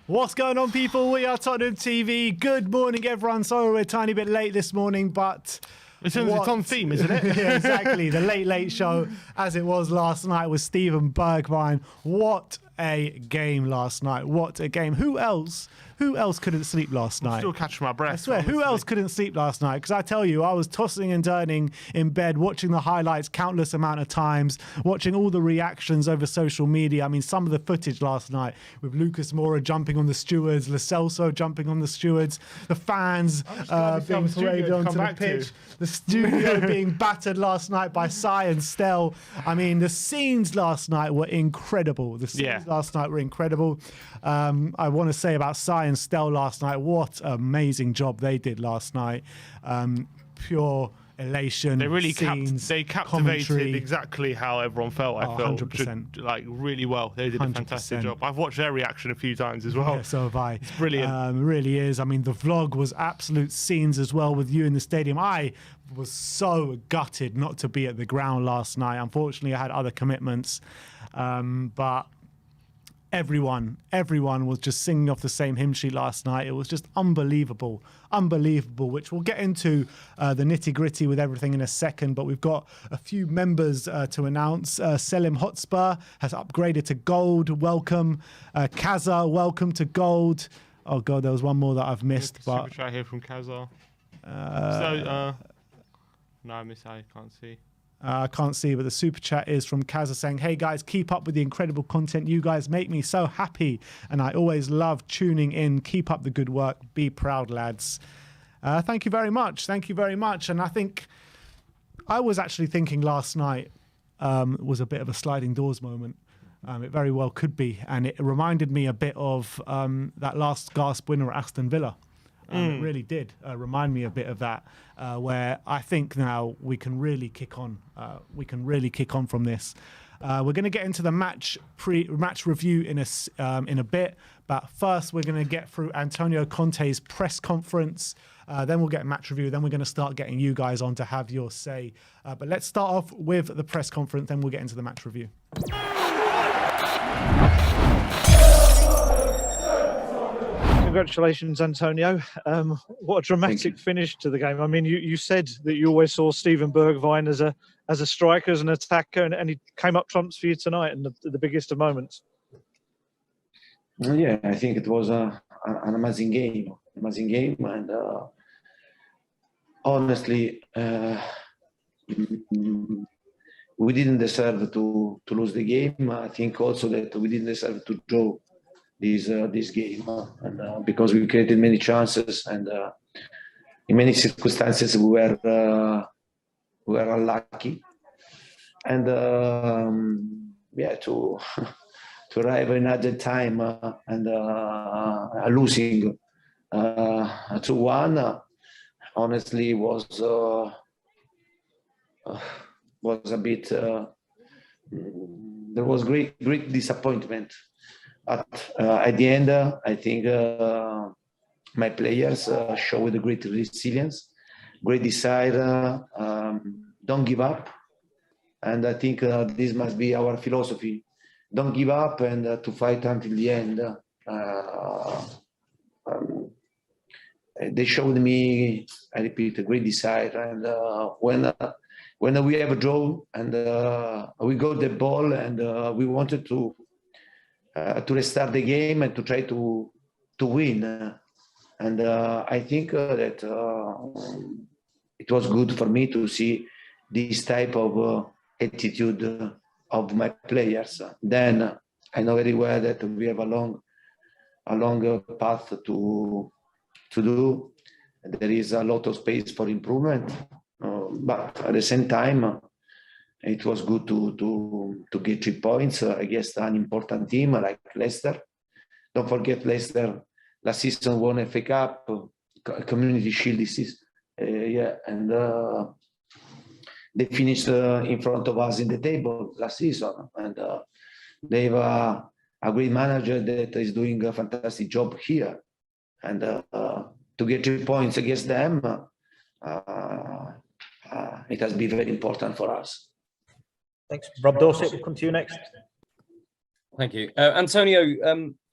What's going on, people? We are Tottenham TV. Good morning, everyone. Sorry we're a tiny bit late this morning, but it's on theme, isn't it? Yeah, exactly. The late show, as it was last night, with Stephen Bergwijn. What a game last night. What a game. Who else couldn't sleep last night? I'm still catching my breath. I swear, honestly. Who else couldn't sleep last night? Because I tell you, I was tossing and turning in bed, watching the highlights countless amount of times, watching all the reactions over social media. I mean, some of the footage last night with Lucas Moura jumping on the stewards, Lo Celso jumping on the stewards, the fans being paraded onto the pitch, the studio being battered last night by Sai and Stel. I mean, the scenes last night were incredible. The scenes last night were incredible. I want to say about Sai and Stel last night, what an amazing job they did last night. Pure elation, They really scenes, they captivated commentary. exactly how everyone felt. I felt 100%. like really well. They did a fantastic 100%. job. I've watched their reaction a few times as well. Yeah, so have I. It's brilliant. It really is. I mean, the vlog was absolute scenes as well with you in the stadium. I was so gutted not to be at the ground last night. Unfortunately, I had other commitments, but everyone was just singing off the same hymn sheet last night. It was just unbelievable, which we'll get into the nitty gritty with everything in a second. But we've got a few members to announce. Selim Hotspur has upgraded to gold. Welcome. Kaza, welcome to gold. Oh God, there was one more that I've missed. But Super chat here from Kaza. No, I can't see. I can't see, but the super chat is from Kaza saying, "Hey guys, keep up with the incredible content. You guys make me so happy, and I always love tuning in. Keep up the good work. Be proud, lads." Thank you very much. Thank you very much. And I think I was actually thinking last night was a bit of a sliding doors moment. It very well could be, and it reminded me a bit of that last gasp winner at Aston Villa. It really did remind me a bit of that, where I think now we can really kick on. We can really kick on from this. We're going to get into the match review in a bit, but first we're going to get through Antonio Conte's press conference. Then we'll get match review. Then we're going to start getting you guys on to have your say. But let's start off with the press conference. Then we'll get into the match review. Congratulations, Antonio. What a dramatic finish to the game. I mean, you said that you always saw Steven Bergwijn as a striker, as an attacker, and he came up trumps for you tonight in the biggest of moments. Yeah, I think it was an amazing game. And honestly, we didn't deserve to lose the game. I think also that we didn't deserve to draw this game, and because we created many chances, and in many circumstances we were unlucky, and yeah, to arrive in other time and losing 2-1, honestly was a bit. There was great disappointment. But at the end, I think my players showed great resilience, great desire, don't give up. And I think this must be our philosophy. Don't give up, and to fight until the end. They showed me, I repeat, a great desire. And when we have a draw and we got the ball and we wanted to restart the game and to try to win. And I think that it was good for me to see this type of attitude of my players. Then I know very well that we have a long path to do. There is a lot of space for improvement, but at the same time, it was good to get 3 points against an important team like Leicester. Don't forget, Leicester last season won FA Cup, Community Shield this season. And they finished in front of us in the table last season. And they have a great manager that is doing a fantastic job here. And to get 3 points against them, it has been very important for us. Thanks. Rob Dorset, we'll come to you next. Thank you. Antonio,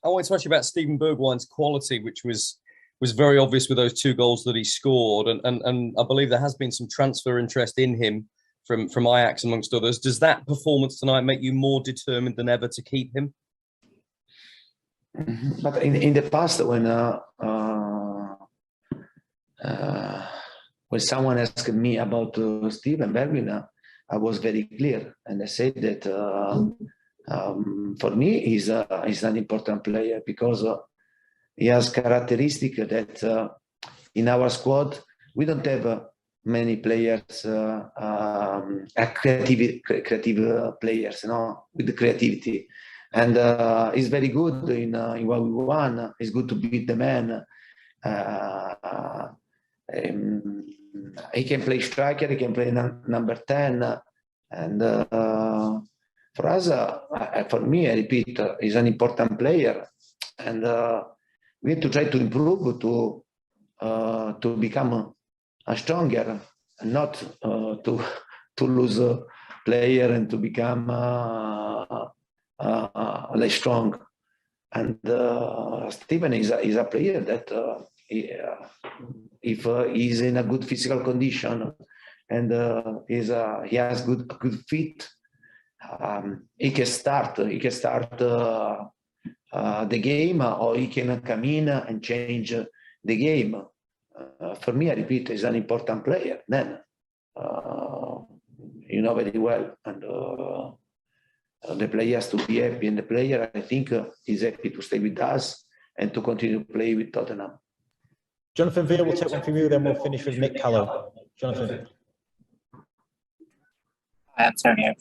I wanted to ask you about Steven Bergwijn's quality, which was very obvious with those 2 goals that he scored. And I believe there has been some transfer interest in him from Ajax, amongst others. Does that performance tonight make you more determined than ever to keep him? But in the past, when someone asked me about Steven Bergwijn, I was very clear, and I said that for me he's an important player because he has characteristics that in our squad we don't have many players, creative players, with creativity, and he's very good in what we want. He's good to beat the man. he can play striker, he can play number 10, and for us, for me, I repeat, he's an important player, and we have to try to improve to become stronger, and not to lose a player and to become less strong. And Steven is a player that if he's in a good physical condition and he has good feet, he can start the game, or he can come in and change the game. For me, I repeat, he's an important player. Then you know very well, and the player has to be happy, and the player, I think, is happy to stay with us and to continue to play with Tottenham. Jonathan Veer, we'll take one from you, then we'll finish with Nick Callow. Jonathan. Hi, Antonio.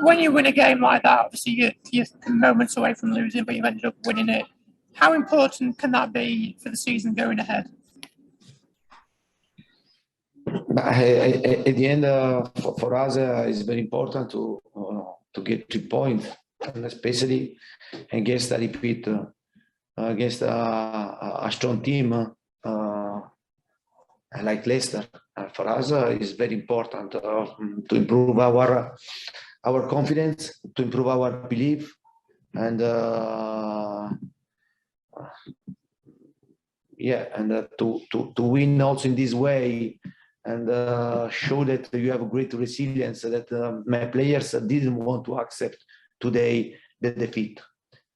When you win a game like that, obviously you're moments away from losing, but you ended up winning it. How important can that be for the season going ahead? At the end, for us, it's very important to get 3 points, and especially against, I repeat, against a strong team like Leicester. For us, it's very important to improve our confidence, to improve our belief, and to win also in this way, and show that you have a great resilience, that my players didn't want to accept today the defeat.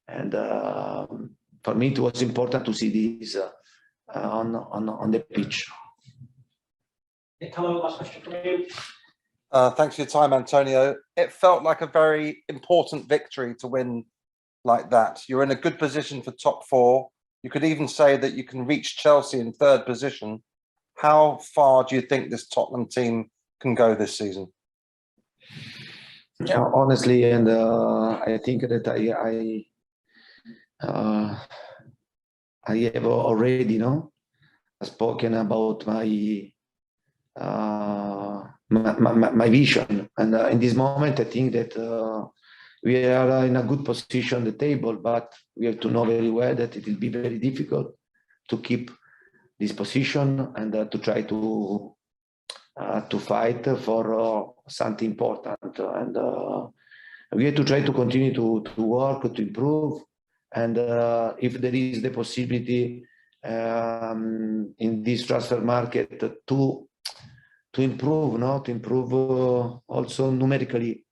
And for me, it was important to see this on the pitch. Hello, last question from you. Thanks for your time, Antonio. It felt like a very important victory to win like that. You're in a good position for top 4. You could even say that you can reach Chelsea in 3rd position. How far do you think this Tottenham team can go this season? Yeah, honestly, and I think that I have already, spoken about my my vision, and in this moment, I think that we are in a good position on the table, but we have to know very well that it will be very difficult to keep this position and to try to fight for something important, and we have to try to continue to work, to improve, and if there is the possibility in this transfer market to improve, to improve also numerically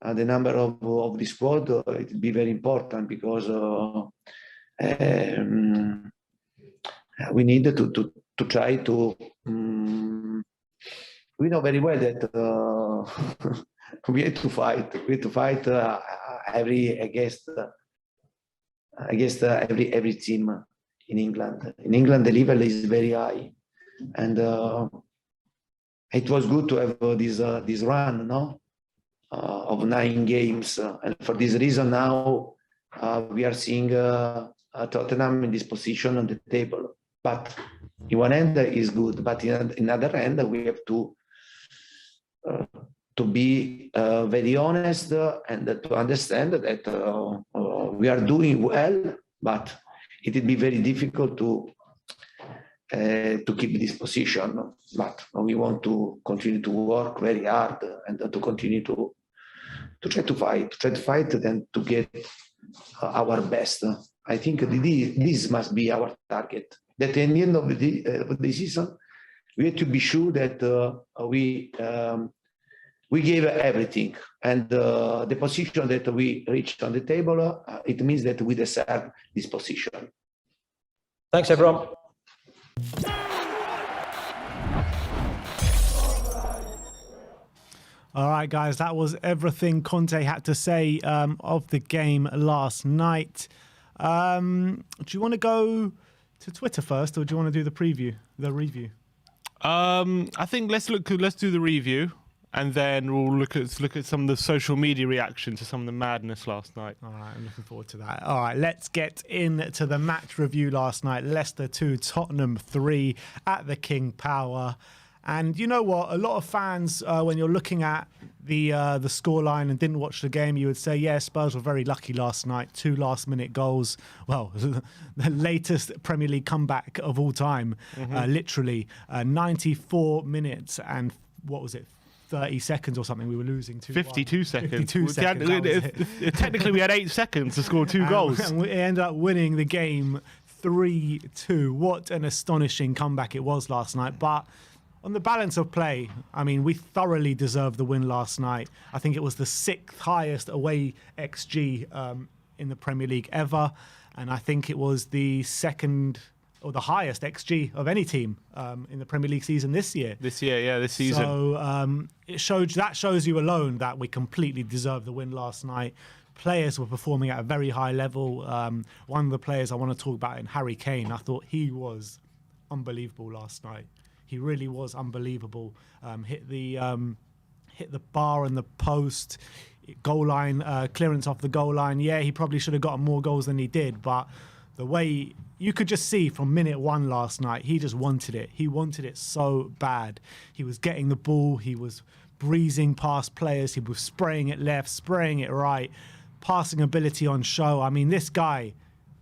the number of the squad, it will be very important, because we need to try to. We know very well that we have to fight. We have to fight against every team in England. In England, the level is very high, and it was good to have this run, of 9 games, and for this reason now we are seeing Tottenham in this position on the table. But in one end is good, but in another end we have to be very honest and to understand that we are doing well, but it will be very difficult to keep this position. But we want to continue to work very hard and to continue to try to fight, and to get our best. I think this must be our target. That at the end of the season, we have to be sure that we gave everything, and the position that we reached on the table, it means that we deserve this position. Thanks, everyone. All right, guys, that was everything Conte had to say of the game last night. Do you want to go to Twitter first, or do you want to do the review? I think let's do the review, and then we'll look at some of the social media reaction to some of the madness last night. All right, I'm looking forward to that. All right, let's get into the match review last night. Leicester 2, Tottenham 3 at the King Power. And you know what? A lot of fans, when you're looking at the scoreline and didn't watch the game, you would say, yeah, Spurs were very lucky last night. 2 last-minute goals. Well, the latest Premier League comeback of all time, literally. 94 minutes and, what was it, 30 seconds or something. We were losing 2-1. 52 seconds. 52 seconds. Technically, we had 8 seconds to score 2 goals. And we ended up winning the game 3-2. What an astonishing comeback it was last night. But on the balance of play, I mean, we thoroughly deserved the win last night. I think it was the 6th highest away XG in the Premier League ever. And I think it was the second or the highest XG of any team in the Premier League season this year. This season. So that shows you alone that we completely deserved the win last night. Players were performing at a very high level. One of the players I want to talk about in Harry Kane, I thought he was unbelievable last night. He really was unbelievable. Hit the bar and the post, goal line, clearance off the goal line. Yeah, he probably should have gotten more goals than he did, but the way you could just see from minute 1 last night, he just wanted it. He wanted it so bad. He was getting the ball. He was breezing past players. He was spraying it left, spraying it right, passing ability on show. I mean, this guy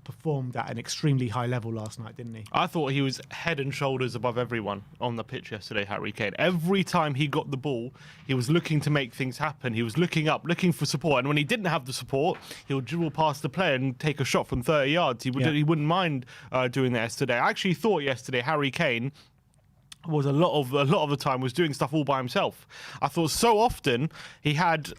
performed at an extremely high level last night, didn't he? I thought he was head and shoulders above everyone on the pitch yesterday, Harry Kane. Every time he got the ball, he was looking to make things happen. He was looking up, looking for support. And when he didn't have the support, he would dribble past the player and take a shot from 30 yards. He wouldn't mind doing that yesterday. I actually thought yesterday Harry Kane was a lot of the time was doing stuff all by himself. I thought so often he had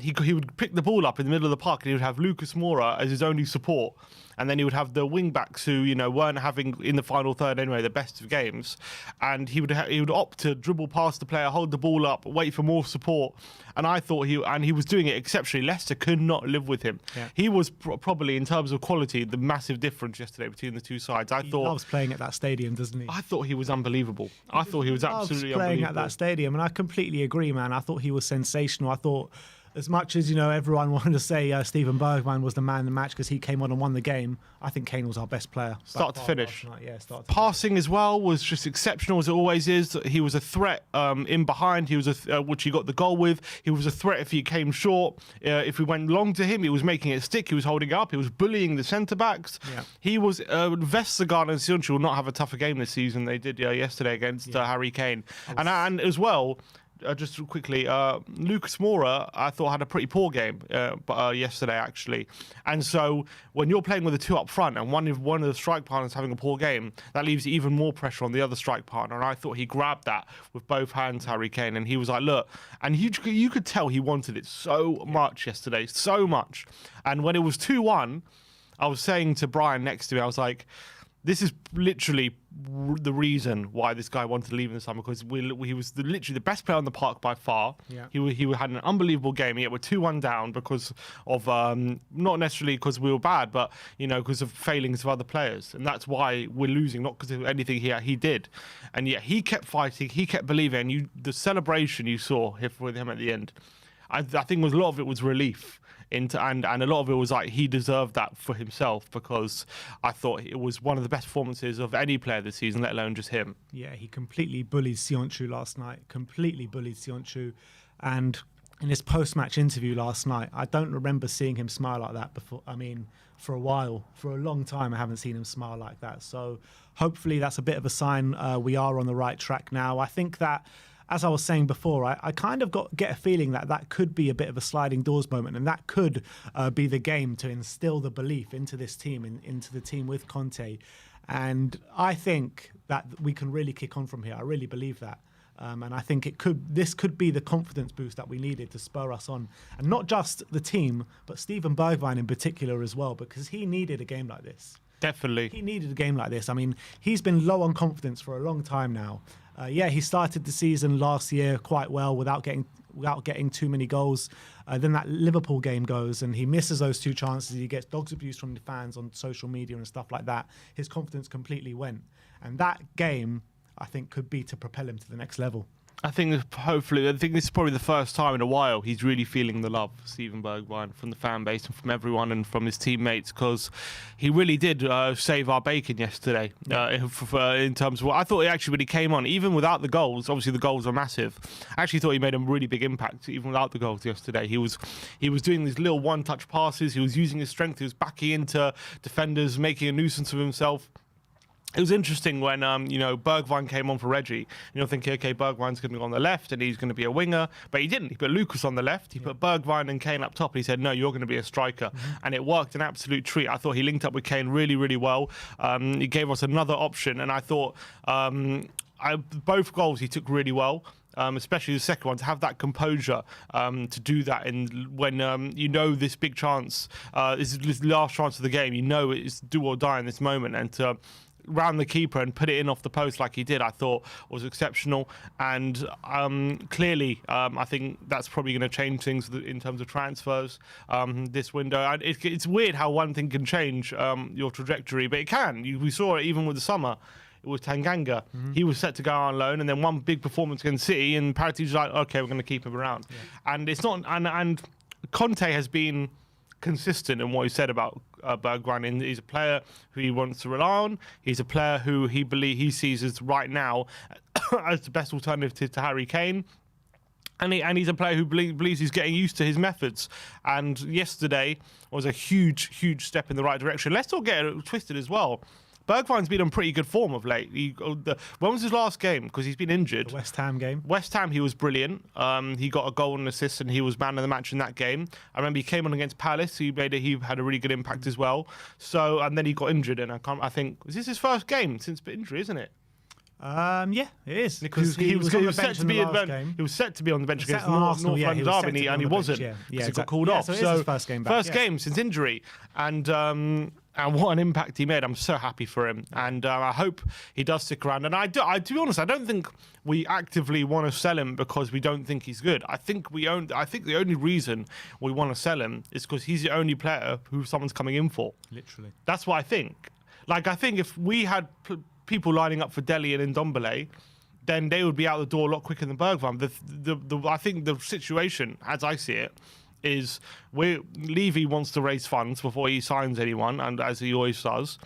he would pick the ball up in the middle of the park and he would have Lucas Moura as his only support, and then he would have the wing backs who weren't having in the final third anyway the best of games, and he would opt to dribble past the player, hold the ball up, wait for more support. And I thought he was doing it exceptionally. Leicester could not live with him. Yeah. He was probably, in terms of quality, the massive difference yesterday between the two sides. He loves playing at that stadium, doesn't he? I thought he was unbelievable. I thought he was absolutely playing unbelievable. At that stadium, and I completely agree, man. I thought he was sensational. I thought, as much as everyone wanted to say Steven Bergwijn was the man in the match because he came on and won the game, I think Kane was our best player. Start to finish. Yeah, start to Passing as well was just exceptional as it always is. He was a threat in behind. He was which he got the goal with. He was a threat if he came short. If we went long to him, he was making it stick. He was holding it up. He was bullying the centre backs. Yeah. He was Vestergaard and Sionchu will not have a tougher game this season. They did yesterday against Harry Kane, and as well. Just quickly, Lucas Moura, I thought, had a pretty poor game yesterday, actually. And so when you're playing with the two up front and one of the strike partners having a poor game, that leaves even more pressure on the other strike partner. And I thought he grabbed that with both hands, Harry Kane. And he was like, look, and you could tell he wanted it so much yesterday, so much. And when it was 2-1, I was saying to Brian next to me, I was like, this is literally the reason why this guy wanted to leave in the summer, because he was literally the best player on the park by far. Yeah. He had an unbelievable game, yet we're 2-1 down because of not necessarily because we were bad, but because of failings of other players, and that's why we're losing, not because of anything he did. And yet he kept fighting, he kept believing. And the celebration you saw with him at the end, I think a lot of it was relief. And a lot of it was like he deserved that for himself, because I thought it was one of the best performances of any player this season, let alone just him. Yeah, he completely bullied Sionchu last night. And in his post-match interview last night, I don't remember seeing him smile like that before. I mean, for a while, for a long time, I haven't seen him smile like that. So hopefully that's a bit of a sign we are on the right track now. I think that, as I was saying before, I kind of get a feeling that could be a bit of a sliding doors moment, and that could be the game to instill the belief into this team, into the team with Conte. And I think that we can really kick on from here. I really believe that. And I think this could be the confidence boost that we needed to spur us on. And not just the team, but Steven Bergwijn in particular as well, because he needed a game like this. Definitely. He needed a game like this. I mean, he's been low on confidence for a long time now. He started the season last year quite well without getting too many goals. Then that Liverpool game goes and he misses those 2 chances. He gets dogs abuse from the fans on social media and stuff like that. His confidence completely went. And that game, I think, could be to propel him to the next level. I think this is probably the first time in a while he's really feeling the love, Steven Bergwijn, from the fan base and from everyone and from his teammates, because he really did save our bacon yesterday. In terms of what I thought, when he came on, even without the goals, obviously the goals are massive. I actually thought he made a really big impact even without the goals yesterday. He was doing these little one-touch passes. He was using his strength. He was backing into defenders, making a nuisance of himself. It was interesting when, Bergwijn came on for Reggie. And you're thinking, okay, Bergwijn's going to go on the left and he's going to be a winger. But he didn't. He put Lucas on the left. He put Bergwijn and Kane up top. And he said, no, you're going to be a striker. And it worked, an absolute treat. I thought he linked up with Kane really, really well. He gave us another option. And I thought both goals he took really well. Especially the second one, to have that composure to do that, and when this big chance, this is the last chance of the game, it's do or die in this moment, and to round the keeper and put it in off the post like he did, I thought was exceptional. And clearly, I think that's probably going to change things in terms of transfers this window. It's weird how one thing can change your trajectory, but it can. We saw it even with the summer. It was Tanganga. He was set to go on loan, and then one big performance against City, and Parati's like, okay, we're going to keep him around. And it's not. And Conte has been consistent in what he said about Bergwijn. He's a player who he wants to rely on. He's a player who he sees as right now as the best alternative to Harry Kane. And he's a player who believes he's getting used to his methods. And yesterday was a huge, huge step in the right direction. Let's not get it twisted as well. Bergwijn's been on pretty good form of late. When was his last game? Because he's been injured. The West Ham game. West Ham, he was brilliant. He got a goal and an assist, and he was man of the match in that game. I remember he came on against Palace. He had a really good impact as well. So, and then he got injured, and I think, is this his first game since injury, isn't it? Yeah, it is, because he was set to be on the bench. He was set to be on the bench against North London Derby, and he wasn't because he got called off. So it's his first game back. First game since injury, and what an impact he made. I'm so happy for him, and I hope he does stick around. And to be honest, I don't think we actively want to sell him because we don't think he's good. I think the only reason we want to sell him is because he's the only player who someone's coming in for. Literally, that's what I think. Like, I think if we had people lining up for Dele and Ndombele, then they would be out the door a lot quicker than Bergwijn. I think the situation, as I see it, is Levy wants to raise funds before he signs anyone, and as he always does.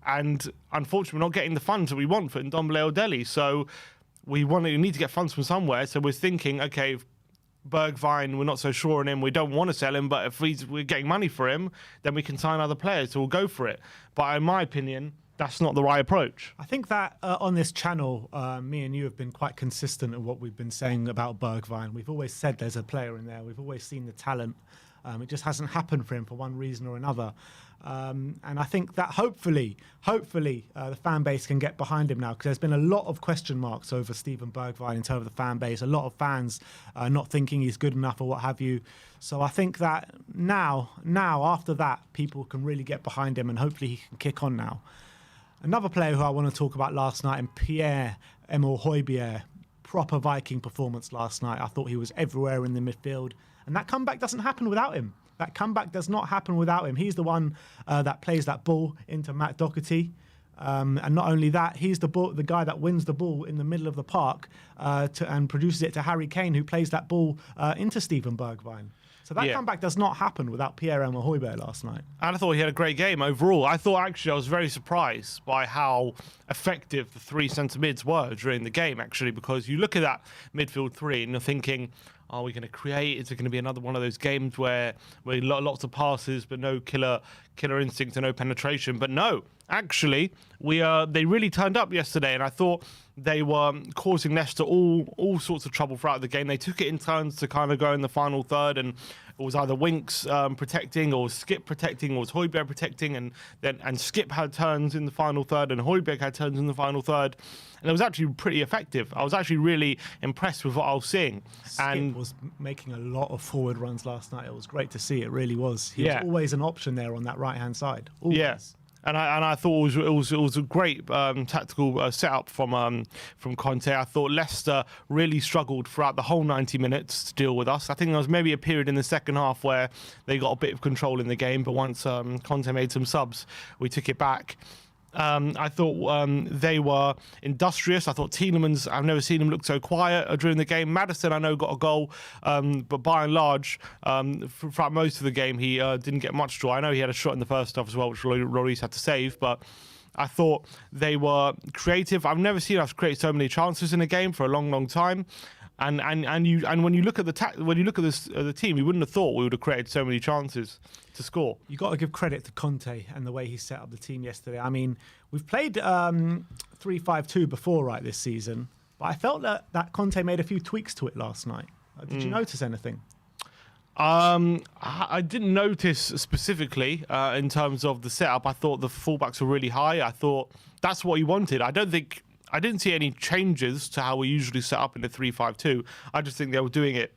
And unfortunately, we're not getting the funds that we want for Ndombele or Dele. So we need to get funds from somewhere. So we're thinking, okay, Bergwijn, we're not so sure on him. We don't want to sell him, but if we're getting money for him, then we can sign other players. So we'll go for it. But in my opinion, that's not the right approach. I think that on this channel, me and you have been quite consistent in what we've been saying about Bergwijn. We've always said there's a player in there. We've always seen the talent. It just hasn't happened for him for one reason or another. And I think that hopefully, the fan base can get behind him now, because there's been a lot of question marks over Steven Bergwijn in terms of the fan base. A lot of fans not thinking he's good enough or what have you. So I think that now after that, people can really get behind him, and hopefully he can kick on now. Another player who I want to talk about last night, and Pierre-Emile Højbjerg, proper Viking performance last night. I thought he was everywhere in the midfield, and that comeback doesn't happen without him. That comeback does not happen without him. He's the one that plays that ball into Matt Doherty. And not only that, he's the guy that wins the ball in the middle of the park and produces it to Harry Kane, who plays that ball into Steven Bergwijn. So that comeback does not happen without Pierre-Emile Højbjerg last night. And I thought he had a great game overall. I was very surprised by how effective the three centre mids were during the game, actually, because you look at that midfield three and you're thinking, are we going to create? Is it going to be another one of those games where lots of passes but no killer instinct and no penetration? But no, actually, they really turned up yesterday, and I thought they were causing Leicester all sorts of trouble throughout the game. They took it in turns to kind of go in the final third, and it was either Winks protecting, or Skip protecting, or it was Højbjerg protecting, and Skip had turns in the final third, and Højbjerg had turns in the final third, and it was actually pretty effective. I was actually really impressed with what I was seeing. Skip was making a lot of forward runs last night. It was great to see. It really was. He was always an option there on that right-hand side. Always. Yes. And I thought it was a great tactical setup from Conte. I thought Leicester really struggled throughout the whole 90 minutes to deal with us. I think there was maybe a period in the second half where they got a bit of control in the game, but once Conte made some subs, we took it back. I thought they were industrious. I thought Tielemans, I've never seen him look so quiet during the game. Maddison, I know, got a goal, but by and large, throughout most of the game, he didn't get much joy. I know he had a shot in the first half as well, which Lloris had to save, but I thought they were creative. I've never seen us create so many chances in a game for a long, long time. And when you look at the team, you wouldn't have thought we would have created so many chances to score. You got to give credit to Conte and the way he set up the team yesterday. I mean, we've played 3-5-2 before, right, this season, but I felt that Conte made a few tweaks to it last night. Did you notice anything? I didn't notice specifically in terms of the setup. I thought the fullbacks were really high. I thought that's what he wanted. I didn't see any changes to how we usually set up in the 3-5-2. I just think they were doing it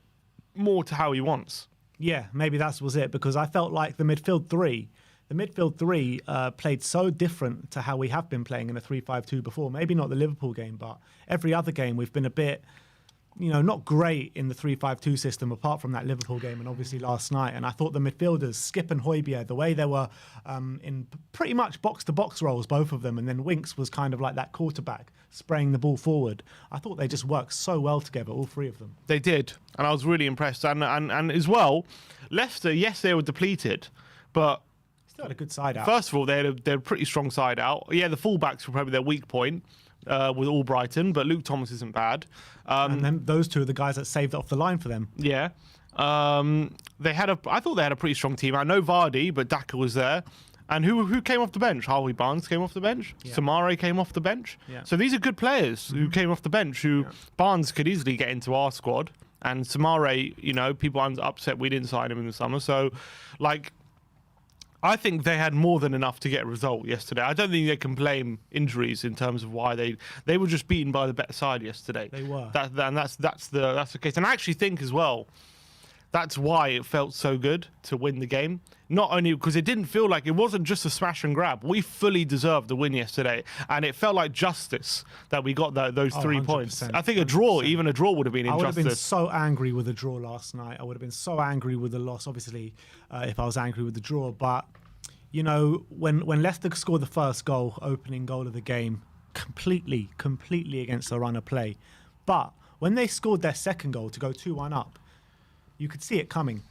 more to how he wants. Yeah, maybe that was it, because I felt like the midfield three played so different to how we have been playing in a 3-5-2 before. Maybe not the Liverpool game, but every other game we've been a bit, not great in the 3-5-2 system, apart from that Liverpool game and obviously last night. And I thought the midfielders, Skip and Højbjerg, the way they were in pretty much box-to-box roles, both of them, and then Winks was kind of like that quarterback, spraying the ball forward. I thought they just worked so well together, all three of them. They did, and I was really impressed. And as well, Leicester, yes, they were depleted, but still had a good side out. First of all, they had a pretty strong side out. Yeah, the fullbacks were probably their weak point. With Albrighton, but Luke Thomas isn't bad. And then those two are the guys that saved it off the line for them. Yeah. I thought they had a pretty strong team. I know Vardy, but Daka was there. And who came off the bench? Harvey Barnes came off the bench. Yeah. Samare came off the bench. Yeah. So these are good players who came off the bench, Barnes could easily get into our squad. And Samare, people are upset we didn't sign him in the summer. So, I think they had more than enough to get a result yesterday. I don't think they can blame injuries in terms of why they were just beaten by the better side yesterday. They were. That's the case. And I actually think as well, that's why it felt so good to win the game. Not only because it didn't feel like it wasn't just a smash and grab. We fully deserved the win yesterday, and it felt like justice that we got those 3 points. I think even a draw would have been injustice. I would have been so angry with the draw last night. I would have been so angry with the loss, obviously, if I was angry with the draw. But, when Leicester scored the first goal, opening goal of the game, completely against the run of play. But when they scored their second goal to go 2-1 up, you could see it coming.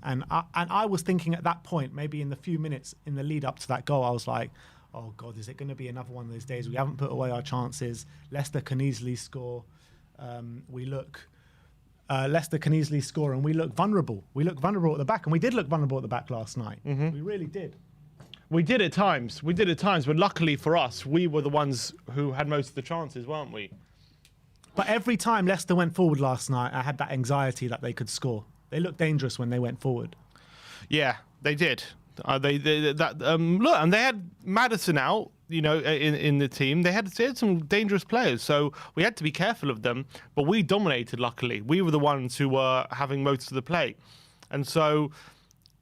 And I was thinking at that point, maybe in the few minutes in the lead up to that goal, I was like, oh God, is it going to be another one of those days? We haven't put away our chances. Leicester can easily score. Leicester can easily score, and we look vulnerable. We look vulnerable at the back, and we did look vulnerable at the back last night. Mm-hmm. We really did. We did at times, but luckily for us, we were the ones who had most of the chances, weren't we? But every time Leicester went forward last night, I had that anxiety that they could score. They looked dangerous when they went forward. Yeah, they did. Look, and they had Maddison out, in the team. They had some dangerous players, so we had to be careful of them. But we dominated, luckily. We were the ones who were having most of the play. And so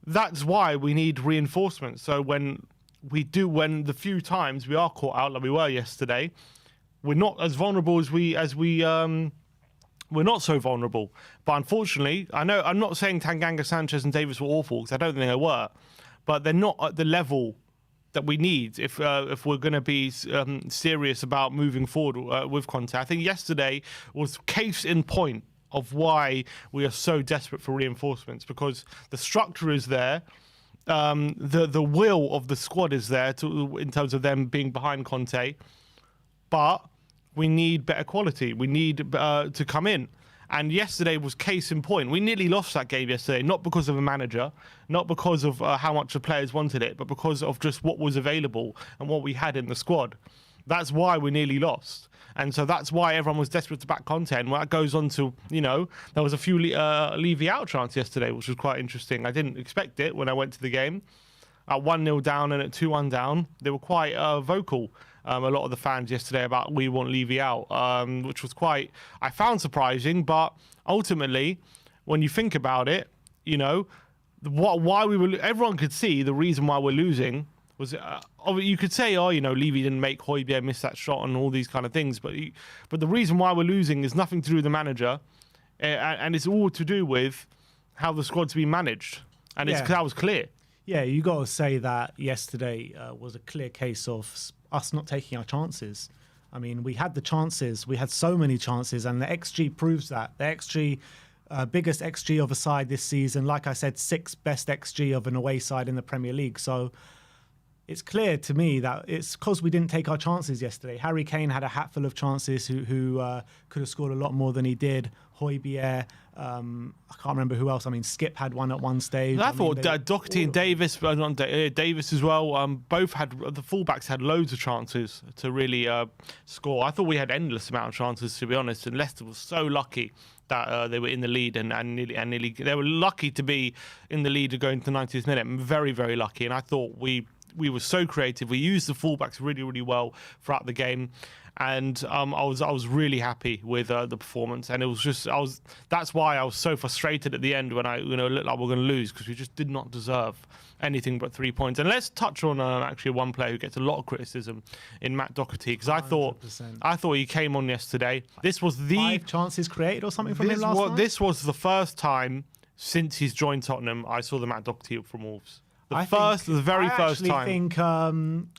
that's why we need reinforcements. So when the few times we are caught out, like we were yesterday, we're not as vulnerable we're not so vulnerable. But unfortunately, I know I'm not saying Tanganga, Sanchez and Davis were awful, because I don't think they were, but they're not at the level that we need if we're going to be serious about moving forward with Conte. I think yesterday was case in point of why we are so desperate for reinforcements, because the structure is there, the will of the squad is there in terms of them being behind Conte, but we need better quality. We need to come in. And yesterday was case in point. We nearly lost that game yesterday, not because of a manager, not because of how much the players wanted it, but because of just what was available and what we had in the squad. That's why we nearly lost. And so that's why everyone was desperate to back Conte. And that goes on to, there was a few Levy out chance yesterday, which was quite interesting. I didn't expect it when I went to the game. At 1-0 down and at 2-1 down, they were quite vocal. A lot of the fans yesterday about we want Levy out, which was I found surprising. But ultimately, when you think about it, why we were, everyone could see the reason why we're losing was, you could say, Levy didn't make Højbjerg miss that shot and all these kind of things. But the reason why we're losing is nothing to do with the manager, and it's all to do with how the squad's been managed. And that was clear. Yeah, you got to say that yesterday was a clear case of us not taking our chances. I mean, we had the chances. We had so many chances, and the XG proves that. The XG, biggest XG of a side this season. Like I said, sixth best XG of an away side in the Premier League. So it's clear to me that it's because we didn't take our chances yesterday. Harry Kane had a hatful of chances who could have scored a lot more than he did. Højbjerg, I can't remember who else. I mean, Skip had one at one stage. I thought Doherty and Davis, Davis as well, both had, the fullbacks had loads of chances to really score. I thought we had endless amount of chances, to be honest, and Leicester was so lucky that they were in the lead and nearly they were lucky to be in the lead going to the 90th minute. Very, very lucky. And I thought we were so creative. We used the fullbacks really, really well throughout the game. And I was really happy with the performance, and it was just that's why I was so frustrated at the end when it looked like we were going to lose, because we just did not deserve anything but 3 points. And let's touch on actually one player who gets a lot of criticism in Matt Doherty, because I thought he came on yesterday. This was the 5 chances created or something from him last night. This was the first time since he's joined Tottenham I saw the Matt Doherty from Wolves. The very first time. I think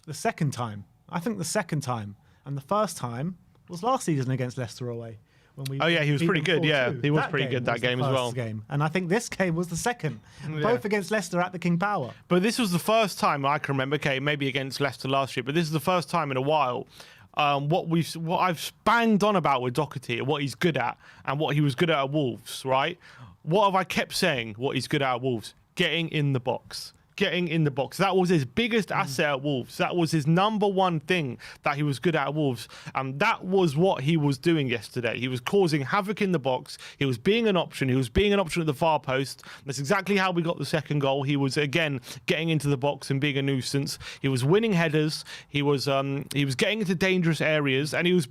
the second time. I think the second time. And the first time was last season against Leicester away. He was pretty good. Yeah, he was pretty good that game as well. And I think this game was the second, both against Leicester at the King Power. But this was the first time I can remember. Okay, maybe against Leicester last year, but this is the first time in a while. What I've banged on about with Doherty, what he's good at, and what he was good at Wolves. Right? What have I kept saying? What he's good at Wolves? Getting in the box. Getting in the box. That was his biggest asset at Wolves. That was his number one thing that he was good at Wolves. And that was what he was doing yesterday. He was causing havoc in the box. He was being an option. He was being an option at the far post. That's exactly how we got the second goal. He was, again, getting into the box and being a nuisance. He was winning headers. He was getting into dangerous areas. And he was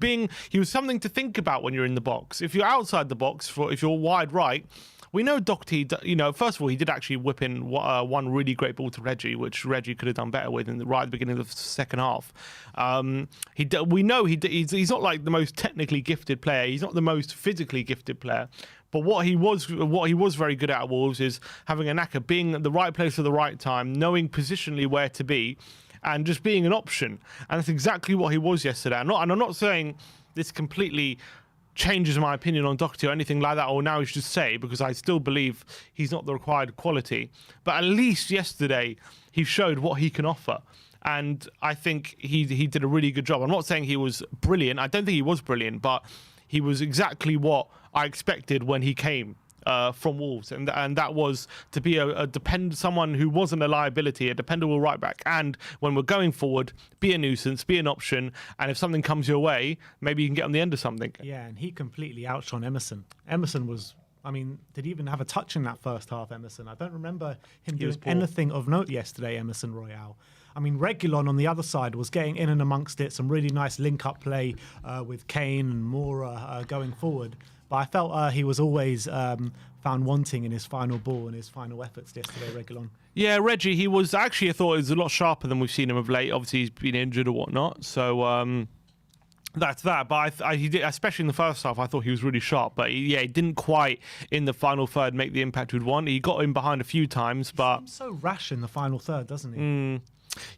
something to think about when you're in the box. If you're outside the box, if you're wide right, we know Doherty, first of all, he did actually whip in one really great ball to Reggie, which Reggie could have done better with right at the beginning of the second half. We know he's not like the most technically gifted player. He's not the most physically gifted player. But what he was very good at Wolves is having a knack of being at the right place at the right time, knowing positionally where to be, and just being an option. And that's exactly what he was yesterday. And I'm not saying this completely changes my opinion on Doherty or anything like that, or now he should say, because I still believe he's not the required quality. But at least yesterday he showed what he can offer, and I think he did a really good job. I'm not saying he was brilliant. I don't think he was brilliant, but he was exactly what I expected when he came from Wolves, and that was to be someone who wasn't a liability, a dependable right back, and when we're going forward, be a nuisance, be an option, and if something comes your way, maybe you can get on the end of something. Yeah, and he completely outshone Emerson. Emerson was, did he even have a touch in that first half, Emerson? I don't remember him doing anything of note yesterday, Emerson Royale. Reguilon on the other side was getting in and amongst it, some really nice link-up play with Kane and Moura going forward. But I felt he was always found wanting in his final ball and his final efforts yesterday, Reguilon. Yeah, Reggie, I thought he was a lot sharper than we've seen him of late. Obviously, he's been injured or whatnot. So that's that. But he did, especially in the first half, I thought he was really sharp. But he didn't quite, in the final third, make the impact we'd want. He got in behind a few times, but... He seems so rash in the final third, doesn't he?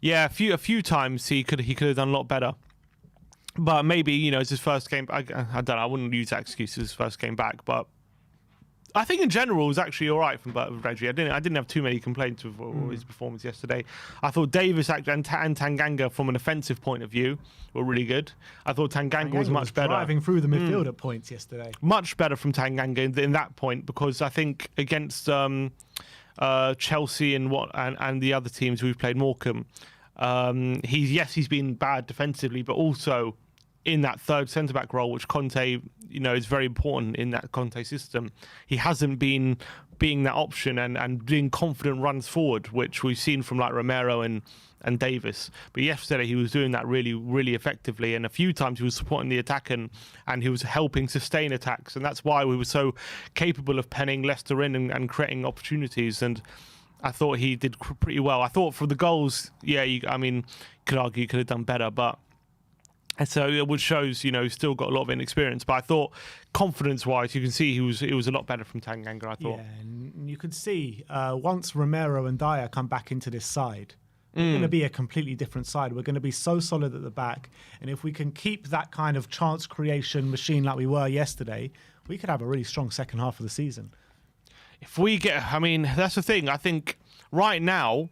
Yeah, a few times he could have done a lot better. But maybe, it's his first game. I don't know. I wouldn't use that excuse as his first game back. But I think in general it was actually all right from Reggie. I didn't have too many complaints with his performance yesterday. I thought Davis and Tanganga, from an offensive point of view, were really good. I thought Tanganga was much better. Driving through the midfield at points yesterday. Much better from Tanganga in that point, because I think against Chelsea and the other teams we've played, Morecambe, he's been bad defensively, but also in that third centre-back role, which Conte, is very important in that Conte system. He hasn't been being that option and doing confident runs forward, which we've seen from like Romero and Davis. But yesterday he was doing that really, really effectively, and a few times he was supporting the attack and he was helping sustain attacks, and that's why we were so capable of penning Leicester in and creating opportunities. And I thought he did pretty well. I thought for the goals, could argue he could have done better, but so which shows, he's still got a lot of inexperience. But I thought confidence-wise, you can see he was a lot better from Tanganga, I thought. you could see once Romero and Dyer come back into this side, we're going to be a completely different side. We're going to be so solid at the back. And if we can keep that kind of chance creation machine like we were yesterday, we could have a really strong second half of the season. If we get, I mean, that's the thing. I think right now,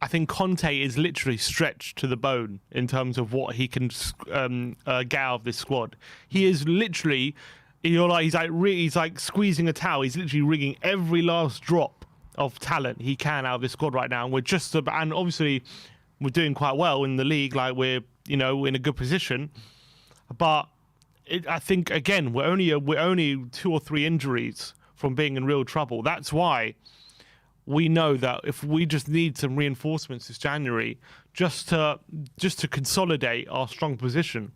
I think Conte is literally stretched to the bone in terms of what he can get out of this squad. He is literally, he's like squeezing a towel. He's literally wringing every last drop of talent he can out of this squad right now. And we're just, and obviously we're doing quite well in the league. Like we're in a good position, but I think again we're only 2 or 3 injuries from being in real trouble. That's why we know that if we just need some reinforcements this January, just to consolidate our strong position,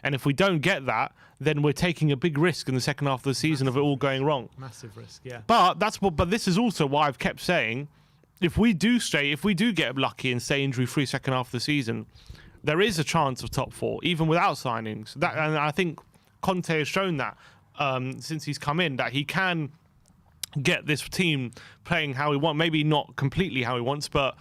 and if we don't get that, then we're taking a big risk in the second half of the season of it all going wrong. Massive risk, yeah. But this is also why I've kept saying, if we do get lucky and stay injury-free second half of the season, there is a chance of top 4, even without signings. And I think Conte has shown that since he's come in, that he can get this team playing how he wants, maybe not completely how he wants, but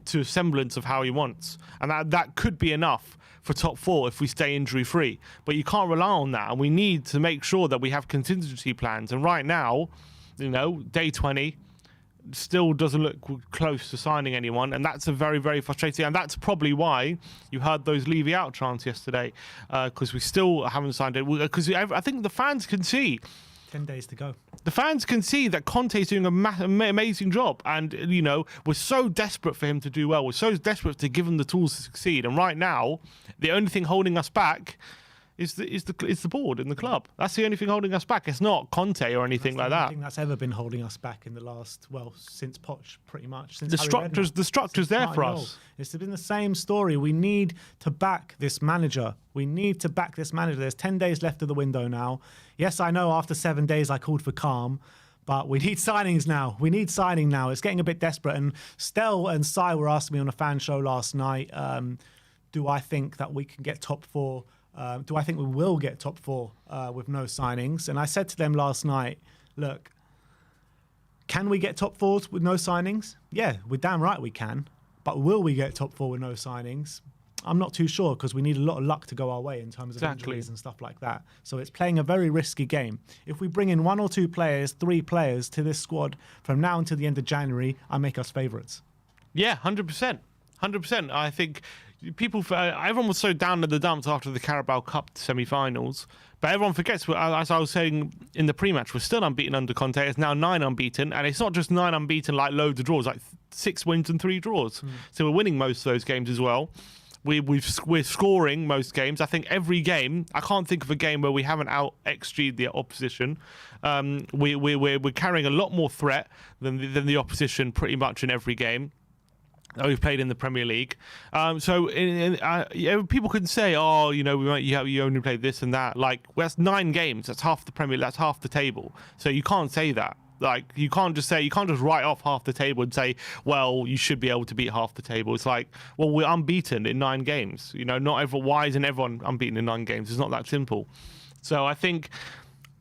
to a semblance of how he wants. And that could be enough for top 4 if we stay injury free. But you can't rely on that, and we need to make sure that we have contingency plans. And right now, day 20 still doesn't look close to signing anyone, and that's a very, very frustrating. And that's probably why you heard those Levy out chants yesterday, because we still haven't signed it. Because I think the fans can see 10 days to go. The fans can see that Conte's doing an amazing job, and we're so desperate for him to do well. We're so desperate to give him the tools to succeed. And right now, the only thing holding us back is the board in the club. That's the only thing holding us back. It's not Conte or anything like that. The only thing that's ever been holding us back in the last, since Poch, pretty much. Since the structure's there for us. It's been the same story. We need to back this manager. There's 10 days left of the window now. Yes, I know after 7 days I called for calm, but we need signings now. It's getting a bit desperate. And Stel and Sai were asking me on a fan show last night, do I think that we can get top 4? Do I think we will get top 4 with no signings? And I said to them last night, look, can we get top 4s with no signings? Yeah, we're damn right we can. But will we get top 4 with no signings? I'm not too sure, because we need a lot of luck to go our way in terms of injuries and stuff like that. So it's playing a very risky game. If we bring in 1 or 2 players, 3 players to this squad from now until the end of January, I make us favourites. Yeah, 100%. 100%. I think everyone was so down in the dumps after the Carabao Cup semi-finals, but everyone forgets, as I was saying in the pre-match, we're still unbeaten under Conte. It's now 9 unbeaten, and it's not just 9 unbeaten like loads of draws, like 6 wins and 3 draws. So we're winning most of those games as well. We're scoring most games. I think every game, I can't think of a game where we haven't out XG'd the opposition. We're carrying a lot more threat than the opposition pretty much in every game we've played in the Premier League. So people can say, you only played this and that. Like, that's 9 games. That's half the Premier League. That's half the table. So you can't say that. Like, you can't just write off half the table and say, well, you should be able to beat half the table. It's like, well, we're unbeaten in 9 games. Why isn't everyone unbeaten in 9 games? It's not that simple. So I think,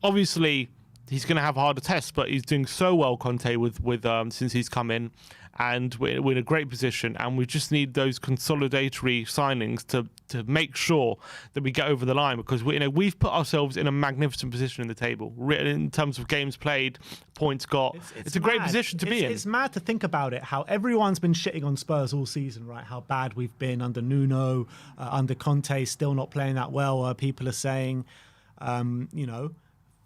obviously, he's going to have harder tests, but he's doing so well, Conte, with since he's come in. And we're in a great position, and we just need those consolidatory signings to make sure that we get over the line, because we've put ourselves in a magnificent position in the table in terms of games played, points got. It's a great position to be in. It's mad to think about it, how everyone's been shitting on Spurs all season, right? How bad we've been under Nuno, under Conte, still not playing that well. People are saying,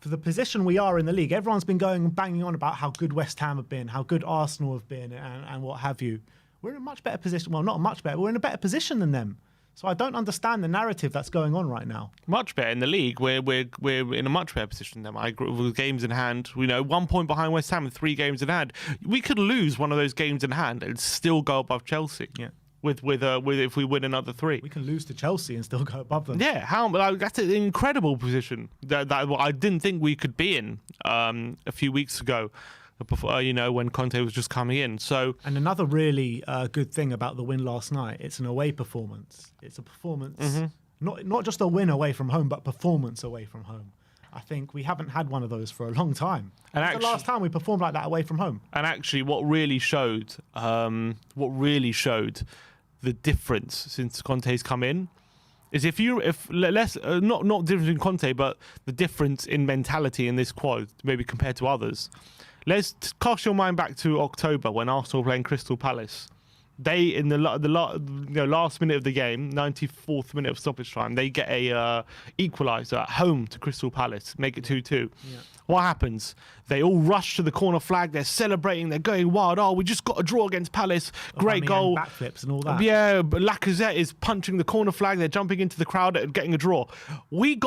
for the position we are in the league, everyone's been banging on about how good West Ham have been, how good Arsenal have been, and what have you. We're in a much better position. Well, not much better. We're in a better position than them. So I don't understand the narrative that's going on right now. Much better in the league. We're in a much better position than them. I agree with games in hand. 1 point behind West Ham and 3 games in hand. We could lose one of those games in hand and still go above Chelsea. Yeah. With if we win another 3, we can lose to Chelsea and still go above them. Yeah, that's an incredible position that I didn't think we could be in a few weeks ago, before when Conte was just coming in. So, and another really good thing about the win last night, it's an away performance. It's a performance, not just a win away from home, but performance away from home. I think we haven't had one of those for a long time. And When's the last time we performed like that away from home? And actually, what really showed the difference since Conte's come in is not difference in Conte, but the difference in mentality in this squad, maybe compared to others. Let's cast your mind back to October when Arsenal were playing Crystal Palace. They, in the last minute of the game, 94th minute of stoppage time, they get a equaliser at home to Crystal Palace, make it 2-2. Yeah. What happens? They all rush to the corner flag. They're celebrating. They're going wild. Oh, we just got a draw against Palace. Great goal. Backflips and all that. Yeah, but Lacazette is punching the corner flag. They're jumping into the crowd and getting a draw. We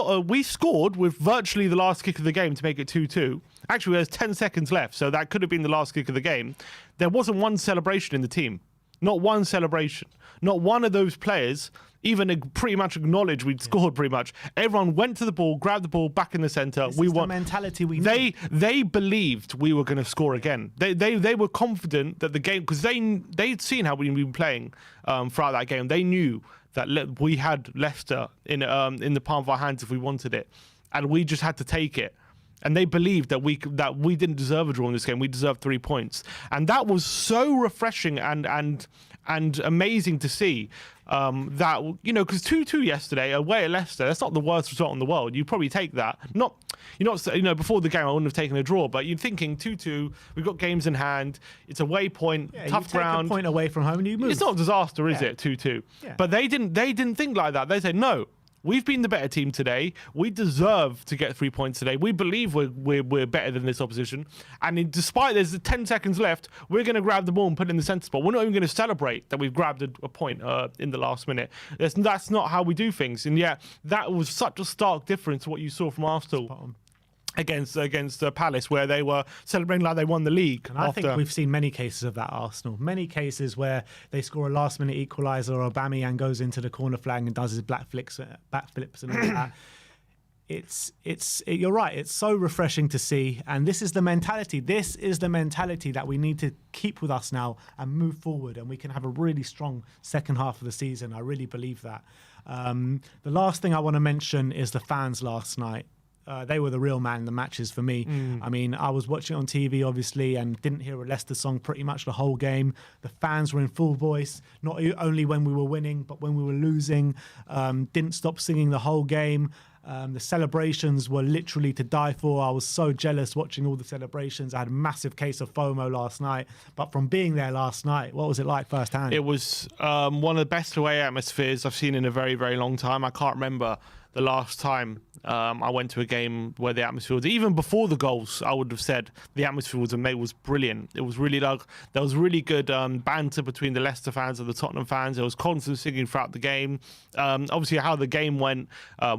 scored with virtually the last kick of the game to make it 2-2. Actually, there's 10 seconds left, so that could have been the last kick of the game. There wasn't one celebration in the team. Not one celebration. Not one of those players even pretty much acknowledged we'd scored pretty much. Everyone went to the ball, grabbed the ball back in the centre. This is the mentality we need. They believed we were going to score again. They were confident that the game, because they'd seen how we'd been playing throughout that game. They knew that we had Leicester in the palm of our hands if we wanted it. And we just had to take it. And they believed that we didn't deserve a draw in this game. We deserved 3 points, and that was so refreshing and amazing to see. That because 2-2 yesterday away at Leicester, that's not the worst result in the world. You probably take that. Before the game, I wouldn't have taken a draw, but you're thinking 2-2. We've got games in hand. It's away point, tough ground. A point away from home, and you move. It's not a disaster, is it? 2-2. Yeah. But they didn't think like that. They said no. We've been the better team today. We deserve to get 3 points today. We believe we're better than this opposition. And despite there's 10 seconds left, we're going to grab the ball and put it in the centre spot. We're not even going to celebrate that we've grabbed a point in the last minute. That's not how we do things. And yeah, that was such a stark difference to what you saw from Arsenal against Palace, where they were celebrating like they won the league. And I think we've seen many cases of that, Arsenal. Many cases where they score a last-minute equaliser, or Aubameyang goes into the corner flag and does his backflips and all that. You're right. It's so refreshing to see, and this is the mentality. This is the mentality that we need to keep with us now and move forward, and we can have a really strong second half of the season. I really believe that. The last thing I want to mention is the fans last night. They were the real man in the matches for me. I mean, I was watching it on TV, obviously, and didn't hear a Leicester song pretty much the whole game. The fans were in full voice, not only when we were winning, but when we were losing. Didn't stop singing the whole game. The celebrations were literally to die for. I was so jealous watching all the celebrations. I had a massive case of FOMO last night. But from being there last night, what was it like firsthand? It was one of the best away atmospheres I've seen in a very, very long time. I can't remember the last time I went to a game where the atmosphere was, even before the goals, I would have said the atmosphere was brilliant. It was really there was really good banter between the Leicester fans and the Tottenham fans. There was constant singing throughout the game. Obviously, how the game went,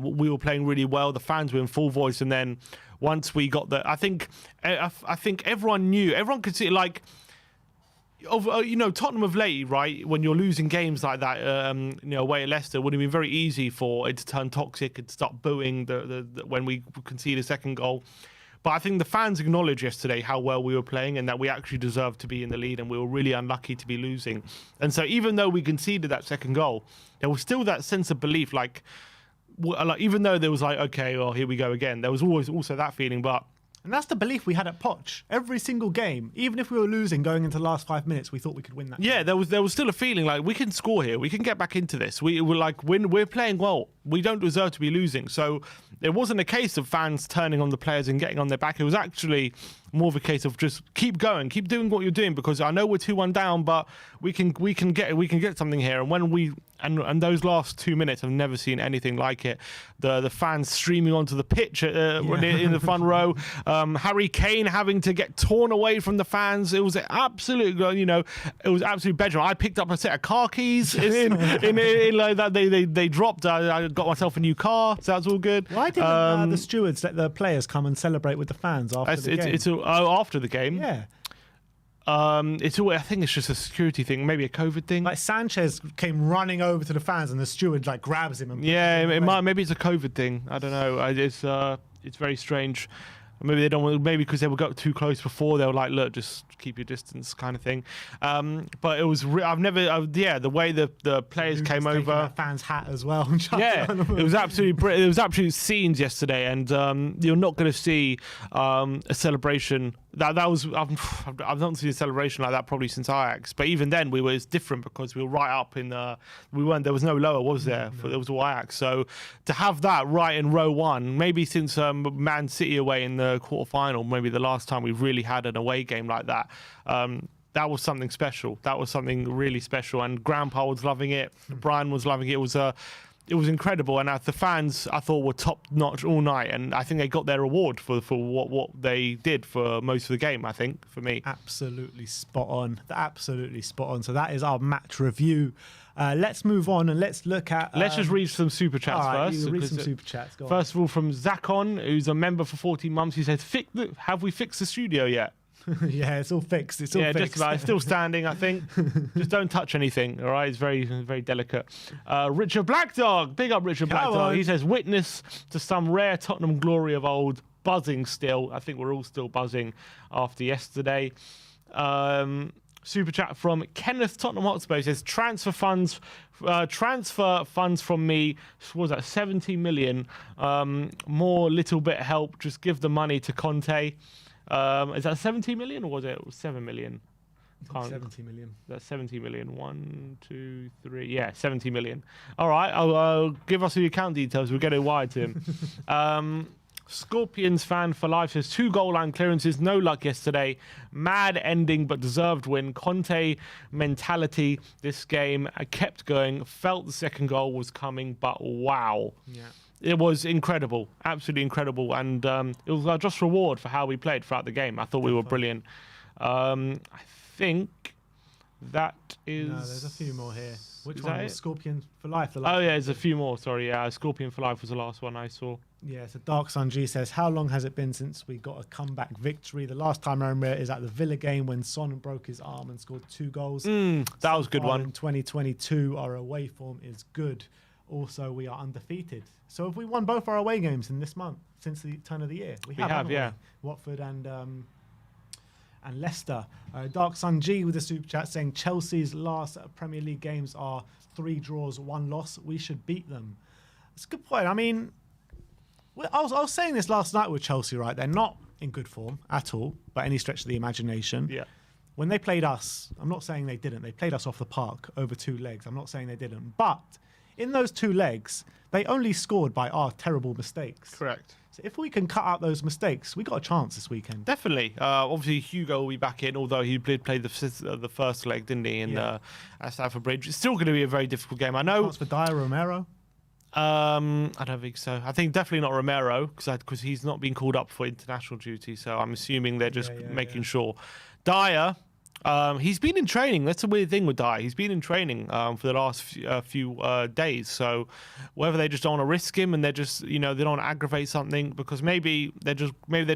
we were playing really well. The fans were in full voice, and then once we got I think everyone knew, everyone could see it, like. Tottenham of late, right? When you're losing games like that, away at Leicester, it would have been very easy for it to turn toxic and start booing when we concede a second goal. But I think the fans acknowledged yesterday how well we were playing and that we actually deserved to be in the lead, and we were really unlucky to be losing. And so even though we conceded that second goal, there was still that sense of belief, like even though there was like, okay, well, here we go again, there was always also that feeling, but. And that's the belief we had at Poch. Every single game, even if we were losing going into the last 5 minutes, we thought we could win that. Yeah, game. there was still a feeling like we can score here. We can get back into this. We were like, we're playing well. We don't deserve to be losing. So it wasn't a case of fans turning on the players and getting on their back. It was actually more of a case of just keep going, keep doing what you're doing, because I know we're 2-1 down, but we can get something here. And when we and those last 2 minutes, I've never seen anything like it. The fans streaming onto the pitch in the front row. Harry Kane having to get torn away from the fans. It was absolute, it was absolute bedroom. I picked up a set of car keys in like that. They dropped. I got myself a new car, so that's all good. Why didn't the stewards let the players come and celebrate with the fans after the game? After the game. Yeah. I think it's just a security thing, maybe a COVID thing. Like Sanchez came running over to the fans, and the steward grabs him. And maybe it's a COVID thing. I don't know. It's very strange. Maybe they don't want, maybe because they were got too close before, they were like, look, just keep your distance kind of thing. But it was, the way the players came over. That fan's hat as well. Yeah, it was absolutely, it was absolute scenes yesterday, and you're not going to see a celebration. That was, I've not seen a celebration like that probably since Ajax. But even then, it's different because we were right up in there was no lower, was there? No. There was all Ajax. So to have that right in row one, maybe since Man City away in the quarterfinal, maybe the last time we really had an away game like that. That was something special. That was something really special. And Grandpa was loving it. Brian was loving it. It was incredible, and the fans I thought were top notch all night, and I think they got their reward for what they did for most of the game. I think for me, absolutely spot on. So that is our match review. Let's move on and let's look at. Let's just read some super chats first. You read some super chats. Go first of all, from Zakon, who's a member for 14 months, he says, "Have we fixed the studio yet?" Yeah, it's all fixed. It's all fixed. Just about. It's still standing, I think. Just don't touch anything, all right? It's very, very delicate. Richard Blackdog, big up Richard Blackdog. He says, witness to some rare Tottenham glory of old, buzzing still. I think we're all still buzzing after yesterday. Super chat from Kenneth Tottenham Hotspur. He says, transfer funds from me, what was that, 70 million. More little bit help, just give the money to Conte. Is that 70 million or was it 7 million? 70 million. That's 70 million. 1, 2, 3. Yeah, 70 million. All right, I'll give us the account details. We'll get it wired to him. Scorpions fan for life says 2 goal line clearances, no luck yesterday. Mad ending but deserved win. Conte mentality this game. I kept going. Felt the second goal was coming, but wow. Yeah. It was incredible, absolutely incredible, and it was our just reward for how we played throughout the game. I thought we were brilliant. I think that is. No, there's a few more here. Which one was Scorpion for Life? There's a few more. Sorry, yeah, Scorpion for Life was the last one I saw. Yeah, so Dark Sun G says, how long has it been since we got a comeback victory? The last time I remember is at the Villa game when Son broke his arm and scored 2 goals. That was a good one. In 2022, our away form is good. Also, we are undefeated. So have we won both our away games in this month since the turn of the year? We have, yeah. Watford and Leicester. Dark Sun G with a super chat saying Chelsea's last Premier League games are 3 draws, 1 loss. We should beat them. That's a good point. I mean, I was saying this last night with Chelsea, right? They're not in good form at all, by any stretch of the imagination. Yeah. When they played us, I'm not saying they didn't. They played us off the park over 2 legs. I'm not saying they didn't. But in those 2 legs, they only scored by our terrible mistakes. Correct. So if we can cut out those mistakes, we got a chance this weekend. Definitely. Obviously, Hugo will be back in, although he did play the first leg, didn't he, at Stamford Bridge. It's still going to be a very difficult game. I know. Chance for Dyer Romero? I don't think so. I think definitely not Romero because he's not been called up for international duty. So I'm assuming they're just making sure. Dyer. He's been in training. That's a weird thing with Dyer. He's been in training for the last few days. So whether they just don't want to risk him and they're just, they don't want to aggravate something because maybe they're just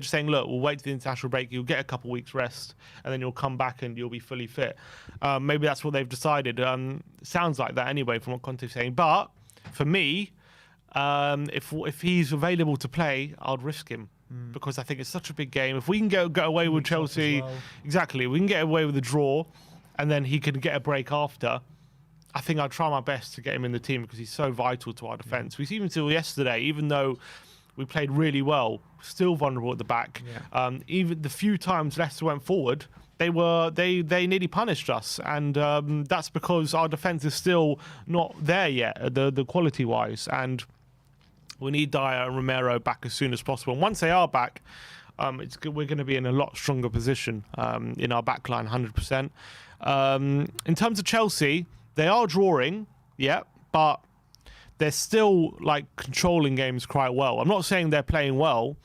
saying, look, we'll wait to the international break. You'll get a couple of weeks rest and then you'll come back and you'll be fully fit. Maybe that's what they've decided. Sounds like that anyway from what Conte's saying. But for me, if he's available to play, I'd risk him. Because I think it's such a big game. If we can get away with Chelsea, exactly, we can get away with a draw, and then he can get a break after. I think I'd try my best to get him in the team because he's so vital to our defence. We see him until yesterday, even though we played really well, still vulnerable at the back. Yeah. Even the few times Leicester went forward, they nearly punished us, and that's because our defence is still not there yet, the quality wise, and. We need Dyer and Romero back as soon as possible. And once they are back, we're going to be in a lot stronger position in our back line, 100%. In terms of Chelsea, they are drawing, but they're still controlling games quite well. I'm not saying they're playing well,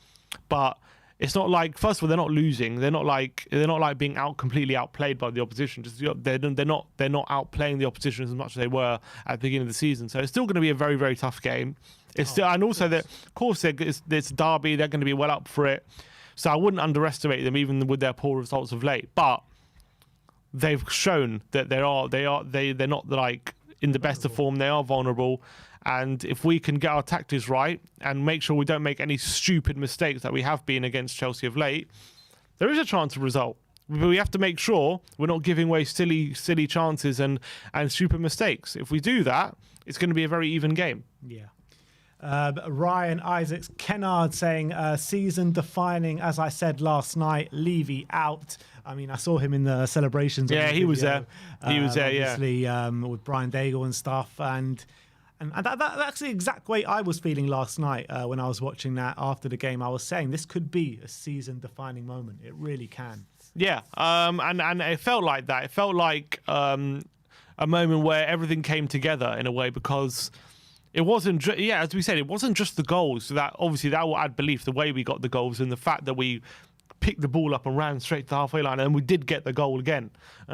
but it's not like, first of all, they're not losing. They're not being completely outplayed by the opposition. Just they're not outplaying the opposition as much as they were at the beginning of the season. So it's still going to be a very, very tough game. It's still, and also that, of course, it's Derby. They're going to be well up for it. So I wouldn't underestimate them, even with their poor results of late. But they've shown that they're not in the best of form. They are vulnerable. And if we can get our tactics right and make sure we don't make any stupid mistakes that we have been against Chelsea of late, there is a chance of result. But we have to make sure we're not giving away silly chances and stupid mistakes. If we do that, it's going to be a very even game. Yeah. Ryan Isaacs Kennard saying season defining, as I said last night, Levy out. I mean, I saw him in the celebrations. Yeah, he was there. He was there, obviously, with Brian Daigle and stuff. And that's the exact way I was feeling last night when I was watching that after the game. I was saying this could be a season defining moment. It really can. Yeah, and it felt like that. It felt like a moment where everything came together in a way, because it wasn't, as we said, it wasn't just the goals. So that obviously that will add belief, the way we got the goals and the fact that we picked the ball up and ran straight to the halfway line, and we did get the goal again,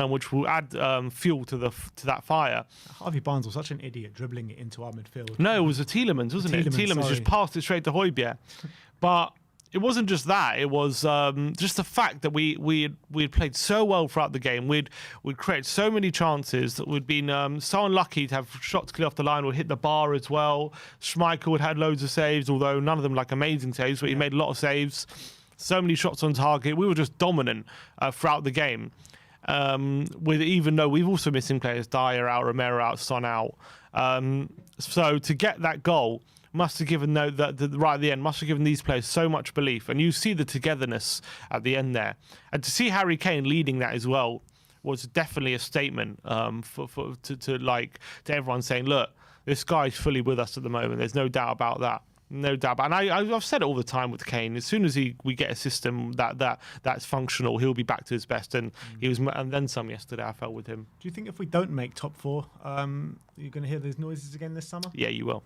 which will add fuel to that fire. Harvey Barnes was such an idiot dribbling it into our midfield. No, it was a Tielemans, wasn't it? Tielemans just passed it straight to Højbjerg. But it wasn't just that. It was just the fact that we had played so well throughout the game. We'd created so many chances that we'd been so unlucky to have shots clear off the line. We'd hit the bar as well. Schmeichel had loads of saves, although none of them like amazing saves, but he made a lot of saves. So many shots on target. We were just dominant throughout the game. Even though we've also missing players, Dyer out, Romero out, Son out. So to get that goal must have given right at the end, must have given these players so much belief. And you see the togetherness at the end there. And to see Harry Kane leading that as well was definitely a statement to everyone saying, look, this guy's fully with us at the moment. There's no doubt about that. No doubt. And I've said it all the time with Kane. As soon as we get a system that's functional, he'll be back to his best. And he was, and then some yesterday. I felt with him. Do you think if we don't make top four, you're going to hear those noises again this summer? Yeah, you will.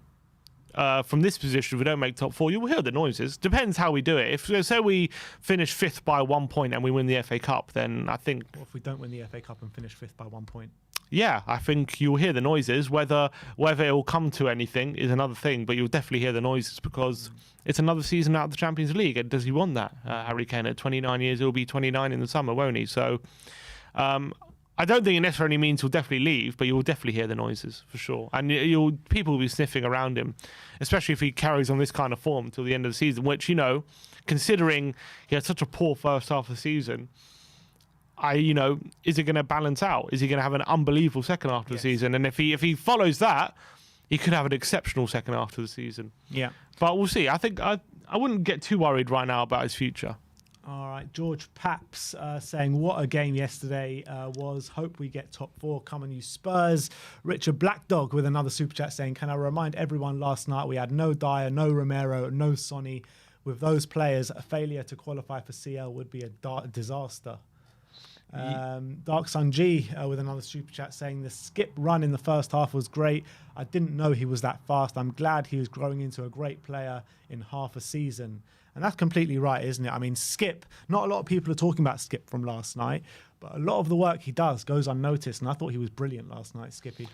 From this position, if we don't make top four, you will hear the noises. Depends how we do it. If say we finish 5th by 1 point and we win the FA Cup, then I think. What if we don't win the FA Cup and finish 5th by 1 point? Yeah, I think you'll hear the noises. Whether it will come to anything is another thing, but you'll definitely hear the noises because it's another season out of the Champions League. And does he want that? Harry Kane at 29 years, he'll be 29 in the summer, won't he? So I don't think it necessarily means he'll definitely leave, but you'll definitely hear the noises for sure. And people will be sniffing around him, especially if he carries on this kind of form till the end of the season, which, considering he had such a poor first half of the season, is it going to balance out? Is he going to have an unbelievable second half of the season? And if he follows that, he could have an exceptional second half of the season. Yeah. But we'll see. I think I wouldn't get too worried right now about his future. All right, George Paps saying, what a game yesterday was. Hope we get top four. Come on, you Spurs. Richard Blackdog with another super chat saying, can I remind everyone last night we had no Dyer, no Romero, no Sonny. With those players, a failure to qualify for CL would be a disaster. Dark Sun G with another super chat saying the skip run in the first half was great. I didn't know he was that fast. I'm glad he was growing into a great player in half a season. And that's completely right, isn't it? I mean, Skip, not a lot of people are talking about Skip from last night, but a lot of the work he does goes unnoticed. And I thought he was brilliant last night, Skippy.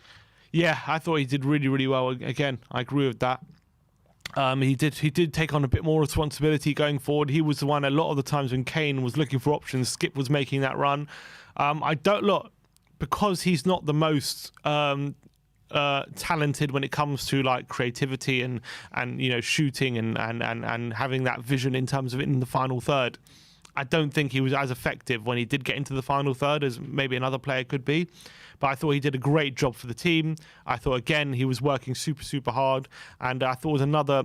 Yeah, I thought he did really, really well. Again, I agree with that. He did take on a bit more responsibility going forward. He was the one a lot of the times when Kane was looking for options, Skip was making that run. Because he's not the most talented when it comes to like creativity and shooting and having that vision in terms of it in the final third. I don't think he was as effective when he did get into the final third as maybe another player could be. But I thought he did a great job for the team. I thought, again, he was working super, super hard. And I thought it was another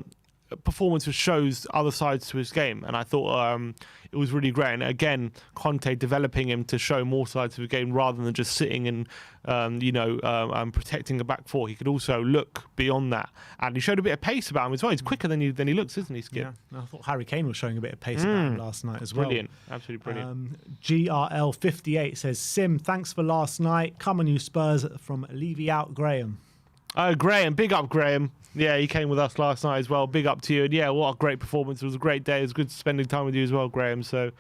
performance which shows other sides to his game. And I thought it was really great. And again, Conte developing him to show more sides of his game rather than just sitting and, protecting the back four. He could also look beyond that. And he showed a bit of pace about him as well. He's quicker than he looks, isn't he, Skip? Yeah, I thought Harry Kane was showing a bit of pace about him last night as well. Brilliant, absolutely brilliant. GRL58 says, Sim, thanks for last night. Come on, you Spurs, from Levy out, Graham. Oh, Graham, big up, Graham. Yeah, he came with us last night as well. Big up to you. And yeah, what a great performance. It was a great day. It was good spending time with you as well, Graham. So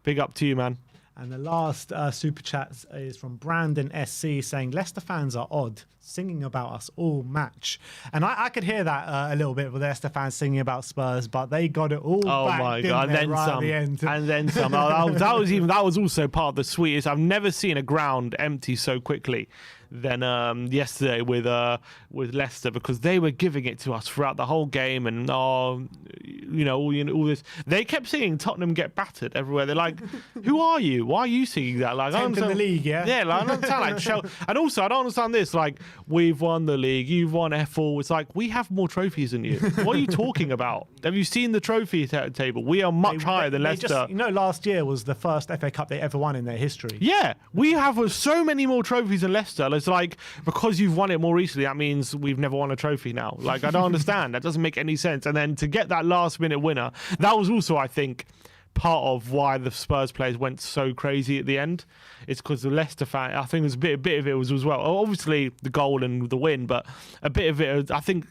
big up to you, man. And the last super chat is from Brandon SC saying, Leicester fans are odd, singing about us all match. And I could hear that a little bit with Leicester fans singing about Spurs, but they got it all back, my God. And then right some. At the end. And then some. That was also part of the sweetest. I've never seen a ground empty so quickly. than yesterday with Leicester, because they were giving it to us throughout the whole game, and all this. They kept seeing Tottenham get battered everywhere. They're like, "Who are you? Why are you seeing that?" Like, I Tenth in the league, yeah. Yeah, like, I don't understand. Like, and also, I don't understand this. Like, we've won the league, you've won F4. It's like, we have more trophies than you. What are you talking about? Have you seen the trophy table? We are much higher than Leicester. Last year was the first FA Cup they ever won in their history. Yeah, we have so many more trophies than Leicester. It's like, because you've won it more recently, that means we've never won a trophy now. Like, I don't understand. That doesn't make any sense. And then to get that last-minute winner, that was also, I think, part of why the Spurs players went so crazy at the end. It's because the Leicester fan, I think there's a bit of it was as well. Obviously the goal and the win, but a bit of it, I think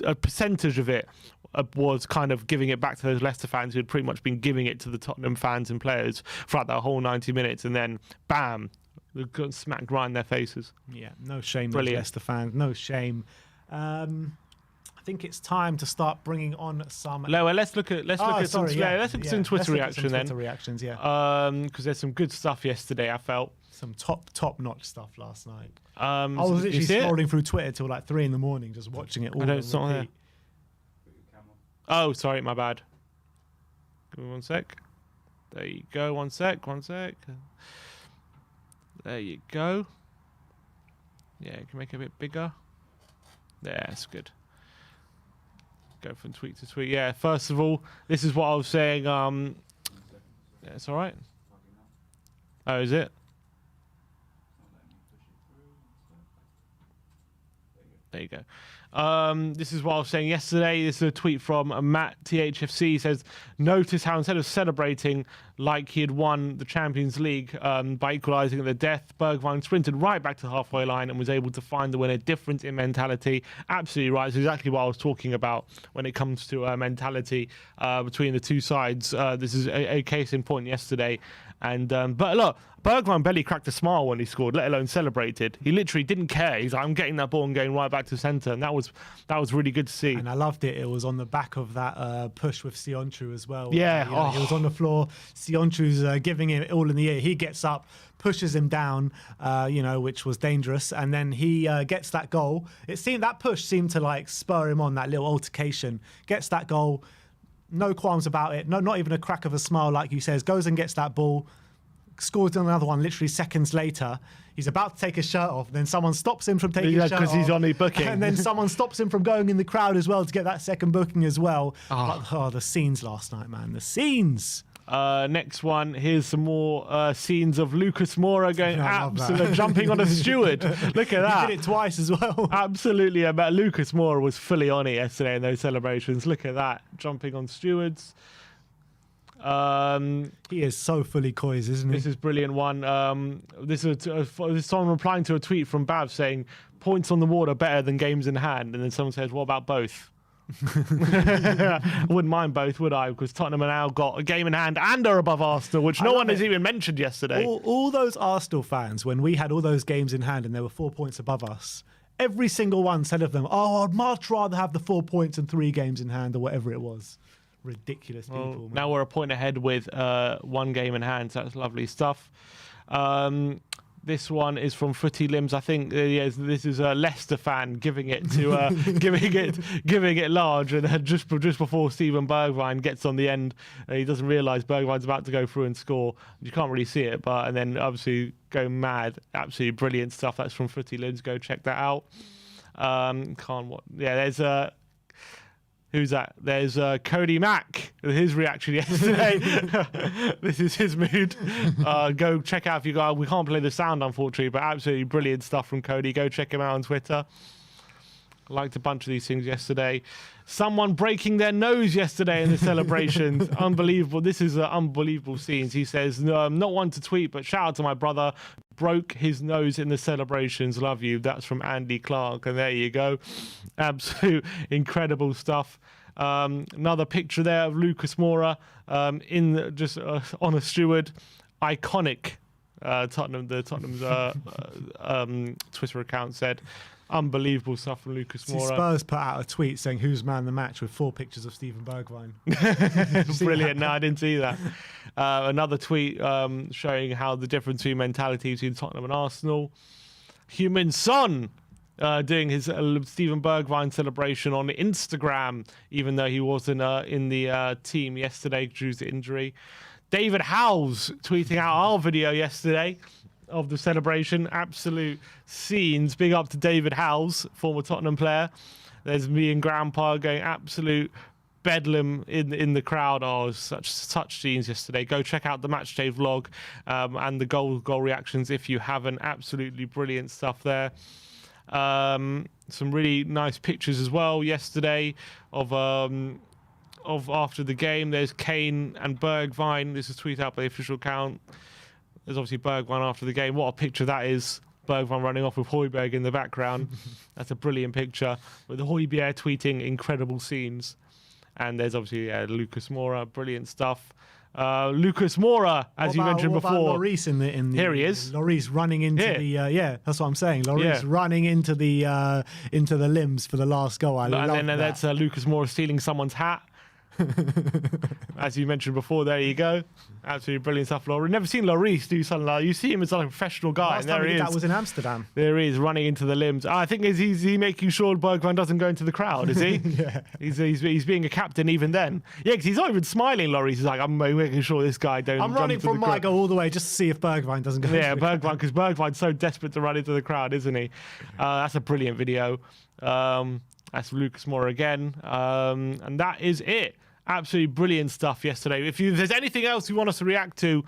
a percentage of it was kind of giving it back to those Leicester fans who had pretty much been giving it to the Tottenham fans and players throughout that whole 90 minutes, and then bam, they got smacked right in their faces. Yeah, no shame, Brilliant. Leicester fans, no shame. I think it's time to start bringing on some. Let's look at some Twitter reaction then. Twitter reactions, yeah. Because there's some good stuff yesterday. I felt some top-notch stuff last night. I was literally scrolling through Twitter till like 3 a.m, just watching it all. It's not there. Oh, sorry, my bad. Give me 1 sec. There you go. 1 sec. There you go. Yeah, you can make it a bit bigger. Yeah, that's good. Go from tweet to tweet. Yeah, first of all, this is what I was saying. Yeah, it's all right. Oh, is it? There you go. This is what I was saying yesterday. This is a tweet from Matt THFC. He says, notice how instead of celebrating like he had won the Champions League by equalising at the death, Bergwijn sprinted right back to the halfway line and was able to find the winner. Difference in mentality. Absolutely right. It's exactly what I was talking about when it comes to mentality between the two sides. This is a case in point yesterday. And but look, Bergwijn barely cracked a smile when he scored, let alone celebrated. He literally didn't care. He's like, I'm getting that ball and going right back to centre, and that was really good to see. And I loved it. It was on the back of that push with Sionchu as well. Yeah, he was on the floor. Sionchu's giving it all in the air. He gets up, pushes him down, which was dangerous, and then he gets that goal. It seemed that push seemed to like spur him on, that little altercation. Gets that goal. No qualms about it. No, not even a crack of a smile, like you says. Goes and gets that ball. Scores another one literally seconds later. He's about to take his shirt off. Then someone stops him from taking his shirt off. Because he's on the booking. And then someone stops him from going in the crowd as well to get that second booking as well. But, the scenes last night, man. The scenes. Next one, here's some more scenes of Lucas Moura going absolutely jumping on a steward. Look at that. He did it twice as well. Absolutely. But Lucas Moura was fully on it yesterday in those celebrations. Look at that, jumping on stewards. He is so fully COYS, isn't he? This is a brilliant one. This is someone replying to a tweet from Bav saying, points on the board are better than games in hand. And then someone says, what about both? I wouldn't mind both, would I? Because Tottenham have now got a game in hand and are above Arsenal, which no one has even mentioned yesterday. All those Arsenal fans, when we had all those games in hand and there were 4 points above us, every single one said of them, I'd much rather have the 4 points and 3 games in hand or whatever it was. Ridiculous people. Man. Now we're a point ahead with 1 game in hand, so that's lovely stuff. This one is from Footy Limbs. I think this is a Leicester fan giving it to giving it large, and just before Steven Bergwijn gets on the end, he doesn't realise Bergwijn's about to go through and score. You can't really see it, and then obviously go mad. Absolutely brilliant stuff. That's from Footy Limbs. Go check that out. There's who's that? There's Cody Mack, his reaction yesterday. This is his mood. Go check out if you guys. We can't play the sound, unfortunately, but absolutely brilliant stuff from Cody. Go check him out on Twitter. I liked a bunch of these things yesterday. Someone breaking their nose yesterday in the celebrations. Unbelievable. This is unbelievable scenes. He says, no, I'm not one to tweet, but shout out to my brother. Broke his nose in the celebrations. Love you. That's from Andy Clark. And there you go. Absolute incredible stuff. Another picture there of Lucas Moura on a steward. Iconic. Tottenham's Twitter account said. Unbelievable stuff from Lucas Moura. Spurs put out a tweet saying who's man the match with 4 pictures of Steven Bergwijn. Brilliant. No, I didn't see that. Another tweet showing how the difference between mentality between Tottenham and Arsenal. Human Son doing his Steven Bergwijn celebration on Instagram, even though he wasn't in the team yesterday due to injury. David Howes tweeting out our video yesterday of the celebration. Absolute scenes. Big up to David Howes, former Tottenham player. There's me and Grandpa going absolute bedlam in the crowd. Oh, such scenes yesterday. Go check out the matchday vlog and the goal reactions if you haven't. Absolutely brilliant stuff there. Some really nice pictures as well yesterday of after the game. There's Kane and Bergwijn. This is tweeted out by the official account. There's obviously Bergwijn after the game. What a picture that is. Bergwijn running off with Højbjerg in the background. That's a brilliant picture. With Højbjerg tweeting incredible scenes. And there's obviously Lucas Moura. Brilliant stuff. Lucas Moura, as you mentioned before. Lloris in the here he is. Lloris running into the that's what I'm saying. Lloris running into the limbs for the last goal. I love that. And then that's Lucas Moura stealing someone's hat. As you mentioned before, there you go. Absolutely brilliant stuff. Never seen Lloris do something like that. You see him as like a professional guy. Last time he did that was in Amsterdam. There he is, running into the limbs. I think is he making sure Bergwijn doesn't go into the crowd, is he? Yeah. He's being a captain even then. Yeah, because he's not even smiling, Lloris. He's like, I'm making sure this guy don't I'm running from my goal all the way just to see if Bergwijn doesn't go into the crowd. Because Bergwijn's so desperate to run into the crowd, isn't he? That's a brilliant video. That's Lucas Moura again. And that is it. Absolutely brilliant stuff yesterday. If there's anything else you want us to react to,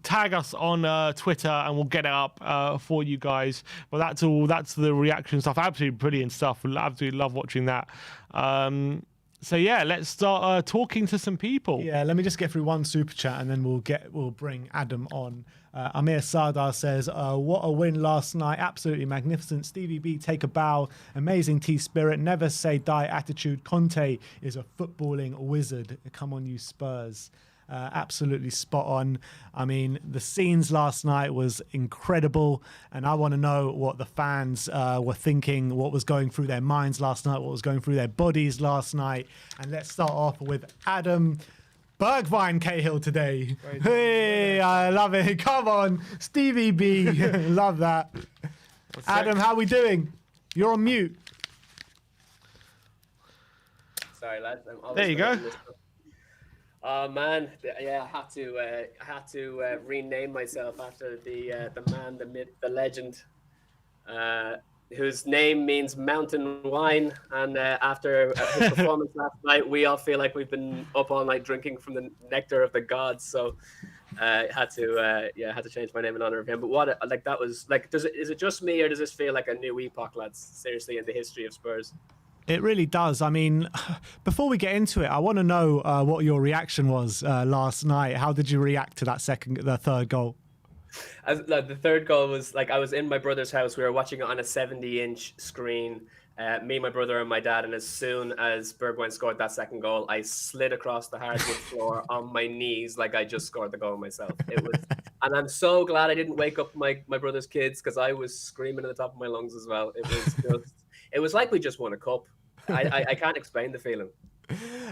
tag us on Twitter and we'll get it up for you guys. But that's all. That's the reaction stuff. Absolutely brilliant stuff. We'll absolutely love watching that. So yeah, let's start talking to some people. Yeah, let me just get through one super chat and then we'll bring Adam on. Amir Sardar says, what a win last night. Absolutely magnificent. Stevie B, take a bow. Amazing T-spirit. Never say die attitude. Conte is a footballing wizard. Come on, you Spurs. Absolutely spot on. I mean, the scenes last night was incredible. And I want to know what the fans were thinking, what was going through their minds last night, what was going through their bodies last night. And let's start off with Adam Bergwijn Cahill today. Hey, I love it. Come on, Stevie B. Love that. Adam, how we doing? You're on mute. Sorry, lads. There you go. Oh man, yeah, I had to rename myself after the man, the myth, the legend, whose name means mountain wine. And after his performance last night, we all feel like we've been up all night drinking from the nectar of the gods. So had to change my name in honor of him. But that was like, is it just me or does this feel like a new epoch, lads? Seriously, in the history of Spurs. It really does. I mean, before we get into it, I want to know what your reaction was last night. How did you react to the third goal? The third goal was like, I was in my brother's house. We were watching it on a 70-inch screen. Me, my brother, and my dad. And as soon as Bergwijn scored that second goal, I slid across the hardwood floor on my knees like I just scored the goal myself. It was, and I'm so glad I didn't wake up my brother's kids because I was screaming at the top of my lungs as well. It was just, it was like we just won a cup. I can't explain the feeling.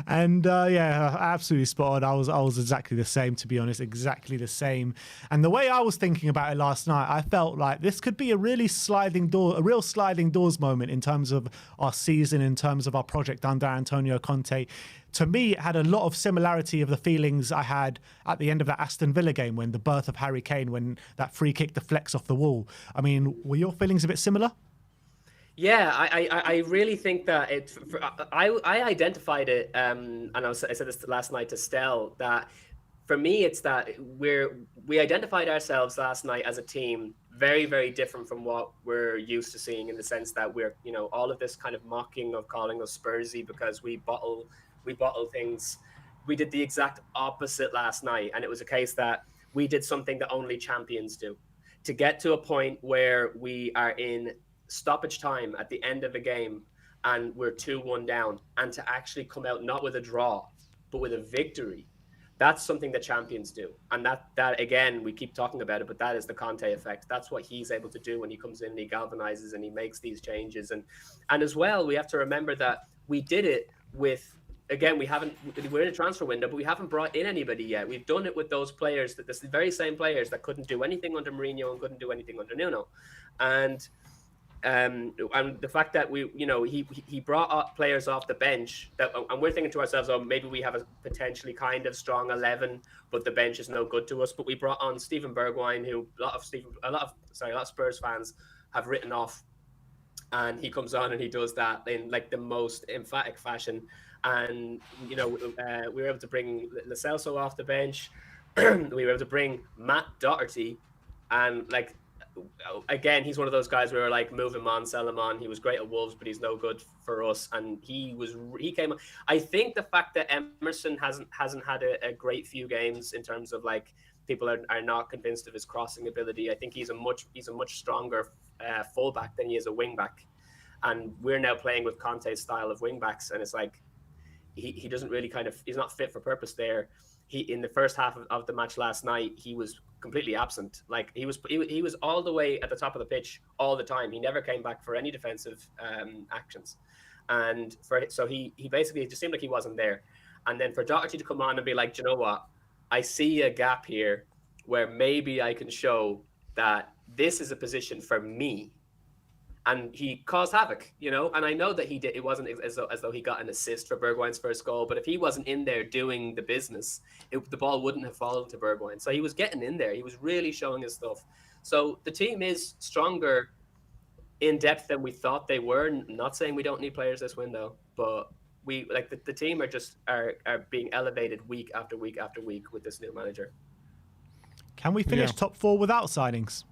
And yeah, absolutely spot on. I was exactly the same, to be honest, exactly the same. And the way I was thinking about it last night, I felt like this could be a real sliding doors moment in terms of our season, in terms of our project under Antonio Conte. To me, it had a lot of similarity of the feelings I had at the end of that Aston Villa game, when the birth of Harry Kane, when that free kick deflects off the wall. I mean, were your feelings a bit similar? Yeah, I really think that I identified it, and I said this last night to Stell, that for me it's that we identified ourselves last night as a team very, very different from what we're used to seeing, in the sense that we're, all of this kind of mocking of calling us Spursy because we bottle things. We did the exact opposite last night, and it was a case that we did something that only champions do. To get to a point where we are in stoppage time at the end of a game and we're 2-1 down, and to actually come out not with a draw but with a victory, that's something that champions do. And that again, we keep talking about it, but that is the Conte effect. That's what he's able to do when he comes in and he galvanizes and he makes these changes. And as well, we have to remember that we did it with again, we're in a transfer window, but we haven't brought in anybody yet. We've done it with those players, the very same players that couldn't do anything under Mourinho and couldn't do anything under Nuno. And the fact that he brought up players off the bench and we're thinking to ourselves, oh, maybe we have a potentially kind of strong 11, but the bench is no good to us. But we brought on Steven Bergwijn, who a lot of Spurs fans have written off, and he comes on and he does that in like the most emphatic fashion. And we were able to bring Lo Celso off the bench. We were able to bring Matt Doherty, and like, again, he's one of those guys where we're like, move him on, sell him on. He was great at Wolves, but he's no good for us. And he came. I think the fact that Emerson hasn't had a great few games in terms of like people are not convinced of his crossing ability. I think he's a much stronger fullback than he is a wing back. And we're now playing with Conte's style of wing backs, and it's like he doesn't really he's not fit for purpose there. In the first half of the match last night, he was completely absent. Like he was all the way at the top of the pitch all the time. He never came back for any defensive actions, and so he basically just seemed like he wasn't there. And then for Doherty to come on and be like, do you know what? I see a gap here where maybe I can show that this is a position for me. And he caused havoc, and I know that he did. It wasn't as though he got an assist for Bergwijn's first goal, but if he wasn't in there doing the business, the ball wouldn't have fallen to Bergwijn. So he was getting in there. He was really showing his stuff. So the team is stronger in depth than we thought they were. Not saying we don't need players this window, but we the team are being elevated week after week after week with this new manager. Can we finish top 4 without signings?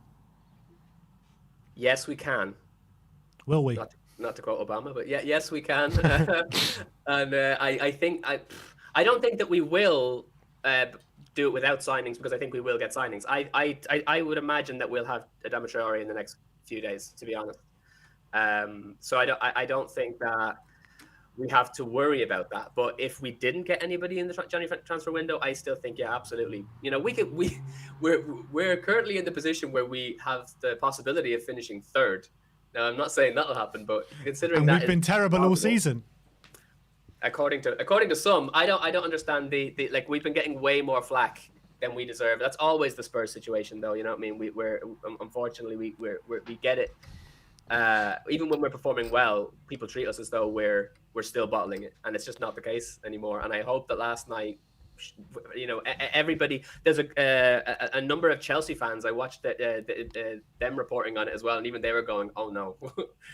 Yes, we can. Will we? Not to quote Obama, but yes, we can. And I don't think that we will do it without signings, because I think we will get signings. I would imagine that we'll have Adama Traore in the next few days, to be honest. So I don't think that we have to worry about that. But if we didn't get anybody in the January transfer window, I still think, yeah, absolutely. We're currently in the position where we have the possibility of finishing third. Now, I'm not saying that'll happen, but considering that we've been terrible all season. According to some, I don't understand the we've been getting way more flack than we deserve. That's always the Spurs situation, though. You know what I mean? We're unfortunately we get it. Even when we're performing well, people treat us as though we're still bottling it, and it's just not the case anymore. And I hope that last night, everybody, there's a number of Chelsea fans. I watched them reporting on it as well, and even they were going, "Oh no,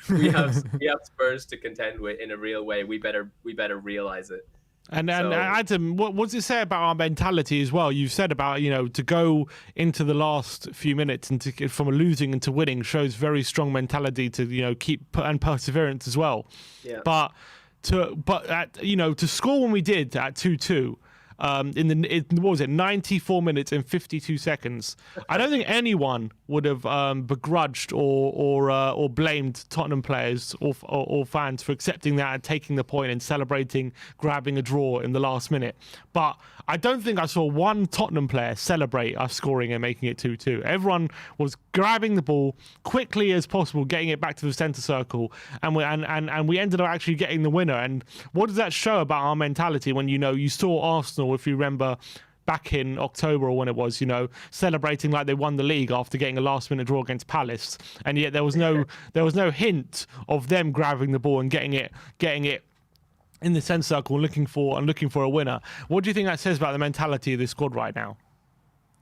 we have Spurs to contend with in a real way. We better realize it." And Adam, what does it say about our mentality as well? You've said about to go into the last few minutes and from losing into winning shows very strong mentality to keep and perseverance as well. Yeah. But to score when we did at 2-2. What was it, 94 minutes and 52 seconds. I don't think anyone would have begrudged or blamed Tottenham players or fans for accepting that and taking the point and celebrating grabbing a draw in the last minute. But I don't think I saw one Tottenham player celebrate us scoring and making it 2-2. Everyone was grabbing the ball quickly as possible, getting it back to the centre circle, and we ended up actually getting the winner. And what does that show about our mentality when you saw Arsenal, if you remember, back in October or when it was, celebrating like they won the league after getting a last-minute draw against Palace, and yet there was no hint of them grabbing the ball and getting it in the centre circle and looking for a winner. What do you think that says about the mentality of this squad right now?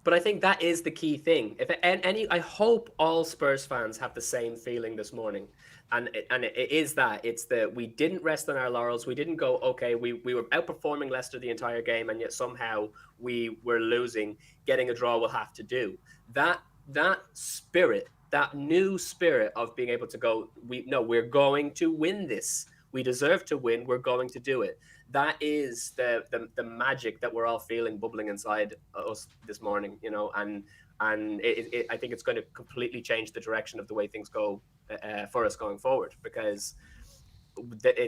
But I think that is the key thing. I hope all Spurs fans have the same feeling this morning, and it is that it's that we didn't rest on our laurels. We didn't go, okay, we were outperforming Leicester the entire game, and yet somehow we were losing. Getting a draw will have to do. That spirit, that new spirit of being able to go, we're going to win this. We deserve to win. We're going to do it. That is the magic that we're all feeling bubbling inside us this morning, and I think it's going to completely change the direction of the way things go for us going forward, because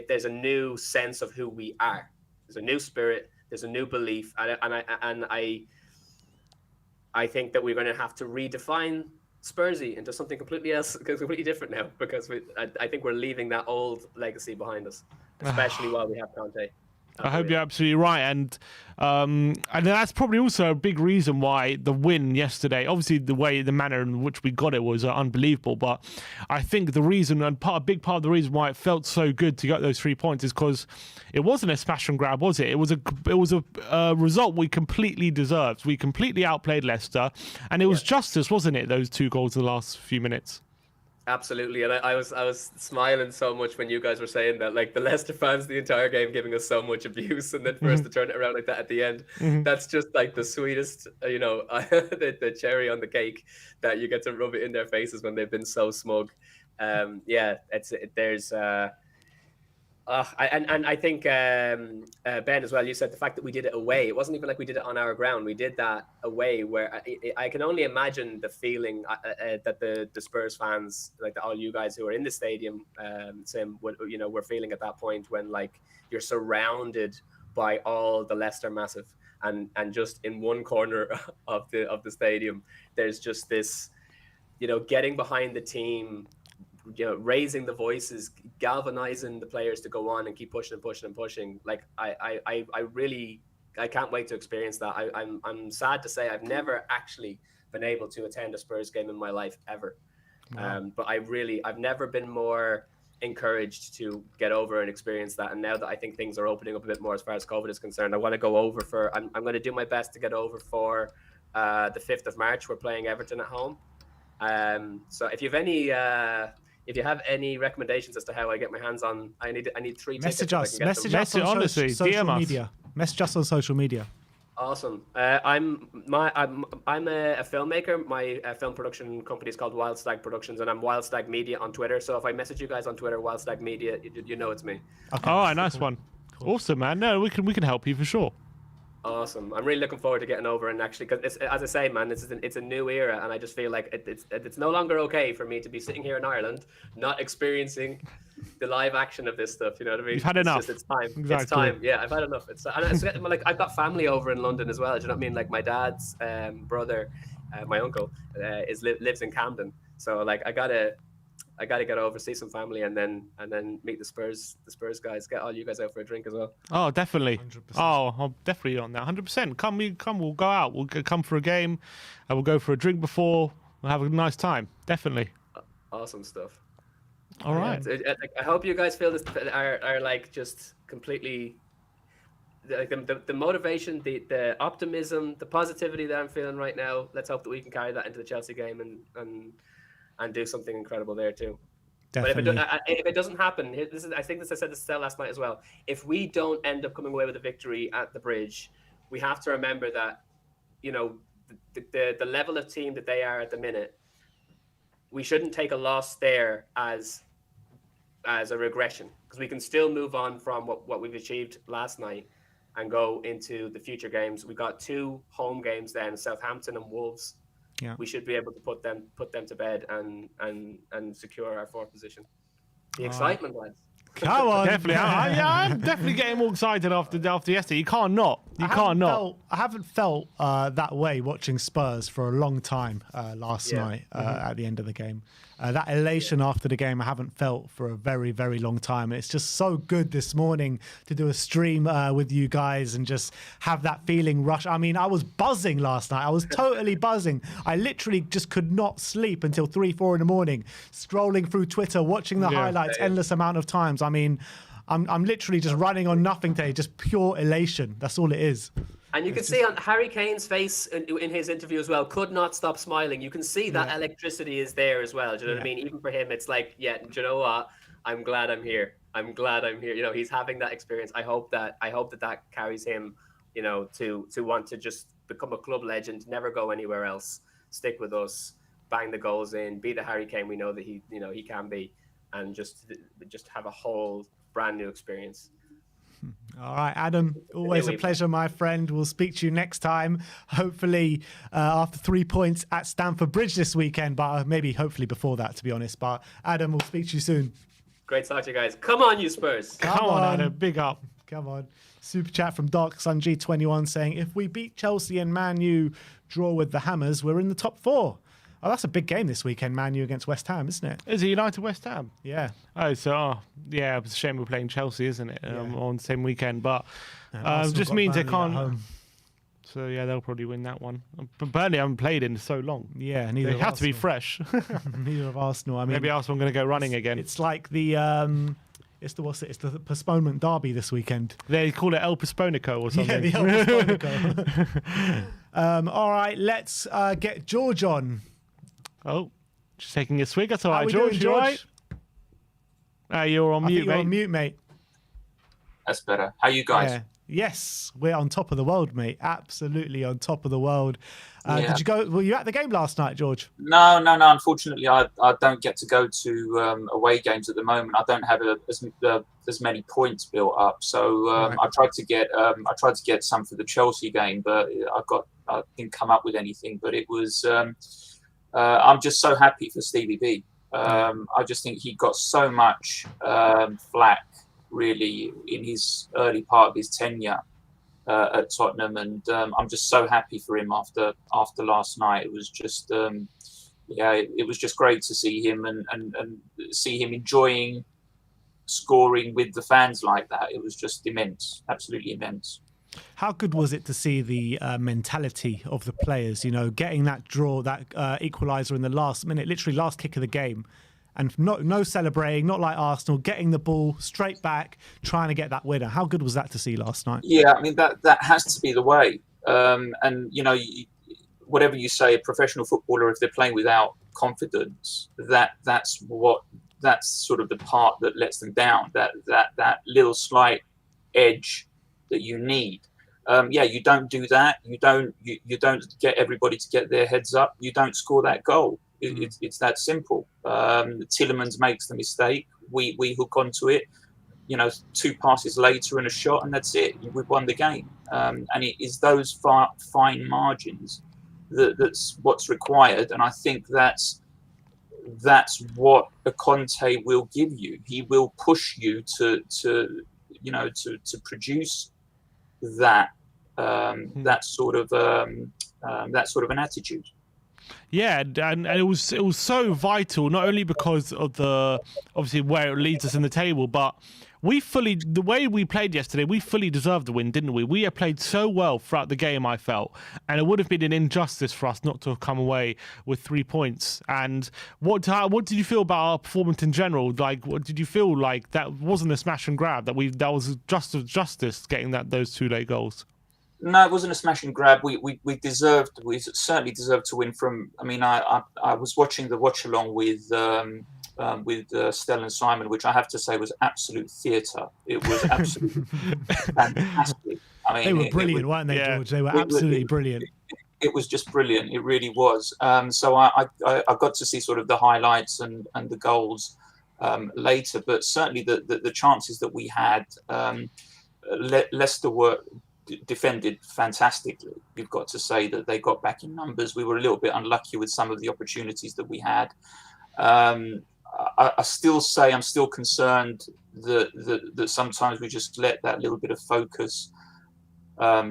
there's a new sense of who we are. There's a new spirit. There's a new belief, and I think that we're going to have to redefine Spursy into something completely different now, because I think we're leaving that old legacy behind us, especially while we have Conte. I hope you're absolutely right, and that's probably also a big reason why the win yesterday. Obviously, the manner in which we got it was unbelievable. But I think the reason and a big part of the reason why it felt so good to get those 3 points is because it wasn't a smash and grab, was it? It was a result we completely deserved. We completely outplayed Leicester, and it was justice, wasn't it? Those 2 goals in the last few minutes. Absolutely, and I was smiling so much when you guys were saying that, like the Leicester fans the entire game giving us so much abuse, and then for us to turn it around like that at the end, that's just like the sweetest, the cherry on the cake that you get to rub it in their faces when they've been so smug. I think Ben as well. You said the fact that we did it away. It wasn't even like we did it on our ground. We did that away, where I can only imagine the feeling that the Spurs fans, like all you guys who are in the stadium, Sim, were feeling at that point when like you're surrounded by all the Leicester massive, and just in one corner of the stadium, there's just this, getting behind the team. Raising the voices, galvanizing the players to go on and keep pushing and pushing and pushing. Like I really can't wait to experience that. I'm sad to say I've never actually been able to attend a Spurs game in my life ever. Wow. But I've never been more encouraged to get over and experience that. And now that I think things are opening up a bit more as far as COVID is concerned, I want to go over I'm going to do my best to get over for the 5th of March. We're playing Everton at home. So if you have any recommendations as to how I get my hands on, I need 3 tickets. Message us on social media. Message us on social media. Awesome. I'm a filmmaker. My film production company is called Wild Stag Productions, and I'm Wild Stag Media on Twitter. So if I message you guys on Twitter, Wild Stag Media, you know it's me. Okay. All right, nice one. Cool. Awesome, man. No, we can help you for sure. Awesome. I'm really looking forward to getting over, and actually, because as I say, man, it's a new era, and I just feel like it's no longer okay for me to be sitting here in Ireland not experiencing the live action of this stuff. You know what I mean? You've had enough. It's time. Exactly. It's time. Yeah, I've had enough. It's like I've got family over in London as well. Do you know what I mean? Like my dad's brother, my uncle, lives in Camden. So like I gotta get over, see some family, and then meet the Spurs guys. Get all you guys out for a drink as well. Oh, definitely. 100%. Oh, I'm definitely on that. 100%. Come. We'll go out. We'll come for a game, and we'll go for a drink before. We'll have a nice time. Definitely. Awesome stuff. All right. I hope you guys feel this are like just completely. Like the motivation, the optimism, the positivity that I'm feeling right now. Let's hope that we can carry that into the Chelsea game and do something incredible there too. Definitely. But if it doesn't happen, I think I said this to last night as well. If we don't end up coming away with a victory at the Bridge, we have to remember that, the level of team that they are at the minute, we shouldn't take a loss there as a regression, because we can still move on from what we've achieved last night and go into the future games. We got 2 home games then, Southampton and Wolves. Yeah. We should be able to put them to bed and secure our 4th position. The excitement, lads. Come on. Definitely. I'm definitely getting more excited after yesterday. You can't not. I haven't felt that way watching Spurs for a long time last night at the end of the game. That elation after the game I haven't felt for a very, very long time. It's just so good this morning to do a stream with you guys and just have that feeling rush. I mean, I was buzzing last night. I was totally buzzing. I literally just could not sleep until 3-4 in the morning, scrolling through Twitter, watching the highlights endless amount of times. I mean, I'm literally just running on nothing today, just pure elation. That's all it is. And you can see on Harry Kane's face in his interview as well, could not stop smiling. You can see that electricity is there as well. Do you know what I mean? Even for him, it's like, do you know what? I'm glad I'm here. I'm glad I'm here. He's having that experience. I hope that carries him, to want to just become a club legend, never go anywhere else, stick with us, bang the goals in, be the Harry Kane we know that he can be, and just have a whole brand new experience. All right, Adam, always a pleasure, my friend. We'll speak to you next time, hopefully after 3 points at Stamford Bridge this weekend, but hopefully before that, to be honest. But Adam, we'll speak to you soon. Great to talk to you guys. Come on, you Spurs. Come on, Adam. Big up. Come on. Super chat from Dark Sun G21 saying, if we beat Chelsea and Man U draw with the Hammers, we're in the top 4. Oh, that's a big game this weekend, Man U against West Ham, isn't it? Is it United West Ham? Yeah. Oh, so yeah, it's a shame we're playing Chelsea, isn't it? On the same weekend, but just means they can't. So yeah, they'll probably win that one. But Burnley haven't played in so long. Yeah, they have to be fresh. Neither of Arsenal. I mean, maybe Arsenal are going to go running again. It's like the it's the postponement derby this weekend. They call it El Postponico or something. Yeah, the El Postponico. All right, let's get George on. Oh, just taking a swig. That's all right, George. You all right? You're on mute, mate. You're on mute, mate. That's better. How you guys? Yeah. Yes, we're on top of the world, mate. Absolutely on top of the world. Did you go? Were you at the game last night, George? No. Unfortunately, I don't get to go to away games at the moment. I don't have as many points built up. So right. I tried to get some for the Chelsea game, but I didn't come up with anything. But it was. I'm just so happy for Stevie B. I just think he got so much flack, really, in his early part of his tenure at Tottenham, and I'm just so happy for him after last night. It was just it was just great to see him and see him enjoying scoring with the fans like that. It was just immense, absolutely immense. How good was it to see the mentality of the players, getting that draw, that equaliser in the last minute, literally last kick of the game, and no celebrating, not like Arsenal, getting the ball straight back, trying to get that winner. How good was that to see last night? Yeah, I mean, that has to be the way. And, whatever you say, a professional footballer, if they're playing without confidence, that's sort of the part that lets them down, that little slight edge that you need. You don't do that. You don't get everybody to get their heads up. You don't score that goal. It's that simple. Tielemans makes the mistake. We hook onto it. 2 passes later and a shot, and that's it. We've won the game. And it is those fine margins that's what's required. And I think that's what a Conte will give you. He will push you to produce that sort of an attitude. Yeah, and it was so vital, not only because of obviously where it leads us in the table, but the way we played yesterday, we fully deserved the win, didn't we? We have played so well throughout the game, I felt, and it would have been an injustice for us not to have come away with 3 points. And what did you feel about our performance in general? Like, what did you feel like that wasn't a smash and grab, that was justice getting those 2 late goals? No, it wasn't a smash and grab. We certainly deserved to win from. I mean, I was watching the watch along with Stella and Simon, which I have to say was absolute theatre. It was absolutely fantastic. I mean, they were brilliant, weren't they, George? They were absolutely brilliant. It was just brilliant. It really was. So I got to see sort of the highlights and the goals later, but certainly the chances that we had, Leicester were defended fantastically. You've got to say that they got back in numbers. We were a little bit unlucky with some of the opportunities that we had. I still say I'm still concerned that sometimes we just let that little bit of focus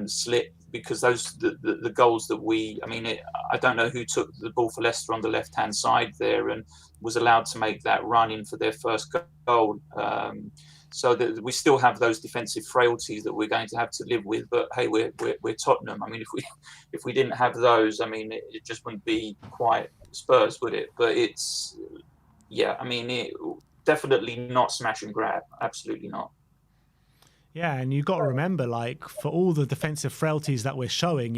slip, because the goals that I don't know who took the ball for Leicester on the left-hand side there and was allowed to make that run in for their first goal. So that we still have those defensive frailties that we're going to have to live with. But hey, we're Tottenham. I mean, if we didn't have those, I mean, it just wouldn't be quite Spurs, would it? But it's definitely not smash and grab. Absolutely not. Yeah, and you've got to remember, like, for all the defensive frailties that we're showing,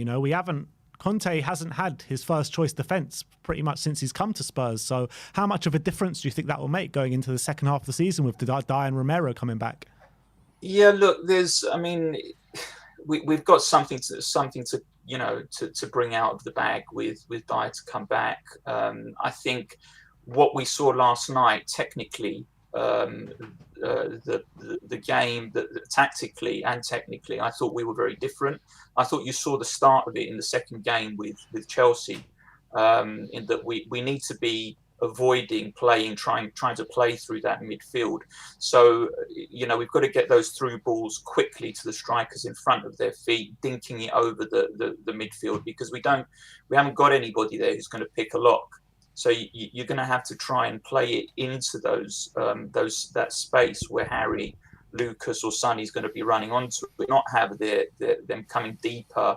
Conte hasn't had his first choice defence pretty much since he's come to Spurs. So how much of a difference do you think that will make going into the second half of the season with Dian Romero coming back? Yeah, look, we've got something to bring out of the bag with Dian to come back. I think what we saw last night, technically, the game, tactically and technically, I thought we were very different. I thought you saw the start of it in the second game with Chelsea, in that we need to be avoiding trying to play through that midfield. So we've got to get those through balls quickly to the strikers in front of their feet, dinking it over the midfield, because we haven't got anybody there who's going to pick a lock. So you're going to have to try and play it into that space where Harry, Lucas, or Sonny's going to be running onto it, not have them coming deeper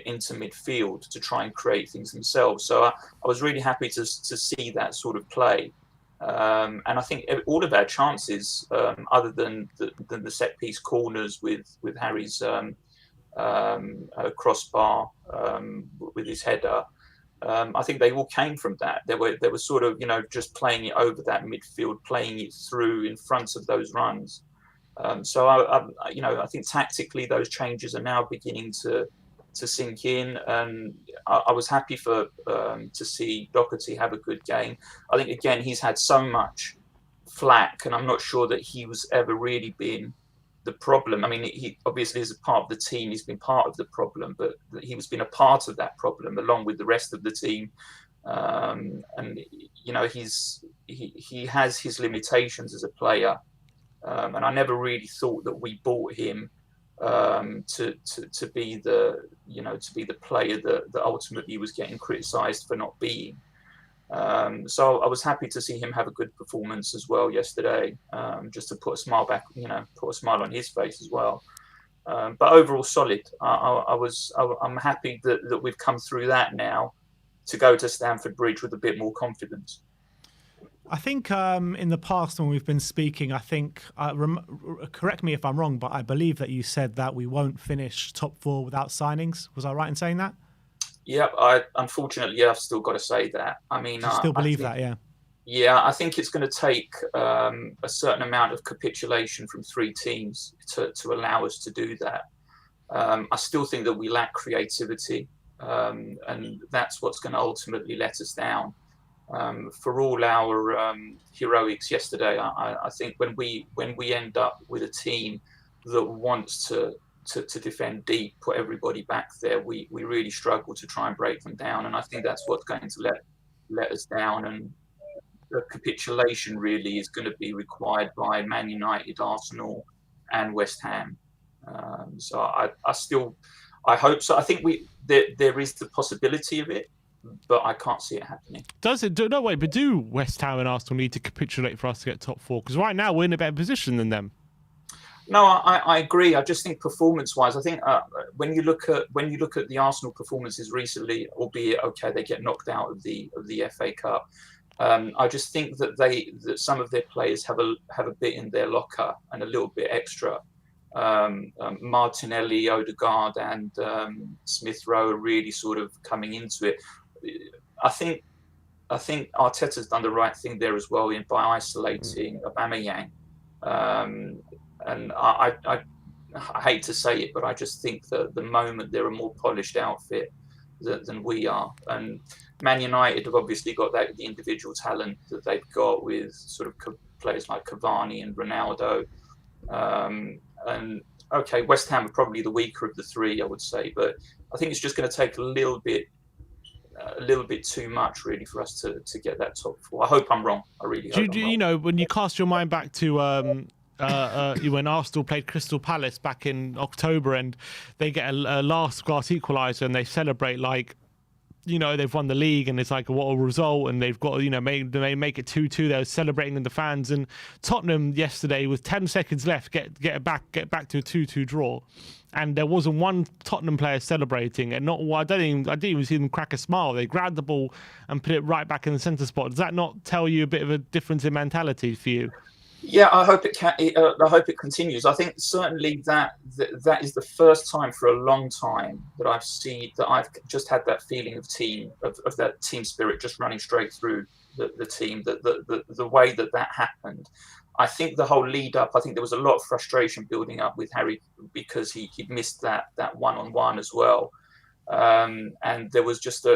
into midfield to try and create things themselves. So I was really happy to see that sort of play. And I think all of our chances, other than the set piece corners with Harry's crossbar with his header, I think they all came from that. They were sort of, just playing it over that midfield, playing it through in front of those runs. So I think tactically those changes are now beginning to sink in, and I was happy to see Doherty have a good game. I think again he's had so much flack, and I'm not sure that he was ever really been the problem. I mean, he obviously as a part of the team, he's been part of the problem, but he was been a part of that problem along with the rest of the team. And he has his limitations as a player, and I never really thought that we bought him to be the player that ultimately was getting criticised for not being. So I was happy to see him have a good performance as well yesterday, just to put a smile on his face as well. But overall solid. I'm happy that we've come through that now to go to Stamford Bridge with a bit more confidence. I think in the past when we've been speaking, I think, correct me if I'm wrong, but I believe that you said that we won't finish top 4 without signings. Was I right in saying that? Yeah, unfortunately, I've still got to say that. I mean, you still believe that, yeah? Yeah, I think it's going to take a certain amount of capitulation from 3 teams to allow us to do that. I still think that we lack creativity, and that's what's going to ultimately let us down. For all our heroics yesterday, I think when we end up with a team that wants to defend deep, put everybody back there, we really struggle to try and break them down, and I think that's what's going to let us down. And the capitulation really is going to be required by Man United, Arsenal, and West Ham. So I hope so. I think there is the possibility of it, but I can't see it happening. Do West Ham and Arsenal need to capitulate for us to get top 4? Because right now we're in a better position than them. No, I agree. I just think performance-wise, I think when you look at the Arsenal performances recently, albeit okay, they get knocked out of the FA Cup. I just think that some of their players have a bit in their locker and a little bit extra. Martinelli, Odegaard, and Smith Rowe are really sort of coming into it. I think Arteta's done the right thing there as well by isolating Aubameyang. And I hate to say it, but I just think that at the moment they're a more polished outfit than we are. And Man United have obviously got the individual talent that they've got with sort of players like Cavani and Ronaldo. And okay, West Ham are probably the weaker of the 3, I would say, but I think it's just going to take a little bit too much really for us to get that top 4. I hope I'm wrong. I really hope I'm wrong. When you cast your mind back to when Arsenal played Crystal Palace back in October, and they get a last glass equaliser and they celebrate like, they've won the league, and it's like, what a result, and they've got, they make it 2-2. They're celebrating in the fans, and Tottenham yesterday with 10 seconds left get back to a 2-2 draw, and there wasn't one Tottenham player celebrating, and I didn't even see them crack a smile. They grabbed the ball and put it right back in the centre spot. Does that not tell you a bit of a difference in mentality for you? Yeah, I hope I hope it continues. I think certainly that is the first time for a long time that I've just had that feeling of that team spirit just running straight through the team. The way that happened, I think the whole lead up, I think there was a lot of frustration building up with Harry because he'd missed that one-on-one as well. And there was just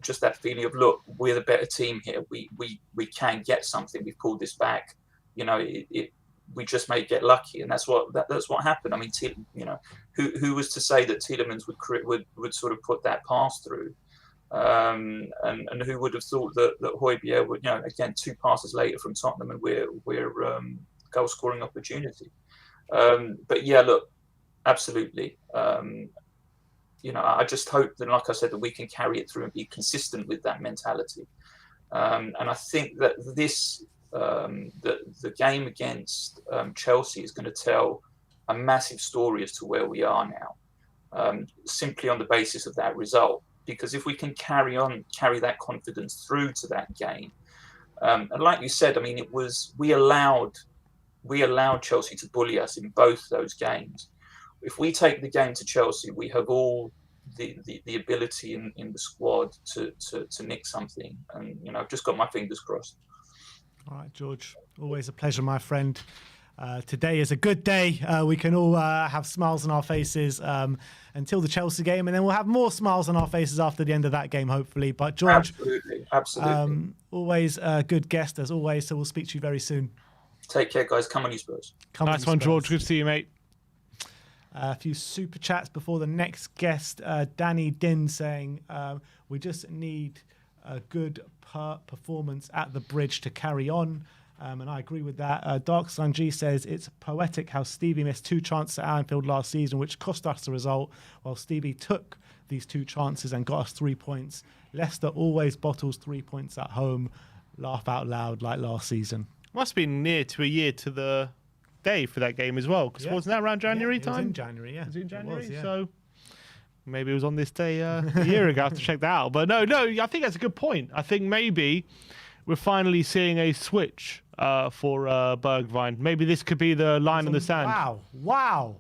just that feeling of, look, we're the better team here. We can get something. We've pulled this back. We just may get lucky, and that's what happened. I mean, who was to say that Tielemans would sort of put that pass through, and who would have thought that Højbjerg would, again, 2 passes later from Tottenham, and we're goal scoring opportunity. But yeah, look, absolutely. I just hope that, like I said, that we can carry it through and be consistent with that mentality. And I think that the game against Chelsea is going to tell a massive story as to where we are now, simply on the basis of that result. Because if we can carry that confidence through to that game, and like you said, I mean, we allowed Chelsea to bully us in both those games. If we take the game to Chelsea, we have all the ability in the squad to nick something. And I've just got my fingers crossed. All right, George, always a pleasure, my friend. Today is a good day. We can all have smiles on our faces until the Chelsea game, and then we'll have more smiles on our faces after the end of that game, hopefully. But George, absolutely, always a good guest as always. So we'll speak to you very soon. Take care, guys. Come on, you Spurs. Nice one, George. Good to see you, mate. A few super chats before the next guest. Danny Din saying, we just need a good performance at the Bridge to carry on. And I agree with that. Dark Sun G says, it's poetic how Stevie missed 2 chances at Anfield last season, which cost us the result, while Stevie took these 2 chances and got us 3 points. Leicester always bottles 3 points at home. Laugh out loud like last season. Must have been near to a year to the day for that game as well, because wasn't that around January time? It was in January, yeah. Was it in January? It was, yeah. So maybe it was on this day a year ago. I have to check that out. But no, I think that's a good point. I think maybe we're finally seeing a switch for Bergwijn. Maybe this could be the line in the sand. Wow.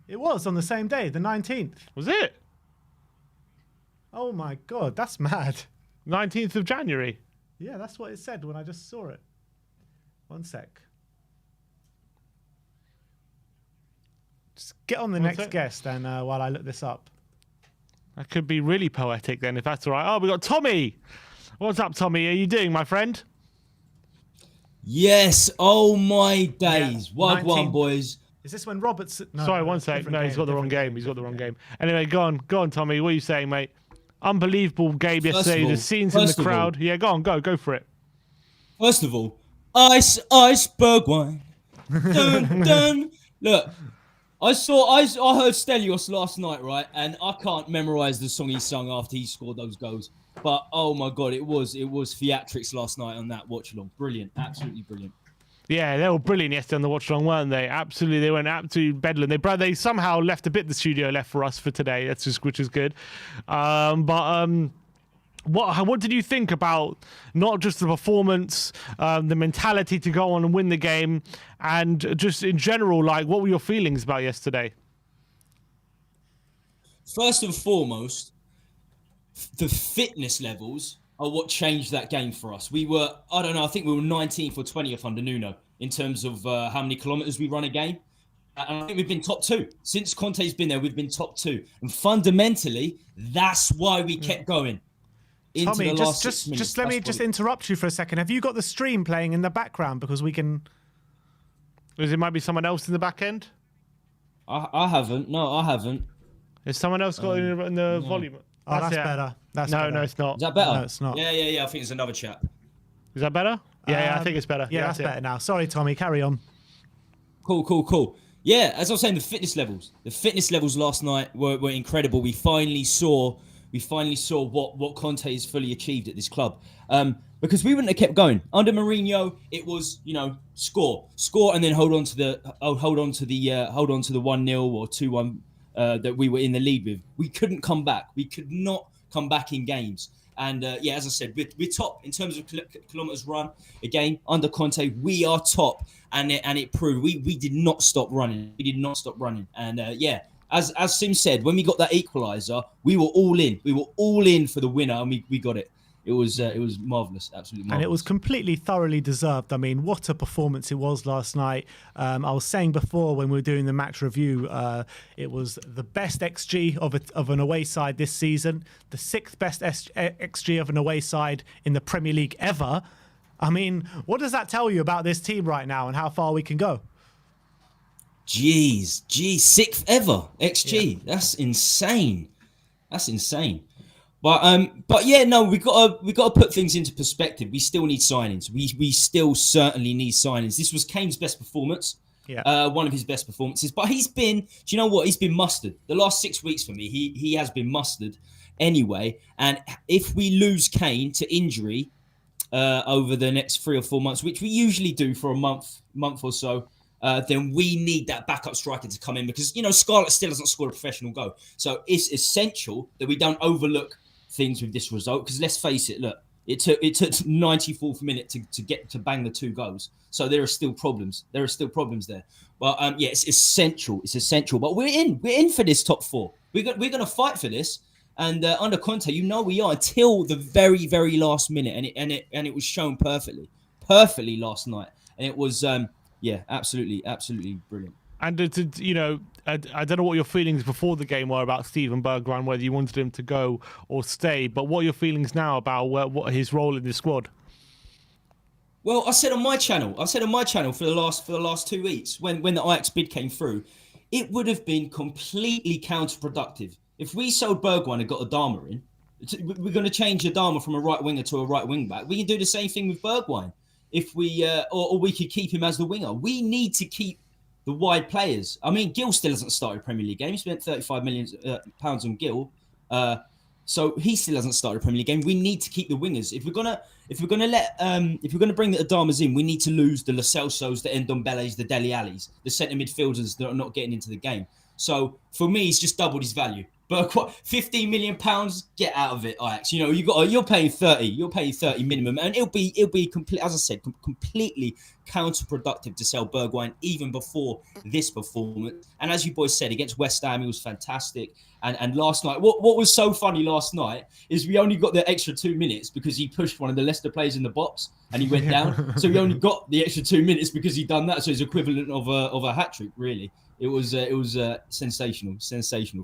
It was on the same day, the 19th. Was it? Oh my God, that's mad. 19th of January? Yeah, that's what it said when I just saw it. One sec. Just get on the next guest and while I look this up. That could be really poetic then, if that's all right. Oh, we got Tommy. What's up, Tommy? How you doing, my friend? Yes. Oh my days. Yeah, Wagwan, boys. Is this when Roberts? No, Sorry, one sec. No, he's got the wrong game. He's got the wrong game. Anyway, go on, Tommy. What are you saying, mate? Unbelievable game yesterday. The scenes in the crowd. Yeah, go for it. First of all, ice, Bergwijn. Dun, dun. Look, I heard Stelios last night, right? And I can't memorize the song he sung after he scored those goals. But oh my God, it was theatrics last night on that watch along. Brilliant, absolutely brilliant. Yeah, they were brilliant yesterday on the watch along, weren't they? Absolutely, they went absolute bedlam. They somehow left a bit of the studio left for us for today. Which is good. What did you think about not just the performance, the mentality to go on and win the game, and just in general, like what were your feelings about yesterday? First and foremost, the fitness levels are what changed that game for us. We were, I don't know, I think we were 19th or 20th under Nuno in terms of how many kilometres we run a game. And I think we've been top 2. Since Conte's been there, we've been top 2. And fundamentally, that's why we kept going. Tommy, just let me interrupt you for a second. Have you got the stream playing in the background? Because we can... Because it might be someone else in the back end? I haven't. No, I haven't. Is someone else got in the volume? Oh, that's better. No, it's not. Is that better? No, it's not. Yeah. I think it's another chat. Is that better? Yeah, I think it's better. Yeah, that's better now. Sorry, Tommy. Carry on. Cool. Yeah, as I was saying, the fitness levels last night were incredible. We finally saw what Conte has fully achieved at this club. Because we wouldn't have kept going under Mourinho. It was score, and then hold on to the 1-0 or 2-1 that we were in the lead with. We couldn't come back. We could not come back in games. And as I said, we're top in terms of kilometers run. Again, under Conte, we are top, and it proved we did not stop running. And as Sim said, when we got that equaliser, we were all in. We were all in for the winner, and we got it. It was marvellous, absolutely marvellous. And it was completely, thoroughly deserved. I mean, what a performance it was last night. I was saying before when we were doing the match review, it was the best XG of an away side this season, the 6th best XG of an away side in the Premier League ever. I mean, what does that tell you about this team right now and how far we can go? Jeez, 6th ever XG. Yeah. That's insane. But yeah, no, we got to put things into perspective. We still need signings. We still certainly need signings. This was Kane's best performance. Yeah. One of his best performances. But he's been, do you know what? He's been mustard. The last 6 weeks for me, he has been mustard. anyway. And if we lose Kane to injury over the next 3 or 4 months, which we usually do for a month or so, then we need that backup striker to come in because, you know, Scarlett still hasn't scored a professional goal. So it's essential that we don't overlook things with this result because let's face it, look, it took 94th minute to bang the 2 goals. So there are still problems. There there. But yeah, it's essential. It's essential. But we're in for this top 4. We're going to fight for this. And under Conte, you know we are until the very, very last minute, and it was shown perfectly last night, and it was absolutely brilliant. And you know, I don't know what your feelings before the game were about Steven Bergwijn, whether you wanted him to go or stay, but what are your feelings now about what his role in the squad? Well, I said on my channel for the last 2 weeks when the Ajax bid came through, it would have been completely counterproductive. If we sold Bergwijn and got Adama in, we're going to change Adama from a right winger to a right wing back. We can do the same thing with Bergwijn. If we or we could keep him as the winger. We need to keep the wide players. I mean, Gil still hasn't started a Premier League game. He spent £35 million on Gil, so he still hasn't started a Premier League game. We need to keep the wingers. If we're gonna bring the Adamas in, we need to lose the Lo Celsos, the Ndombeles, the Dele Allis, the centre midfielders that are not getting into the game. So for me, he's just doubled his value. But £15 million, get out of it, Ajax. You know, you're paying 30. You're paying 30 minimum, and it'll be complete. As I said, completely counterproductive to sell Bergwijn even before this performance. And as you boys said, against West Ham, he was fantastic. And last night, what was so funny last night is we only got the extra 2 minutes because he pushed one of the Leicester players in the box and he went down. So we only got the extra 2 minutes because he done that. So it's equivalent of a hat trick, really. It was sensational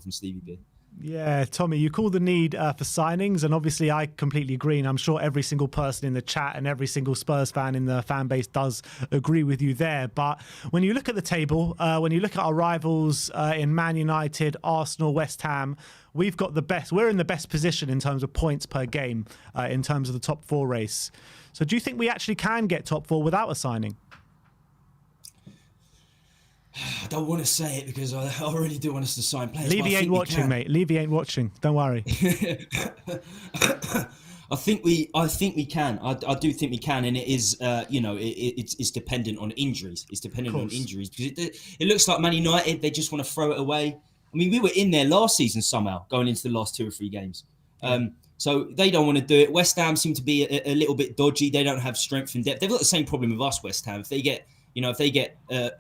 from Stevie B. Yeah, Tommy, you call the need for signings, and obviously I completely agree, and I'm sure every single person in the chat and every single Spurs fan in the fan base does agree with you there. But when you look at the table, when you look at our rivals in Man United, Arsenal, West Ham, we've got the best. We're in the best position in terms of points per game in terms of the top 4 race. So do you think we actually can get top 4 without a signing? I don't want to say it because I really do want us to sign players. Levy ain't watching, mate. Levy ain't watching. Don't worry. I think we can. I do think we can, and it is, it's dependent on injuries. It's dependent on injuries because it looks like Man United, they just want to throw it away. I mean, we were in there last season somehow, going into the last 2 or 3 games. So they don't want to do it. West Ham seem to be a little bit dodgy. They don't have strength and depth. They've got the same problem with us, West Ham. If they get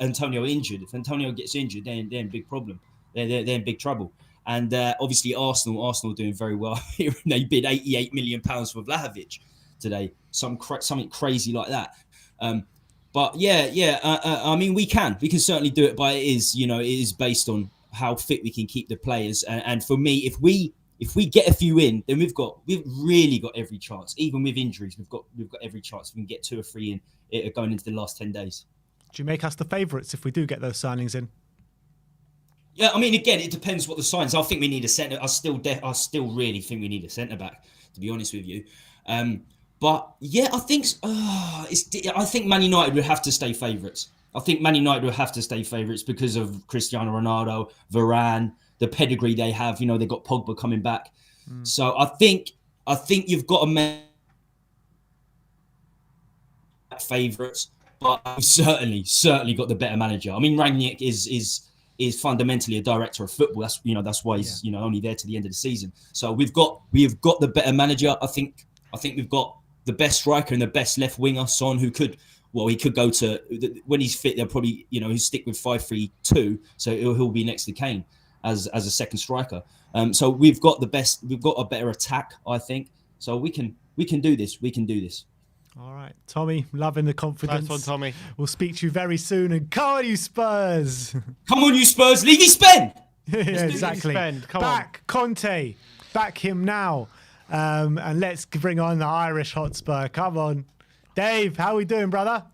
Antonio injured, if Antonio gets injured, they're in big problem. They're in big trouble. And obviously Arsenal doing very well here. They bid £88 million for Vlahovic today, something crazy like that. But I mean, we can certainly do it. But it is based on how fit we can keep the players. And for me, if we get a few in, then we've really got every chance. Even with injuries, we've got every chance. We can get 2 or 3 in going into the last 10 days. Do you make us the favourites if we do get those signings in? Yeah, I mean, again, it depends what the signs. I think we need a centre. I still really think we need a centre back, to be honest with you. But yeah, I think Man United would have to stay favourites. I think Man United would have to stay favourites because of Cristiano Ronaldo, Varane, the pedigree they have. You know, they've got Pogba coming back. So I think you've got to make favourites. But we've certainly got the better manager. I mean, Rangnick is fundamentally a director of football. That's why he's only there to the end of the season. So we've got the better manager. I think we've got the best striker and the best left winger, Son, he could go to when he's fit. They'll probably he'll stick with 5-3-2. So he'll be next to Kane as a second striker. So we've got the best. We've got a better attack, I think. So we can do this. We can do this. All right, Tommy, loving the confidence. Nice one, Tommy. We'll speak to you very soon. And come on, you Spurs! Come on, you Spurs! Levy spend! Yeah, exactly. Back Conte. Back him now. And let's bring on the Irish Hotspur. Come on. Dave, how are we doing, brother?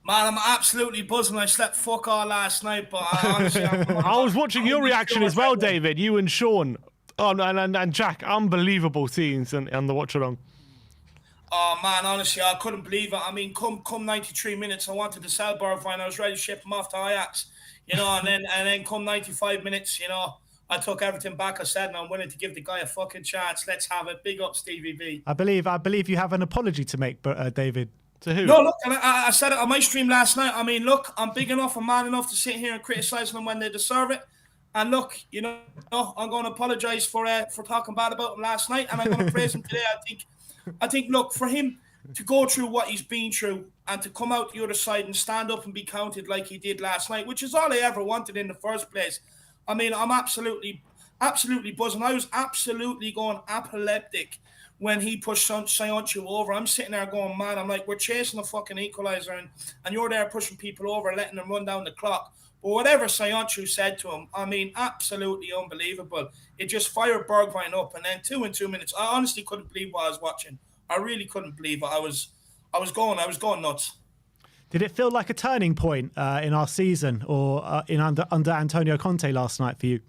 Man, I'm absolutely buzzing. I slept fuck all last night, but honestly, I was watching your reaction as well, David. You and Sean. Oh, and Jack. Unbelievable scenes on the watch-along. Oh man, honestly, I couldn't believe it. I mean, come 93 minutes, I wanted to sell Bergwijn. I was ready to ship him off to Ajax, and then come 95 minutes, I took everything back I said, and I'm willing to give the guy a fucking chance. Let's have it. Big up, Stevie B. I believe you have an apology to make, David. To who? No, look, I said it on my stream last night. I mean, look, I'm big enough and man enough to sit here and criticise them when they deserve it. And look, you know, I'm going to apologise for talking bad about him last night, and I'm going to praise him today. I think, look, for him to go through what he's been through and to come out the other side and stand up and be counted like he did last night, which is all I ever wanted in the first place. I mean, I'm absolutely buzzing. I was absolutely going epileptic when he pushed Sayonchu over. I'm sitting there going mad. I'm like, we're chasing a fucking equaliser, and you're there pushing people over, letting them run down the clock. But whatever Sayonchu said to him, I mean, absolutely unbelievable. It just fired Bergwijn up, and then 2 in 2 minutes. I honestly couldn't believe what I was watching. I really couldn't believe it. I was going nuts. Did it feel like a turning point in our season, or under Antonio Conte last night for you?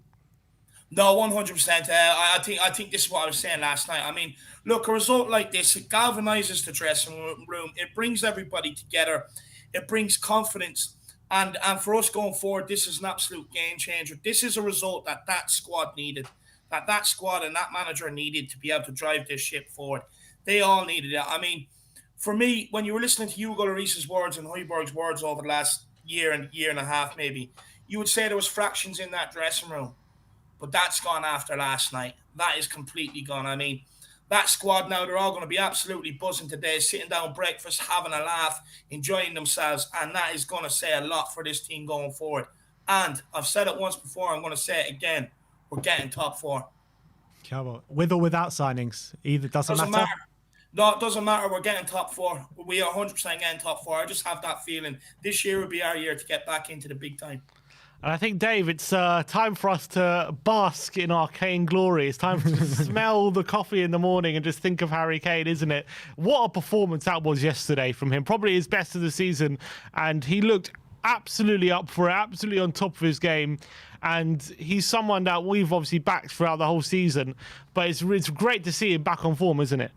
No, 100%. I think this is what I was saying last night. I mean, look, a result like this, it galvanizes the dressing room. It brings everybody together. It brings confidence. And for us going forward, this is an absolute game changer. This is a result that squad needed, that squad and that manager needed to be able to drive this ship forward. They all needed it. I mean, for me, when you were listening to Hugo Lloris's words and Højbjerg's words over the last year and a half, maybe, you would say there was fractions in that dressing room. But that's gone after last night. That is completely gone. I mean, that squad now, they're all going to be absolutely buzzing today, sitting down breakfast, having a laugh, enjoying themselves. And that is going to say a lot for this team going forward. And I've said it once before, I'm going to say it again. We're getting top four. With or without signings? Either doesn't matter. No, it doesn't matter. We're getting top four. We are 100% getting top four. I just have that feeling. This year will be our year to get back into the big time. And I think, Dave, it's time for us to bask in arcane glory. It's time to smell the coffee in the morning and just think of Harry Kane, isn't it? What a performance that was yesterday from him. Probably his best of the season. And he looked absolutely up for it, absolutely on top of his game. And he's someone that we've obviously backed throughout the whole season. But it's great to see him back on form, isn't it?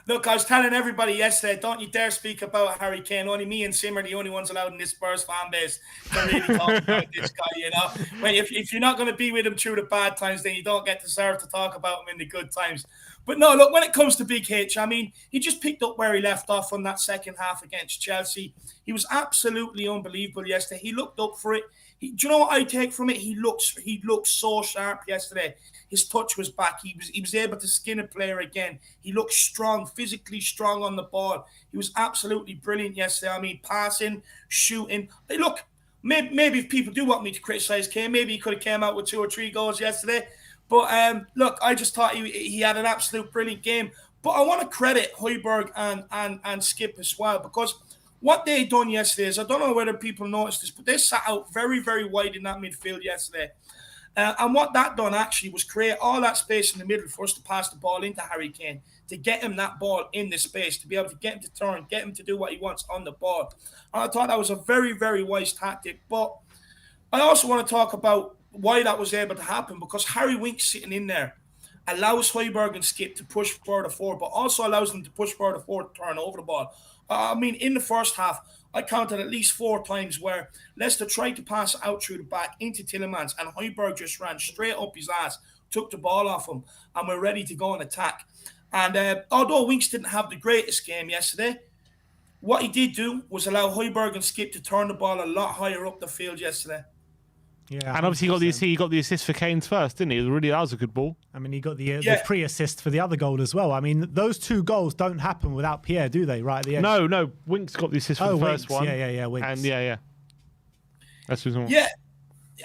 Look, I was telling everybody yesterday, don't you dare speak about Harry Kane. Only me and Sim are the only ones allowed in this Spurs fan base to really talk about this guy, you know. If you're not going to be with him through the bad times, then you don't deserve to talk about him in the good times. But no, look, when it comes to Big H, I mean, he just picked up where he left off from that second half against Chelsea. He was absolutely unbelievable yesterday. He looked up for it. Do you know what I take from it? He looked so sharp yesterday. His touch was back. He was able to skin a player again. He looked strong, physically strong on the ball. He was absolutely brilliant yesterday. I mean, passing, shooting. Hey, look, maybe if people do want me to criticise Kane, maybe he could have came out with 2 or 3 goals yesterday. But look, I just thought he had an absolute brilliant game. But I want to credit Højbjerg and Skip as well, because what they done yesterday is, I don't know whether people noticed this, but they sat out very, very wide in that midfield yesterday. And what that done actually was create all that space in the middle for us to pass the ball into Harry Kane, to get him that ball in the space, to be able to get him to turn, get him to do what he wants on the ball. And I thought that was a very, very wise tactic. But I also want to talk about why that was able to happen, because Harry Winks sitting in there allows Højbjerg and Skip to push further forward, but also allows them to push further forward to turn over the ball. I mean, in the first half, I counted at least 4 times where Leicester tried to pass out through the back into Tielemans, and Højbjerg just ran straight up his ass, took the ball off him, and we're ready to go and attack. And although Winks didn't have the greatest game yesterday, what he did do was allow Højbjerg and Skip to turn the ball a lot higher up the field yesterday. Yeah, and obviously he got the assist for Kane's first, didn't he? That was a good ball. I mean, he got the pre-assist for the other goal as well. I mean, those 2 goals don't happen without Pierre, do they? Right at the end. No. Winks got the assist for the first one. Yeah. Winks. And yeah. That's who's on. Yeah.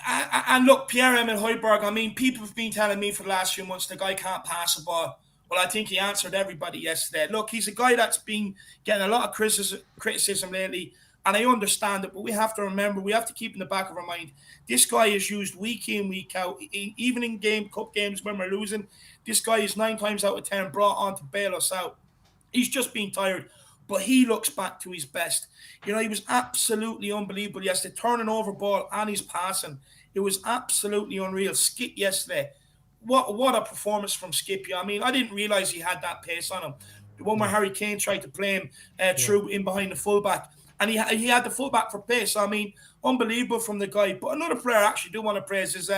And look, Pierre-Emile Højbjerg, I mean, people have been telling me for the last few months the guy can't pass a ball. Well, I think he answered everybody yesterday. Look, he's a guy that's been getting a lot of criticism lately. And I understand it, but we have to remember, we have to keep in the back of our mind, this guy is used week in, week out, even in cup games when we're losing. This guy is 9 times out of 10 brought on to bail us out. He's just been tired, but he looks back to his best. You know, he was absolutely unbelievable yesterday, turning over ball and his passing. It was absolutely unreal. Skip yesterday, what a performance from Skip. I mean, I didn't realise he had that pace on him. The one where Harry Kane tried to play him through in behind the fullback. And he had the fullback for pace. I mean, unbelievable from the guy. But another player I actually do want to praise is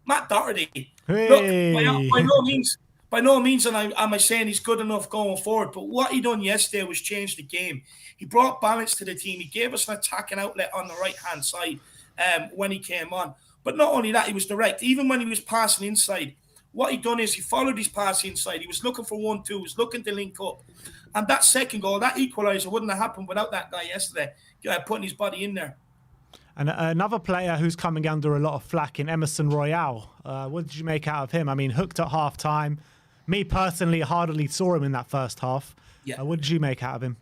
Matt Doherty. Hey. Look, by no means am I saying he's good enough going forward, but what he done yesterday was change the game. He brought balance to the team. He gave us an attacking outlet on the right-hand side when he came on. But not only that, he was direct. Even when he was passing inside, what he done is he followed his pass inside. He was looking for 1-2. He was looking to link up. And that second goal, that equaliser, wouldn't have happened without that guy yesterday putting his body in there. And another player who's coming under a lot of flack in Emerson Royale. What did you make out of him? I mean, hooked at half-time. Me personally hardly saw him in that first half. Yeah. What did you make out of him?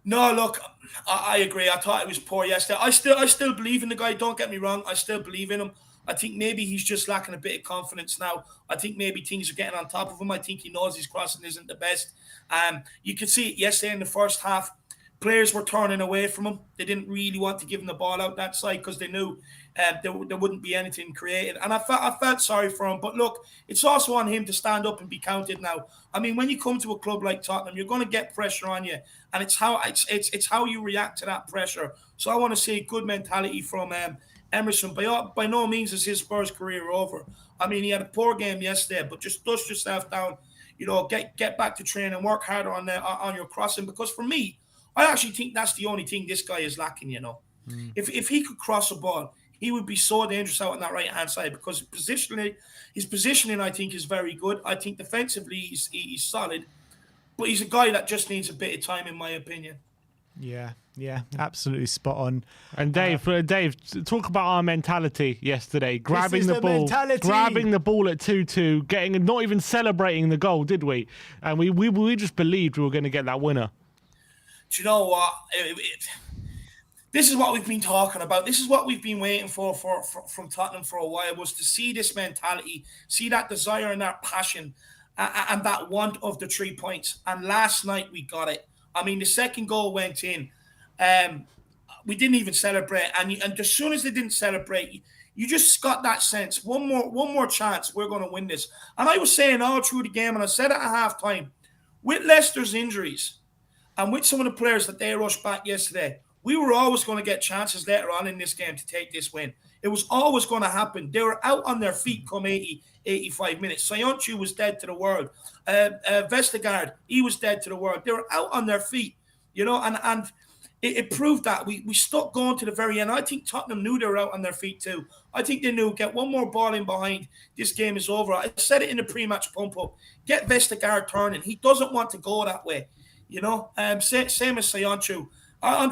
No, look, I agree. I thought it was poor yesterday. I still believe in the guy. Don't get me wrong. I still believe in him. I think maybe he's just lacking a bit of confidence now. I think maybe things are getting on top of him. I think he knows his crossing isn't the best. You could see it yesterday in the first half. Players were turning away from him. They didn't really want to give him the ball out that side because they knew there wouldn't be anything created. And I felt sorry for him. But look, it's also on him to stand up and be counted now. I mean, when you come to a club like Tottenham, you're going to get pressure on you, and it's how you react to that pressure. So I want to see good mentality from Emerson. By no means is his Spurs career over. I mean, he had a poor game yesterday, but just dust yourself down. You know, get back to training, work harder on your crossing. Because for me, I actually think that's the only thing this guy is lacking, you know. If he could cross a ball, he would be so dangerous out on that right-hand side because his positioning, I think, is very good. I think defensively he's solid, but he's a guy that just needs a bit of time, in my opinion. Yeah, absolutely spot on. And Dave, talk about our mentality yesterday. Grabbing the ball at 2-2, getting not even celebrating the goal, did we? And we just believed we were going to get that winner. Do you know what? This is what we've been talking about. This is what we've been waiting for from Tottenham for a while, was to see this mentality, see that desire and that passion and that want of the 3 points. And last night we got it. I mean, the second goal went in. We didn't even celebrate. And as soon as they didn't celebrate, you just got that sense, one more chance, we're going to win this. And I was saying all through the game, and I said it at halftime, with Leicester's injuries, and with some of the players that they rushed back yesterday, we were always going to get chances later on in this game to take this win. It was always going to happen. They were out on their feet come 80, 85 minutes. Sayonchu was dead to the world. Vestergaard, he was dead to the world. They were out on their feet, you know, and it proved that. We stuck going to the very end. I think Tottenham knew they were out on their feet too. I think they knew, get one more ball in behind, this game is over. I said it in the pre-match pump-up. Get Vestergaard turning. He doesn't want to go that way. You know, same as Sayonchu. I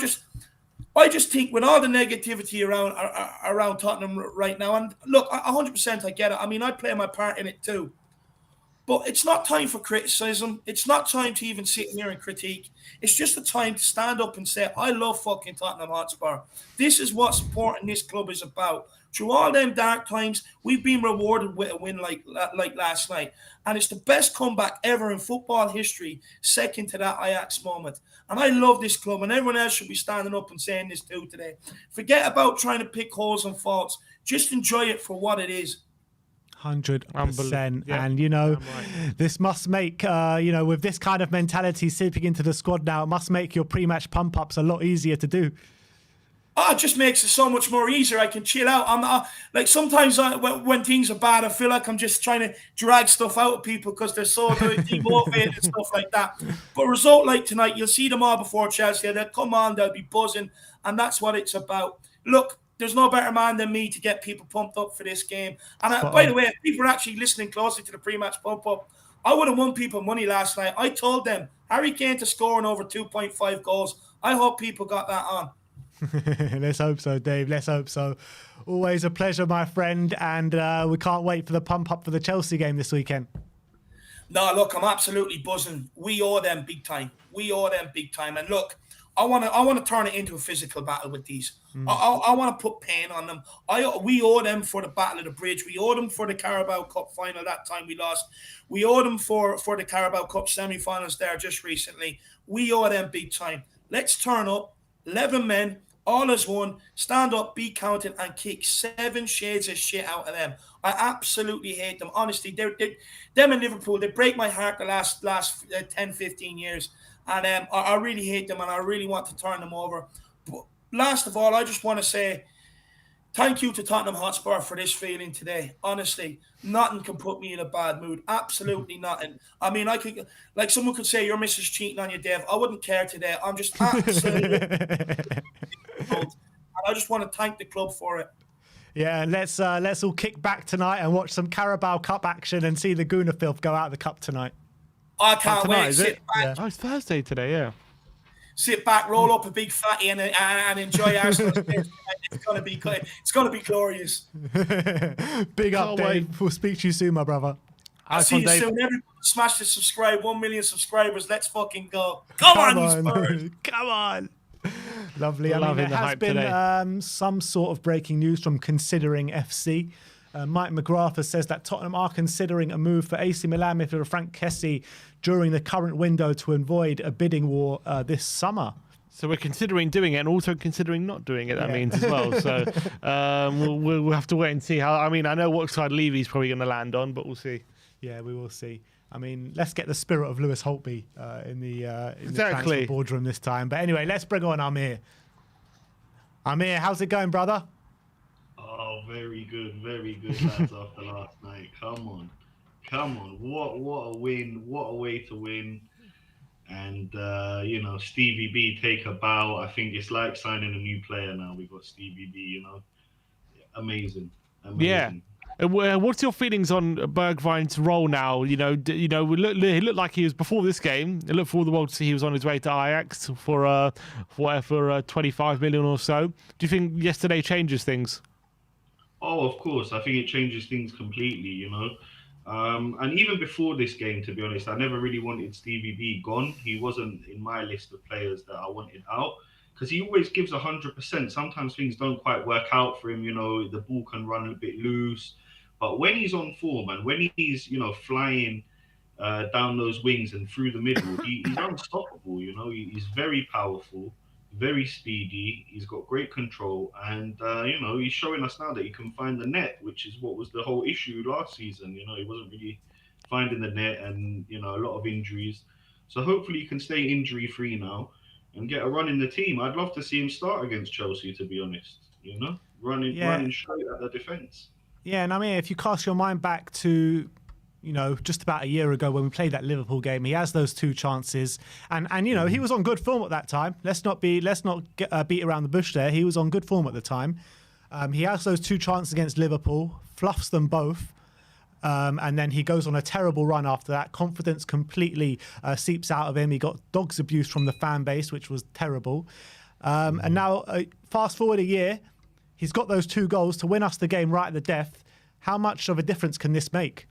just think with all the negativity around Tottenham right now, and look, 100% I get it. I mean, I play my part in it too. But it's not time for criticism. It's not time to even sit here and critique. It's just a time to stand up and say, I love fucking Tottenham Hotspur. This is what supporting this club is about. Through all them dark times, we've been rewarded with a win like last night. And it's the best comeback ever in football history, second to that Ajax moment. And I love this club, and everyone else should be standing up and saying this too today. Forget about trying to pick holes and faults. Just enjoy it for what it is. 100%. And, you know, this must make, you know, with this kind of mentality seeping into the squad now, it must make your pre-match pump-ups a lot easier to do. Oh, it just makes it so much more easier. I can chill out. I'm like sometimes when things are bad, I feel like I'm just trying to drag stuff out of people because they're so demotivated and stuff like that. But a result like tonight, you'll see them all before Chelsea. They'll come on, they'll be buzzing, and that's what it's about. Look, there's no better man than me to get people pumped up for this game. And by the way, if people are actually listening closely to the pre-match pump-up, I would have won people money last night. I told them Harry Kane to scoring over 2.5 goals. I hope people got that on. Let's hope so, Dave. Let's hope so. Always a pleasure, my friend, and we can't wait for the pump up for the Chelsea game this weekend. No, look, I'm absolutely buzzing. We owe them big time. We owe them big time. And look, I want to turn it into a physical battle with these. I want to put pain on them. We owe them for the Battle of the Bridge. We owe them for the Carabao Cup final that time we lost. We owe them for the Carabao Cup semi-finals there just recently. We owe them big time. Let's turn up, 11 men, all as one, stand up, be counted, and kick 7 shades of shit out of them. I absolutely hate them. Honestly, them in Liverpool, they break my heart the last 10, 15 years. And I really hate them, and I really want to turn them over. But last of all, I just want to say, Thank you to Tottenham Hotspur for this feeling today. Honestly, nothing can put me in a bad mood. Absolutely nothing. I mean, I could, like, someone could say your missus cheating on you, Dave. I wouldn't care today. I'm just absolutely. And I just want to thank the club for it. Yeah, and let's all kick back tonight and watch some Carabao Cup action and see the Gooner filth go out of the cup tonight. I can't Tonight, wait. is Sit it? back, Yeah. Oh, it's Thursday today, yeah. sit back, roll up a big fatty, and enjoy Arsenal. It's gonna be good. It's gonna be glorious. Big up, Can't Dave. wait. We'll speak to you soon, my brother. I'll see you Dave. soon. Everybody smash the subscribe. 1 million subscribers. Let's fucking go. Come on, you Spurs. Come on. Lovely. I mean, Loving there the has hype been today. some sort of breaking news from Considering FC. Mike McGrath says that Tottenham are considering a move for AC Milan midfielder Frank Kessie during the current window to avoid a bidding war this summer. So we're considering doing it and also considering not doing it, that Yeah. means as well. So we'll have to wait and see how. I mean, I know what side Levy's probably going to land on, but we'll see. Yeah, we will see. I mean, let's get the spirit of Lewis Holtby in the Exactly. transfer boardroom this time. But anyway, let's bring on Amir. Amir, how's it going, brother? Oh, very good, lads, after last night. Come on. What a win. What a way to win. And, Stevie B, take a bow. I think it's like signing a new player now. We've got Stevie B, Amazing. Yeah. What's your feelings on Bergwijn's role now? He looked like he was before this game. It looked for all the world to see he was on his way to Ajax for 25 million or so. Do you think yesterday changes things? Oh, of course. I think it changes things completely, And even before this game, to be honest, I never really wanted Stevie B gone. He wasn't in my list of players that I wanted out because he always gives 100%. Sometimes things don't quite work out for him. The ball can run a bit loose. But when he's on form and when he's, flying down those wings and through the middle, he's unstoppable. He's very powerful, very speedy. He's got great control, and he's showing us now that he can find the net, which is what was the whole issue last season. He wasn't really finding the net, and a lot of injuries. So hopefully he can stay injury free now and get a run in the team. I'd love to see him start against Chelsea, to be honest. Running straight at the defence. Yeah, and I mean, if you cast your mind back to, just about a year ago when we played that Liverpool game, he has those two chances, and he was on good form at that time. Let's not beat around the bush there. He was on good form at the time. He has those two chances against Liverpool, fluffs them both, and then he goes on a terrible run after that. Confidence completely seeps out of him. He got dogs abuse from the fan base, which was terrible. And now, fast forward a year. He's got those two goals to win us the game right at the death. How much of a difference can this make?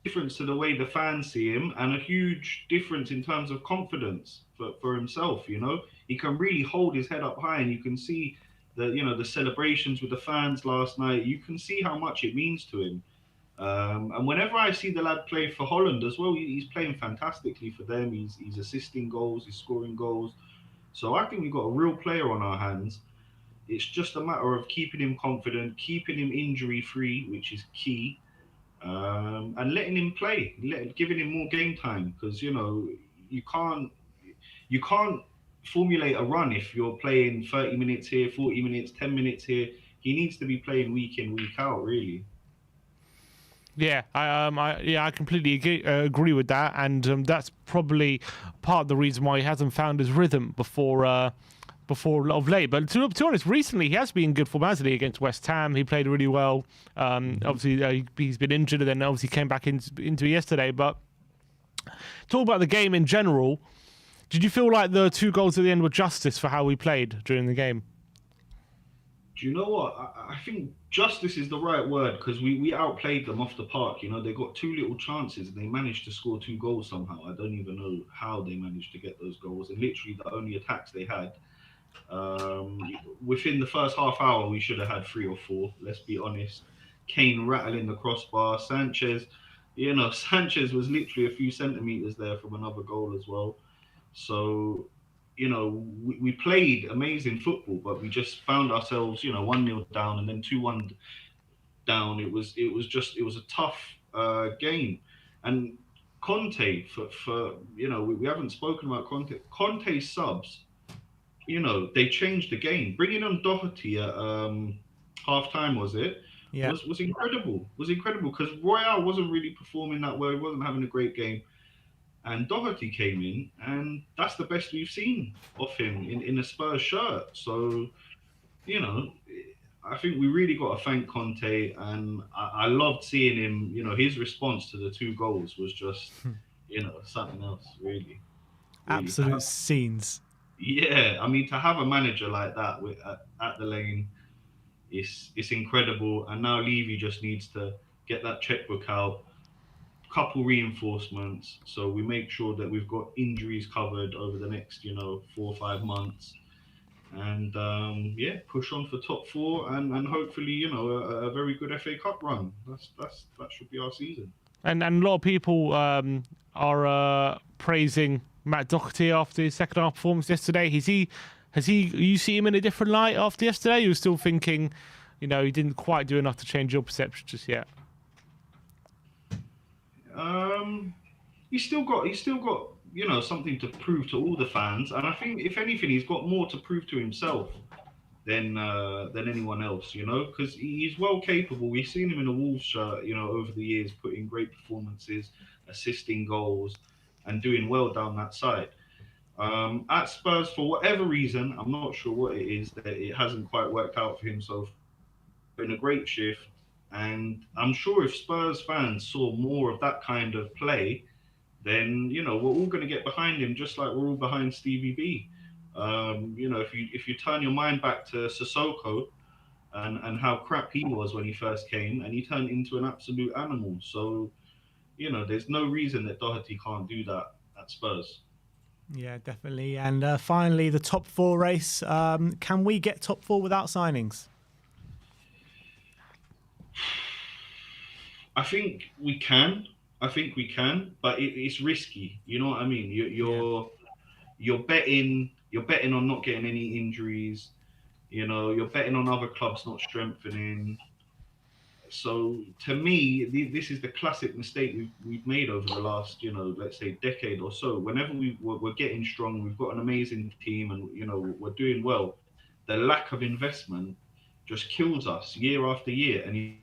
Difference to the way the fans see him, and a huge difference in terms of confidence for himself. He can really hold his head up high, and you can see the celebrations with the fans last night. You can see how much it means to him. And whenever I see the lad play for Holland as well, he's playing fantastically for them. He's assisting goals, he's scoring goals. So I think we've got a real player on our hands. It's just a matter of keeping him confident, keeping him injury-free, which is key, and letting him play, giving him more game time. Because you can't formulate a run if you're playing 30 minutes here, 40 minutes, 10 minutes here. He needs to be playing week in, week out, really. Yeah, I completely agree with that, and that's probably part of the reason why he hasn't found his rhythm before of late. But to be honest, recently he has been good form, hasn't he? Against West Ham, he played really well. Obviously, he's been injured, and then obviously came back into yesterday. But talk about the game in general. Did you feel like the two goals at the end were justice for how we played during the game? Do you know what? I think justice is the right word, because we outplayed them off the park. They got two little chances and they managed to score two goals somehow. I don't even know how they managed to get those goals. And literally the only attacks they had. Within the first half hour, we should have had 3 or 4. Let's be honest. Kane rattling the crossbar. Sanchez was literally a few centimetres there from another goal as well. So... we played amazing football, but we just found ourselves, 1-0 down and then 2-1 down. It was a tough game. And Conte, we haven't spoken about Conte. Conte's subs you know, they changed the game. Bringing on Doherty at half time, was it? Yeah. Was incredible. Was incredible because Royale wasn't really performing that well. He wasn't having a great game. And Doherty came in, and that's the best we've seen of him in a Spurs shirt. So, you know, I think we really got to thank Conte, and I loved seeing him. You know, his response to the 2 goals was just, you know, something else, really. Absolute scenes. Yeah, I mean, to have a manager like that at the Lane, it's incredible. And now Levy just needs to get that checkbook out, couple reinforcements, so we make sure that we've got injuries covered over the next, you know, 4 or 5 months, and yeah, push on for top 4, and hopefully, you know, a very good FA Cup run. That should be our season. And a lot of people are praising Matt Doherty after his second half performance yesterday. You see him in a different light after yesterday? You were still thinking, you know, he didn't quite do enough to change your perception just yet? He's still got, you know, something to prove to all the fans, and I think if anything, he's got more to prove to himself than anyone else, you know, because he's well capable. We've seen him in a Wolves shirt, you know, over the years, putting great performances, assisting goals, and doing well down that side. At Spurs, for whatever reason, I'm not sure what it is, that it hasn't quite worked out for him. So, been a great shift. And I'm sure if Spurs fans saw more of that kind of play, then, you know, we're all going to get behind him, just like we're all behind Stevie B. You know, if you turn your mind back to Sissoko and how crap he was when he first came, and he turned into an absolute animal. So, you know, there's no reason that Doherty can't do that at Spurs. Yeah, definitely. And finally, the top 4 race. Can we get top 4 without signings? I think we can. But it's risky. You know what I mean? You're betting on not getting any injuries. You know, you're betting on other clubs not strengthening. So to me, this is the classic mistake we've made over the last, you know, let's say decade or so. Whenever we're getting strong, we've got an amazing team, and, you know, we're doing well. The lack of investment just kills us year after year, and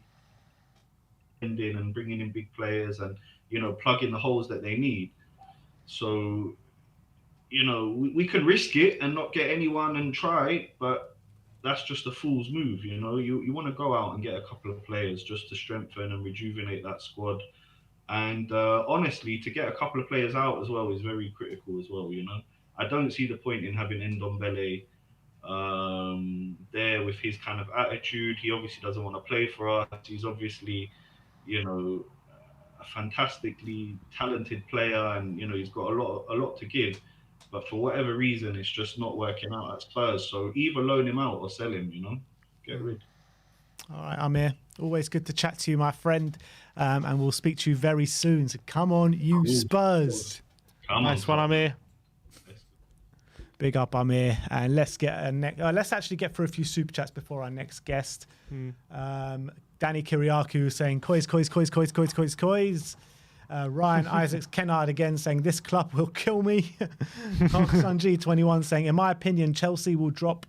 bringing in big players and, you know, plugging the holes that they need. So, you know, we can risk it and not get anyone and try, but that's just a fool's move. You know, you want to go out and get a couple of players just to strengthen and rejuvenate that squad. And honestly, to get a couple of players out as well is very critical as well. You know, I don't see the point in having Ndombele there with his kind of attitude. He obviously doesn't want to play for us. He's obviously, you know, a fantastically talented player, and, you know, he's got a lot to give. But for whatever reason, it's just not working out at Spurs. So either loan him out or sell him, you know, get rid. All right, Amir, always good to chat to you, my friend. And we'll speak to you very soon. So come on, you Spurs. Nice one, Amir. Big up, Amir. And let's get let's actually get through a few super chats before our next guest. Danny Kiriakou saying, "Coys, coys, coys, coys, coys, coys, coys." Ryan Isaacs Kennard again saying, "This club will kill me." Sanji 21 saying, "In my opinion, Chelsea will drop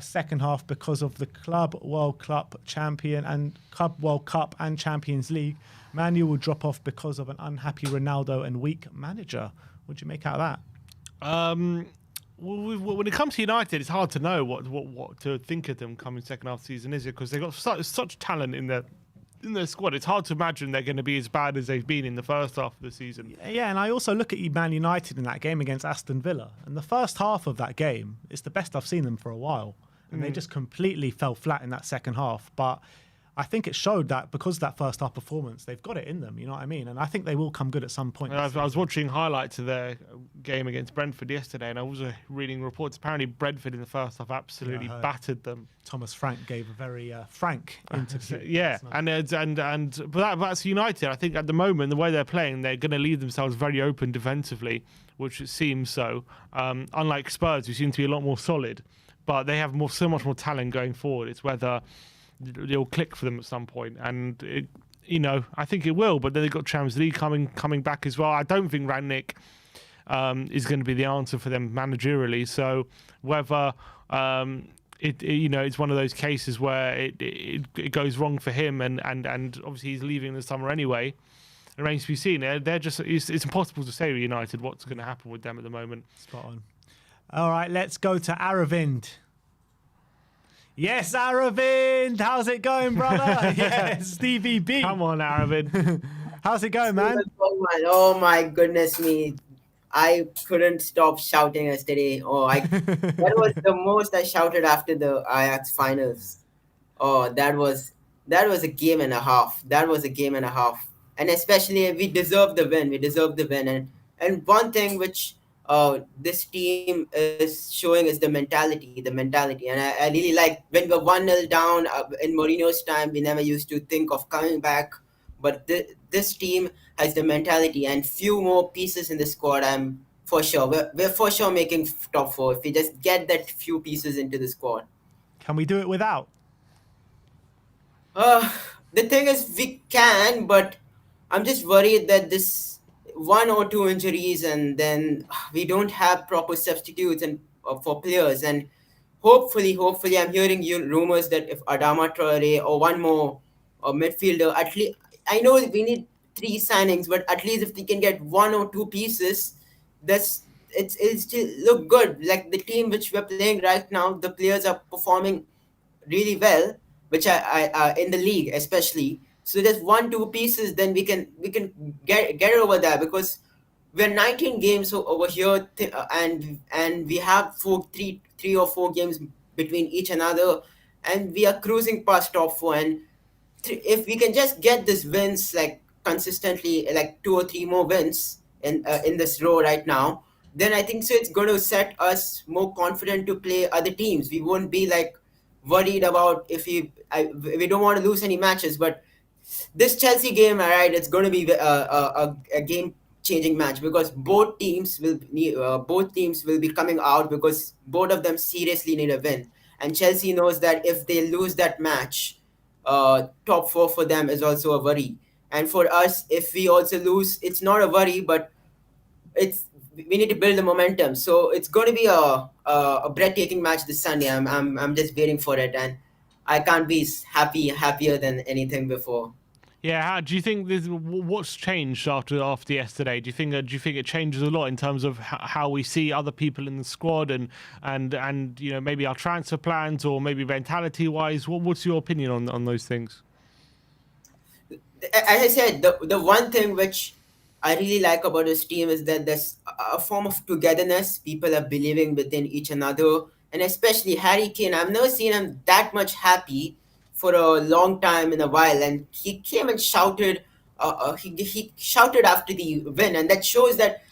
second half because of the Club World Cup champion and Club World Cup and Champions League. Man U will drop off because of an unhappy Ronaldo and weak manager." What do you make out of that? When it comes to United, it's hard to know what to think of them coming second half season, is it? Because they've got such talent in their squad. It's hard to imagine they're going to be as bad as they've been in the first half of the season. Yeah, and I also look at Man United in that game against Aston Villa. And the first half of that game, it's the best I've seen them for a while. And they just completely fell flat in that second half. But I think it showed that because of that first half performance, they've got it in them, you know what I mean? And I think they will come good at some point. I was watching highlights of their game against Brentford yesterday, and I was reading reports. Apparently, Brentford in the first half absolutely battered them. Thomas Frank gave a very frank interview. Yeah, nice. but that's United. I think at the moment, the way they're playing, they're going to leave themselves very open defensively, which it seems so. Unlike Spurs, who seem to be a lot more solid, but they have so much more talent going forward. It's whether it'll click for them at some point, and I think it will. But then they've got Champions League coming back as well. I don't think Rangnick is going to be the answer for them managerially. So whether it's one of those cases where it goes wrong for him, and obviously he's leaving this summer anyway. It remains to be seen. They're just it's impossible to say with United what's going to happen with them at the moment. Spot on. All right, let's go to Aravind. Yes, Aravind, how's it going, brother? Yes, Stevie B. Come on, Aravind. How's it going, man? Oh my goodness me. I couldn't stop shouting yesterday. That was the most I shouted after the Ajax finals. Oh, that was a game and a half. And especially we deserve the win. And one thing which this team is showing is the mentality. And I really like when we were 1-0 down in Mourinho's time, we never used to think of coming back. But this team has the mentality, and few more pieces in the squad. I'm for sure. We're for sure making top 4 if we just get that few pieces into the squad. Can we do it without? The thing is, we can, but I'm just worried that this 1 or 2 injuries, and then we don't have proper substitutes and for players. And hopefully, I'm hearing rumors that if Adama Traore or one more midfielder, at least. I know we need 3 signings, but at least if we can get 1 or 2 pieces, it'll still look good. Like the team which we're playing right now, the players are performing really well, which I in the league especially. So there's 1-2 pieces, then we can get over there, because we're 19 games over here, and we have 3 or 4 games between each another, and we are cruising past top 4. And if we can just get these wins like consistently, like 2 or 3 more wins in this row right now, then I think so it's going to set us more confident to play other teams. We won't be like worried about if we don't want to lose any matches. But this Chelsea game, all right, it's going to be a game-changing match, because both teams will be coming out, because both of them seriously need a win. And Chelsea knows that if they lose that match, top 4 for them is also a worry. And for us, if we also lose, it's not a worry, but we need to build the momentum. So it's going to be a breathtaking match this Sunday. I'm just waiting for it, and I can't be happier than anything before. Yeah, do you think what's changed after yesterday? Do you think it changes a lot in terms of how we see other people in the squad, and maybe our transfer plans, or maybe mentality wise? What's your opinion on those things? As I said, the one thing which I really like about this team is that there's a form of togetherness. People are believing within each another, and especially Harry Kane. I've never seen him that much happy for a long time in a while, and he came and shouted. He shouted after the win, and that shows that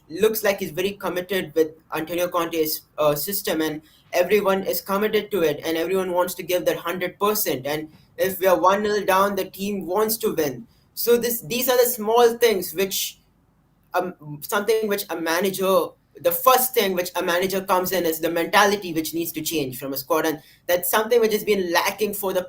looks like he's very committed with Antonio Conte's system, and everyone is committed to it, and everyone wants to give that 100%. And if we are 1-0 down, the team wants to win. So these are the small things which something which a manager. The first thing which a manager comes in is the mentality which needs to change from a squad, and that's something which has been lacking for the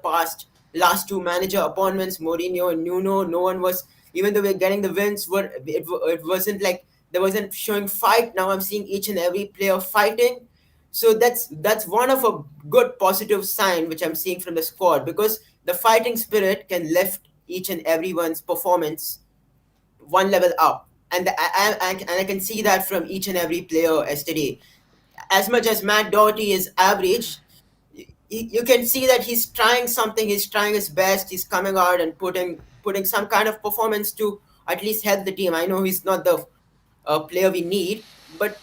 last 2 manager appointments, Mourinho and Nuno. No one was, even though we're getting the wins, it wasn't like there wasn't showing fight. Now I'm seeing each and every player fighting. So that's one of a good positive sign which I'm seeing from the squad, because the fighting spirit can lift each and everyone's performance 1 level up. And I can see that from each and every player yesterday. As much as Matt Doherty is average, you can see that he's trying something. He's trying his best. He's coming out and putting some kind of performance to at least help the team. I know he's not the player we need, but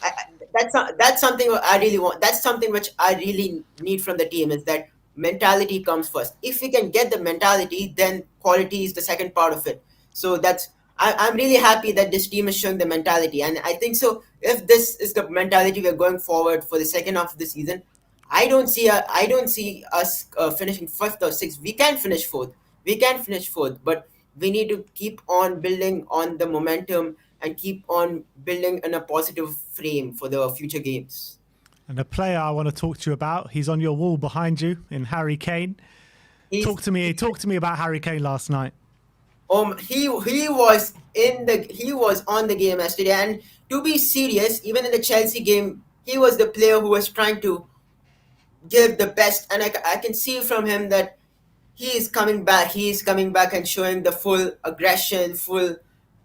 that's something I really want. That's something which I really need from the team, is that mentality comes first. If we can get the mentality, then quality is the second part of it. So I'm really happy that this team is showing the mentality, and I think so. If this is the mentality we're going forward for the second half of the season, I don't see us finishing 5th or 6th. We can finish 4th, but we need to keep on building on the momentum and keep on building in a positive frame for the future games. And the player I want to talk to you about, he's on your wall behind you in Harry Kane. Talk to me about Harry Kane last night. He was on the game yesterday. And to be serious, even in the Chelsea game, he was the player who was trying to give the best. And I can see from him that he is coming back. He is coming back and showing the full aggression,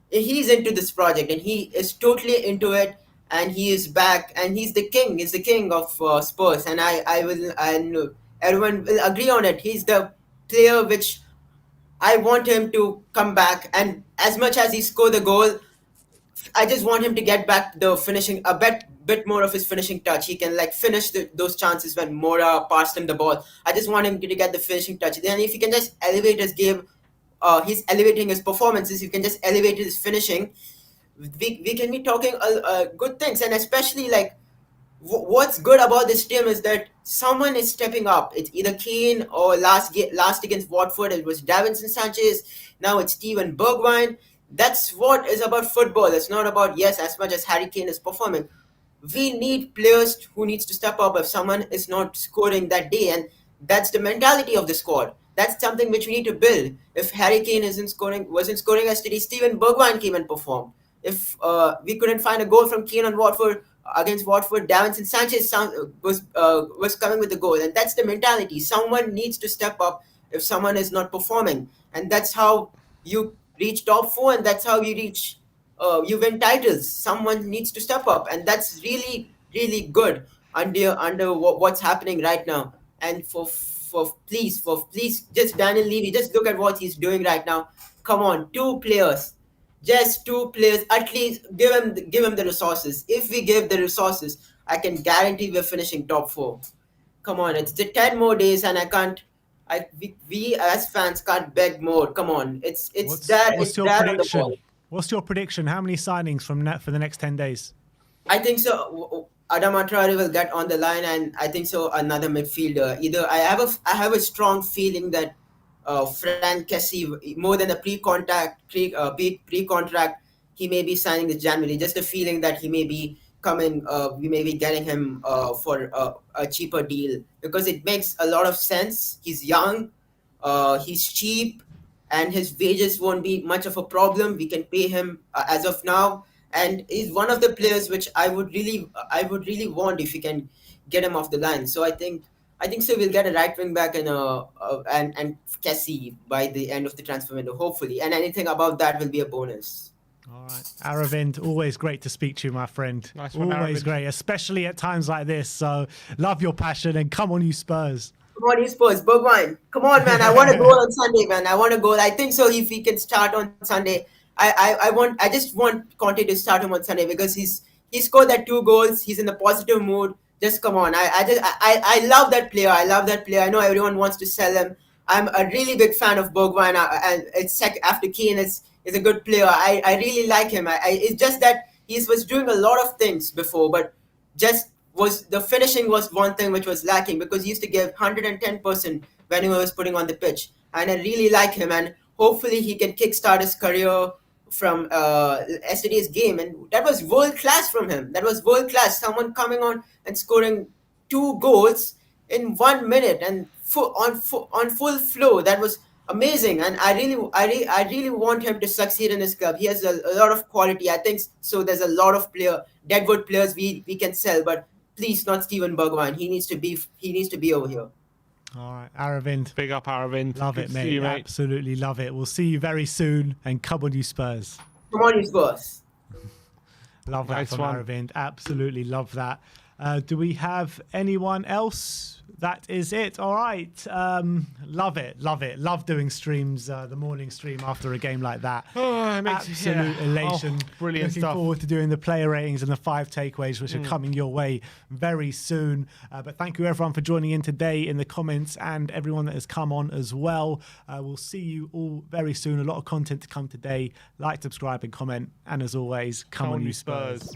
he's into this project and he is totally into it, and he is back and he's the king. He's the king of Spurs, and I know everyone will agree on it. He's the player which I want him to come back, and as much as he scored the goal, I just want him to get back the finishing, a bit more of his finishing touch. He can like finish those chances when Mora passed him the ball. I just want him to get the finishing touch. Then if he can just elevate his game, he's elevating his performances. You can just elevate his finishing. We can be talking good things, and especially like what's good about this team is that someone is stepping up. It's either Kane or last against Watford it was Davinson Sanchez. Now it's Steven Bergwijn. That's what is about football. It's not about as much as Harry Kane is performing. We need players who needs to step up if someone is not scoring that day, and that's the mentality of the squad. That's something which we need to build. If Harry Kane wasn't scoring yesterday, Steven Bergwijn came and performed. If we couldn't find a goal from Kane on Watford against Watford, Davinson Sanchez was coming with the goal, and that's the mentality. Someone needs to step up if someone is not performing, and that's how you reach top 4, and that's how you win titles. Someone needs to step up, and that's really, really good under what's happening right now. And for please, just Daniel Levy, just look at what he's doing right now. Come on, 2 players, just 2 players. At least give him the resources. If we give the resources, I can guarantee we're finishing top 4. Come on, it's the 10 more days, and we as fans can't beg more. Come on, it's there. What's It's your there on the prediction? ball. What's your prediction? How many signings for the next 10 days? I think so. Adama Traore will get on the line, and I think so another midfielder. Either I have a strong feeling that Frank Kessie, more than a pre-contract, he may be signing this January. Just a feeling that he may be coming. We may be getting him for a cheaper deal, because it makes a lot of sense. He's young, he's cheap, and his wages won't be much of a problem. We can pay him as of now. And he's one of the players which I would really want if we can get him off the line. So I think so we'll get a right wing back and Kessie by the end of the transfer window, hopefully. And anything above that will be a bonus. All right, Aravind, always great to speak to you, my friend. Nice one, always Aravind. great, especially at times like this. So love your passion, and come on, you Spurs. Come on, you Spurs. Bergwijn. Come on, man. I want a goal on Sunday, man. I want a goal. I think so if he can start on Sunday. I just want Conte to start him on Sunday, because he scored that 2 goals. He's in a positive mood. Just come on. I love that player. I love that player. I know everyone wants to sell him. I'm a really big fan of Bergwijn, and it's after Kane is a good player. I really like him. It's just that he was doing a lot of things before, but just the finishing was one thing which was lacking, because he used to give 110% when he was putting on the pitch. And I really like him, and hopefully he can kickstart his career from yesterday's game. And that was world class from him. That was world class. Someone coming on and scoring 2 goals in 1 minute and on full flow. That was amazing. And I really want him to succeed in his club. He has a lot of quality. I think so. There's a lot of deadwood players we can sell, but please not Steven Bergwijn. He needs to be over here. All right, Aravind. Big up, Aravind. Love Good it, to mate. see you, mate. Absolutely love it. We'll see you very soon, and come on, you Spurs. Come on, you Spurs. Love that Nice from one. Aravind. Absolutely love that. Do we have anyone else? That is it. All right. Love it. Love doing streams, the morning stream after a game like that. Oh, it makes Absolute elation. Brilliant Looking stuff. forward to doing the player ratings and the 5 takeaways, which are coming your way very soon. But thank you, everyone, for joining in today in the comments, and everyone that has come on as well. We'll see you all very soon. A lot of content to come today. Like, subscribe, and comment. And as always, come on, you Spurs.